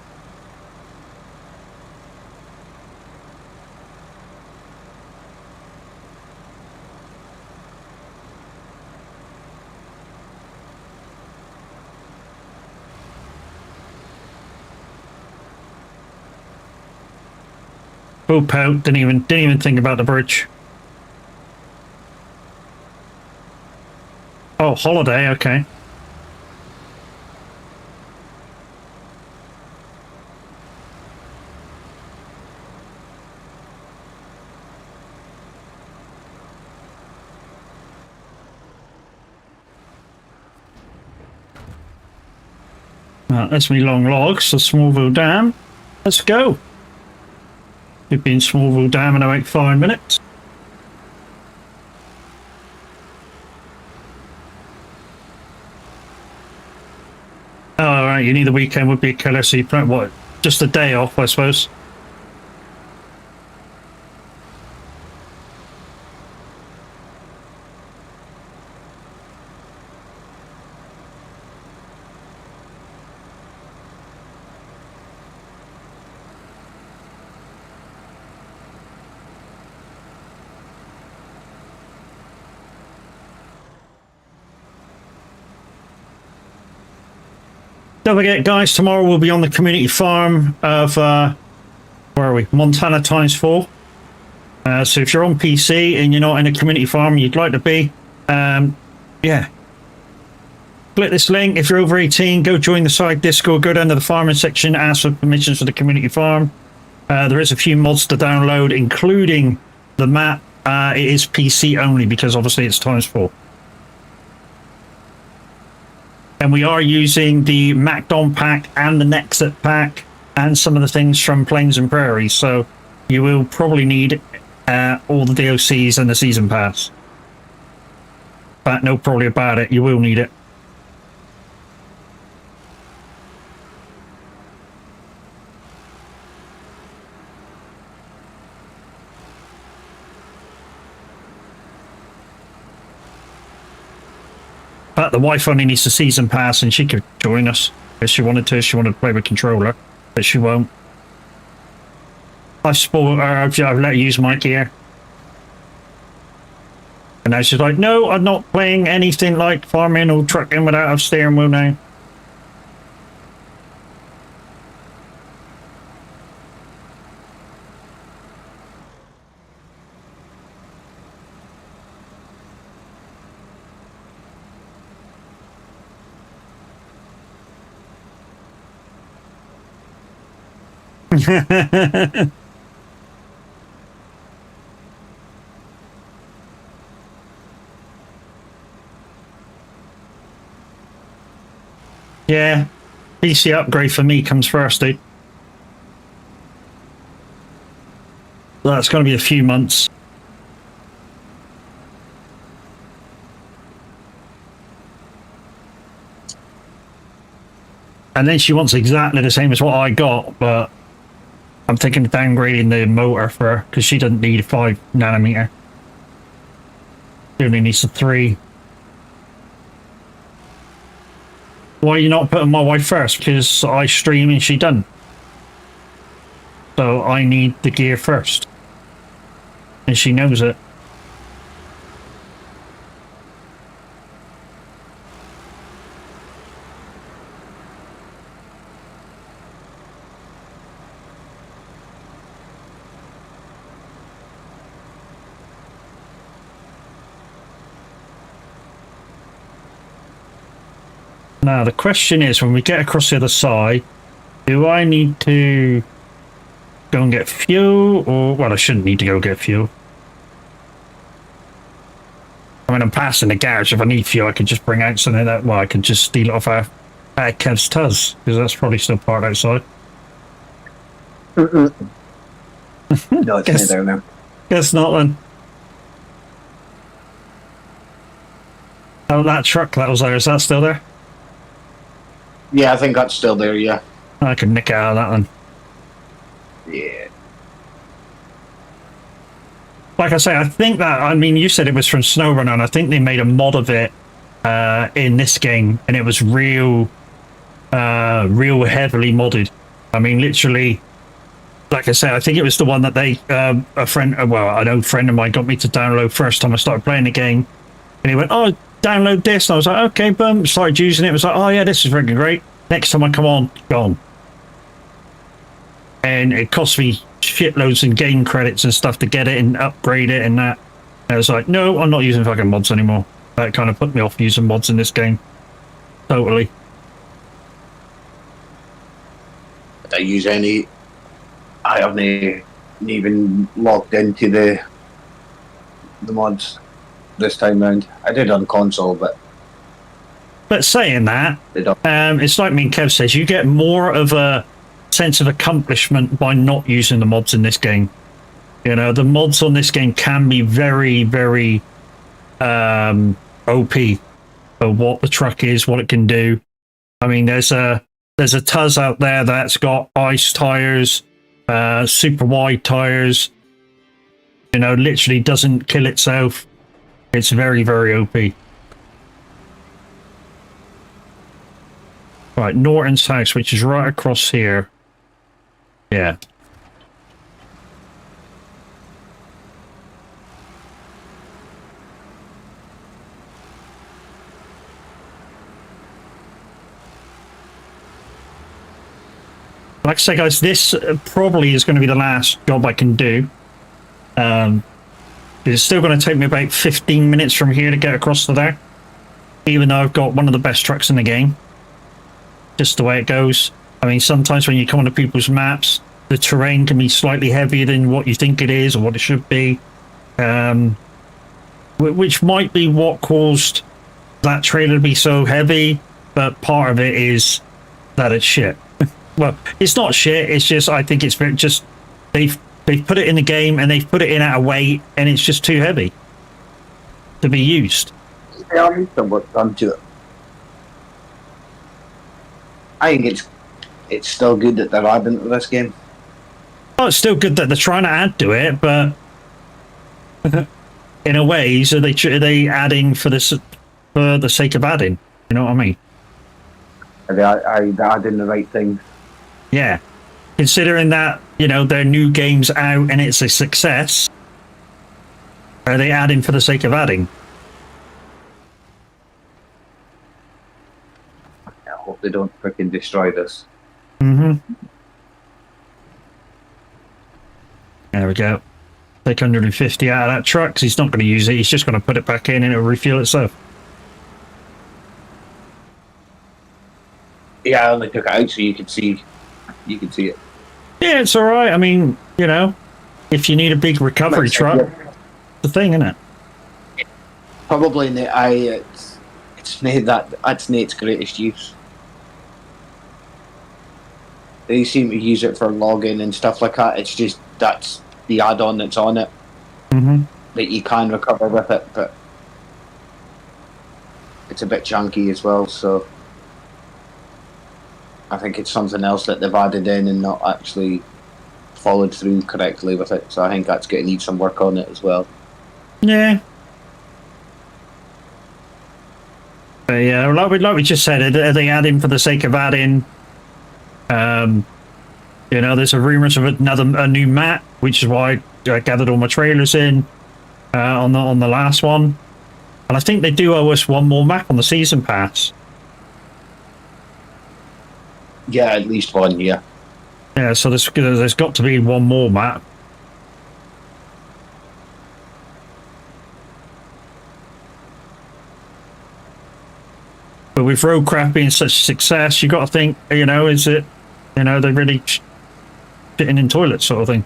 Poop out, didn't even think about the bridge. Oh, holiday, okay. That's me long logs, the Smallville Dam. Let's go. We've been Smallville Dam in about 5 minutes. Oh, alright, you need the weekend would be a killer, so you put what? Just a day off, I suppose. Don't forget, guys, tomorrow we'll be on the community farm of, where are we? Montana ×4. So if you're on PC and you're not in a community farm you'd like to be, yeah. Click this link. If you're over 18, go join the side Discord, go down to the farming section, ask for permissions for the community farm. There is a few mods to download, including the map. It is PC only because obviously it's ×4. And we are using the MacDon pack and the Nexit pack and some of the things from Plains and Prairies. So you will probably need all the DLCs and the season pass. But no probably about it, you will need it. But the wife only needs the season pass and she could join us if she wanted to. She wanted to play with controller, but she won't. I spoiled her. I've let her use my gear. And now she's like, no, I'm not playing anything like farming or trucking without a steering wheel now. Yeah, PC upgrade for me comes first, dude. That's going to be a few months. And then she wants exactly the same as what I got, but I'm thinking of downgrading the motor for her because she doesn't need a 5 nanometer. She only needs a 3. Why are you not putting my wife first? Because I stream and she doesn't. So I need the gear first. And she knows it. Now the question is, when we get across the other side, do I need to go and get fuel? Or, well, I shouldn't need to go get fuel. I mean, I'm passing the garage. If I need fuel, I can just bring out something that, well, I can just steal it off our Kev's Tuz, because that's probably still parked outside. No, it's there now. Guess not then. Oh, that truck that was there, is that still there? Yeah, I think that's still there, yeah. I can nick out of that one. Yeah. Like I say, I think that, I mean, you said it was from Snowrunner, and I think they made a mod of it in this game, and it was real heavily modded. I mean, literally, like I said, I think it was the one that they an old friend of mine got me to download first time I started playing the game, and he went, "Oh, download this," and I was like, "Okay," boom, started using it. It was like, "Oh yeah, this is freaking great." Next time I come on, gone, and it cost me shitloads in game credits and stuff to get it and upgrade it and that. And I was like, "No, I'm not using fucking mods anymore." That kind of put me off using mods in this game. Totally. I don't use any. I haven't even logged into the mods this time round. I did on console, but saying that, they don't. it's like me and Kev says, you get more of a sense of accomplishment by not using the mods in this game. You know, the mods on this game can be very, very OP for what the truck is, what it can do. I mean, there's a Tuz out there that's got ice tires, super wide tires. You know, literally doesn't kill itself. It's very, very OP. Right, Norton's house, which is right across here. Yeah. Like I say, guys, this probably is going to be the last job I can do. It's still going to take me about 15 minutes from here to get across to there. Even though I've got one of the best trucks in the game. Just the way it goes. I mean, sometimes when you come onto people's maps, the terrain can be slightly heavier than what you think it is or what it should be. Which might be what caused that trailer to be so heavy, but part of it is that it's shit. Well, it's not shit, it's just, I think it's just, they've put it in the game and they've put it in at a weight and it's just too heavy to be used. Yeah, I need some work done to it. I think it's still good that they're adding to this game. Oh, it's still good that they're trying to add to it, but in a way, so are they adding for the sake of adding? You know what I mean? They're adding the right things. Yeah, considering that, you know, their new game's out and it's a success, are they adding for the sake of adding? I hope they don't freaking destroy this. Mm-hmm. There we go. Take 150 out of that truck because he's not going to use it. He's just going to put it back in and it'll refuel itself. Yeah, I only took it out so you could see it. Yeah, it's all right. I mean, you know, if you need a big recovery truck, it's the thing, isn't it? Probably in the eye, it's made that's Nate's greatest use. They seem to use it for logging and stuff like that. It's just that's the add-on that's on it that you can recover with it, but it's a bit chunky as well. So I think it's something else that they've added in and not actually followed through correctly with it. So I think that's going to need some work on it as well. Yeah. But yeah, like we just said, are they adding for the sake of adding? You know, there's a rumors of a new map, which is why I gathered all my trailers in on the last one, and I think they do owe us one more map on the season pass. Yeah, at least one. Yeah. Yeah, so there's got to be one more map. But with Roadcraft being such a success, you got to think, you know, is it, you know, they're really shitting in toilets sort of thing.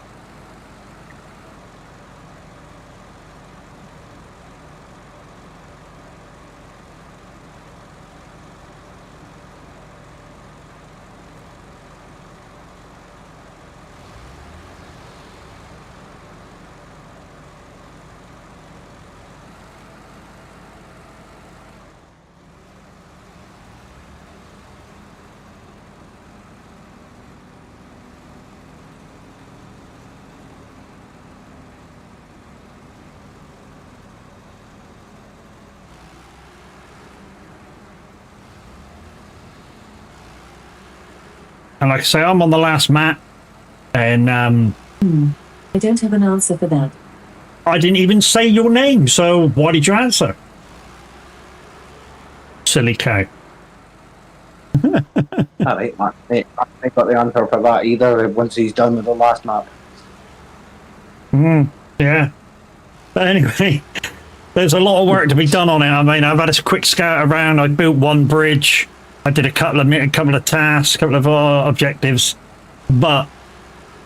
And like I say, I'm on the last map, and I don't have an answer for that. I didn't even say your name, so why did you answer? Silly cow. Alright, I ain't got the answer for that either once he's done with the last map. Yeah. But anyway, there's a lot of work to be done on it. I mean, I've had a quick scout around. I built one bridge. I did a couple of tasks, a couple of objectives. But,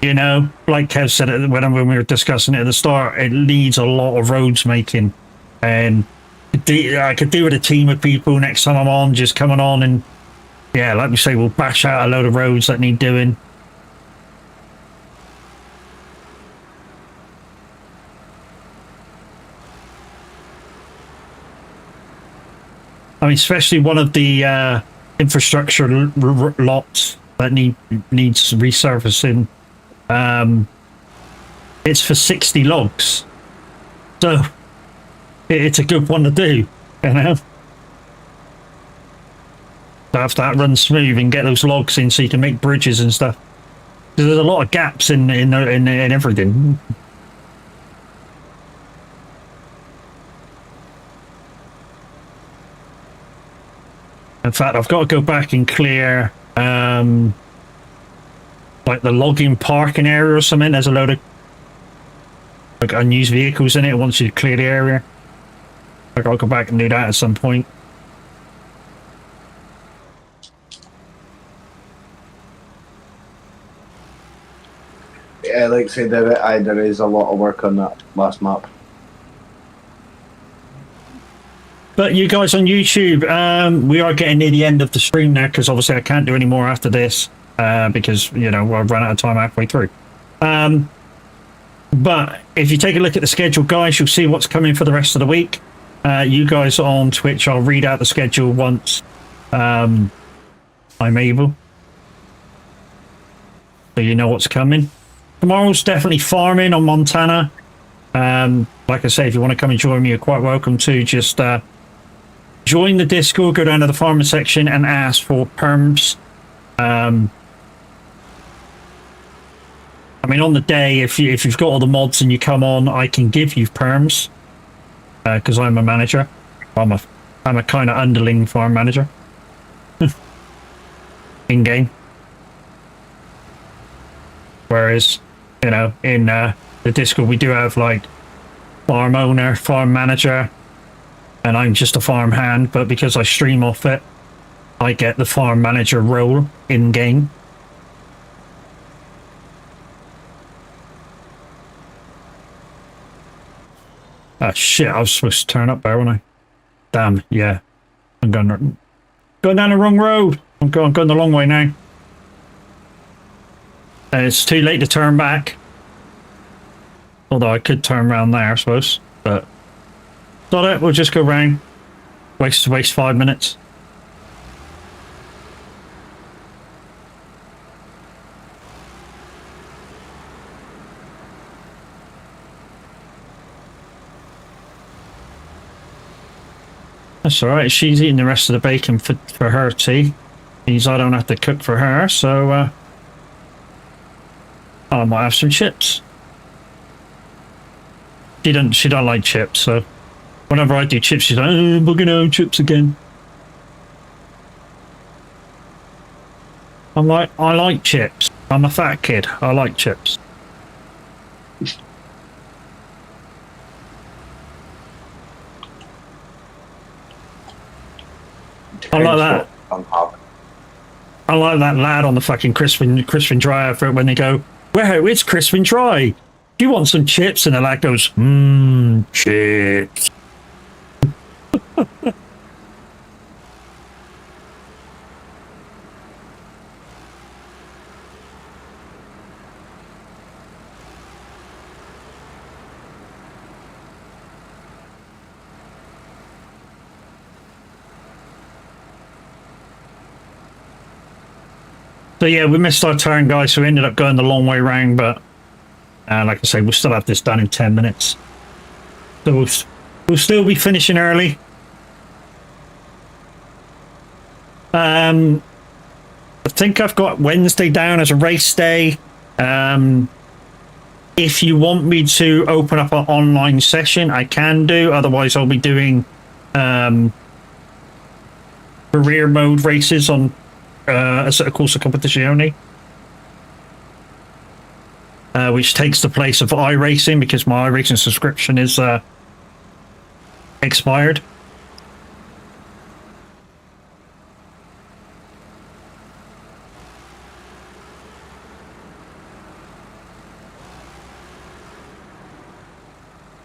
you know, like Kev said when we were discussing it at the start, it needs a lot of roads making. And I could do with a team of people next time I'm on, just coming on and, yeah, like we say, we'll bash out a load of roads that need doing. I mean, especially one of the infrastructure lots that needs resurfacing. It's for 60 logs, so it's a good one to do, you know. To have that run smooth and get those logs in so you can make bridges and stuff. There's a lot of gaps in everything. In fact, I've got to go back and clear like the logging parking area or something. There's a load of like unused vehicles in it once you clear the area. I've got to go back and do that at some point. Yeah, like I said, there is a lot of work on that last map. But you guys on YouTube, we are getting near the end of the stream now because obviously I can't do any more after this because, you know, I've run out of time halfway through. But if you take a look at the schedule, guys, you'll see what's coming for the rest of the week. You guys on Twitch, I'll read out the schedule once I'm able. So you know what's coming. Tomorrow's definitely farming on Montana. Like I say, if you want to come and join me, you're quite welcome to. Just join the Discord, go down to the farming section and ask for perms. I mean, on the day, if you've got all the mods and you come on, I can give you perms because I'm a manager. I'm a kind of underling farm manager in game. Whereas, you know, in the Discord, we do have like farm owner, farm manager, and I'm just a farm hand. But because I stream off it, I get the farm manager role in game. Ah, shit, I was supposed to turn up there, wasn't I? Damn, yeah. I'm going down the wrong road. I'm going the long way now. It's too late to turn back. Although I could turn around there, I suppose. But not it, we'll just go round. Waste 5 minutes. That's alright, she's eating the rest of the bacon for her tea. Means I don't have to cook for her, so I might have some chips. She don't like chips, so whenever I do chips, she's like, oh, we're gonna own chips again. I'm like, I like chips. I'm a fat kid. I like chips. I like that. I like that lad on the fucking Crispin Dry outfit when they go, "Well, it's Crispin Dry. Do you want some chips?" And the lad goes, chips. So yeah, we missed our turn, guys, so we ended up going the long way round, but like I say, we'll still have this done in 10 minutes. So we'll still be finishing early. I think I've got Wednesday down as a race day. If you want me to open up an online session, I can do. Otherwise, I'll be doing career mode races on a sort of Corsa Competizione, which takes the place of iRacing because my iRacing subscription is expired.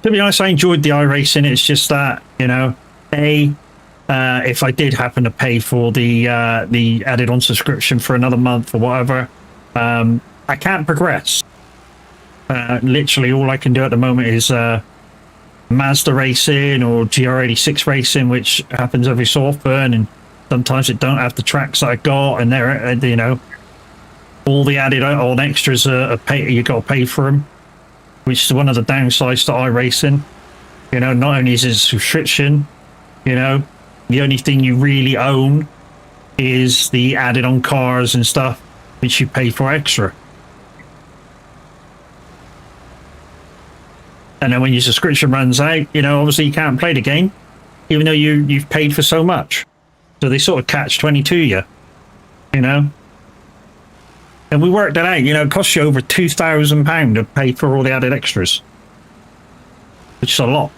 To be honest, I enjoyed the iRacing. It's just that, you know, if I did happen to pay for the added-on subscription for another month or whatever, I can't progress. Literally, all I can do at the moment is Mazda racing or GR86 racing, which happens every so often, and sometimes it don't have the tracks that I got, and they're, you know, all the added-on extras are you got to pay for them, which is one of the downsides to iRacing. You know, not only is it a subscription, you know, the only thing you really own is the added on cars and stuff, which you pay for extra. And then when your subscription runs out, you know, obviously you can't play the game, even though you've paid for so much. So they sort of catch-22 you know. And we worked that out, you know, it costs you over £2,000 to pay for all the added extras, which is a lot.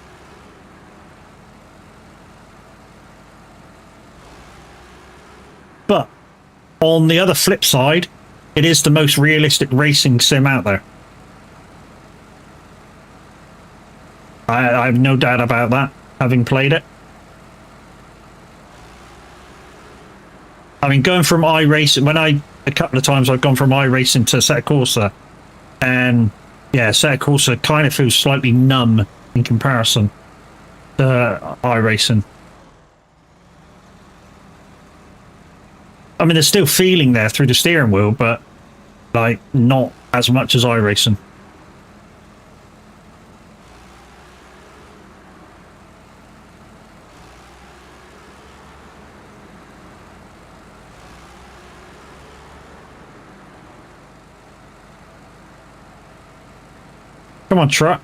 But on the other flip side, it is the most realistic racing sim out there. I have no doubt about that, having played it. I mean, going from iRacing, a couple of times I've gone from iRacing to Assetto Corsa, and yeah, Assetto Corsa kind of feels slightly numb in comparison to iRacing. I mean, there's still feeling there through the steering wheel, but like not as much as iRacing. Come on, truck.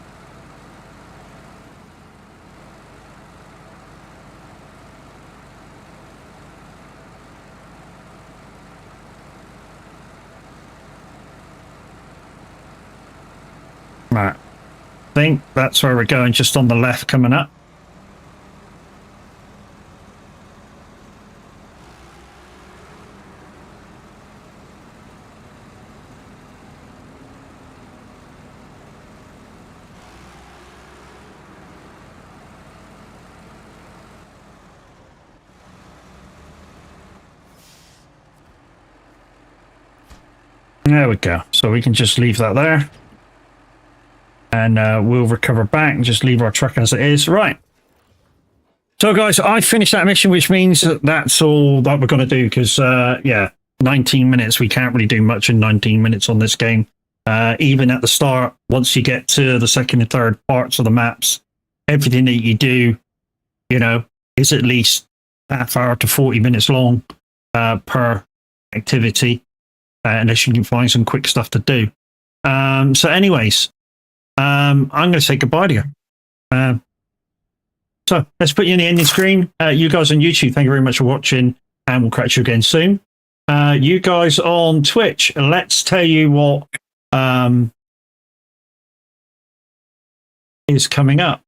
Right. I think that's where we're going, just on the left coming up. There we go. So we can just leave that there. And we'll recover back and just leave our truck as it is. Right. So, guys, I finished that mission, which means that that's all that we're going to do. Because, yeah, 19 minutes. We can't really do much in 19 minutes on this game. Even at the start, once you get to the second and third parts of the maps, everything that you do, you know, is at least half hour to 40 minutes long per activity. Unless you can find some quick stuff to do. So anyways, I'm going to say goodbye to you. So let's put you in the ending screen. You guys on YouTube, thank you very much for watching, and we'll catch you again soon. You guys on Twitch, let's tell you what is coming up.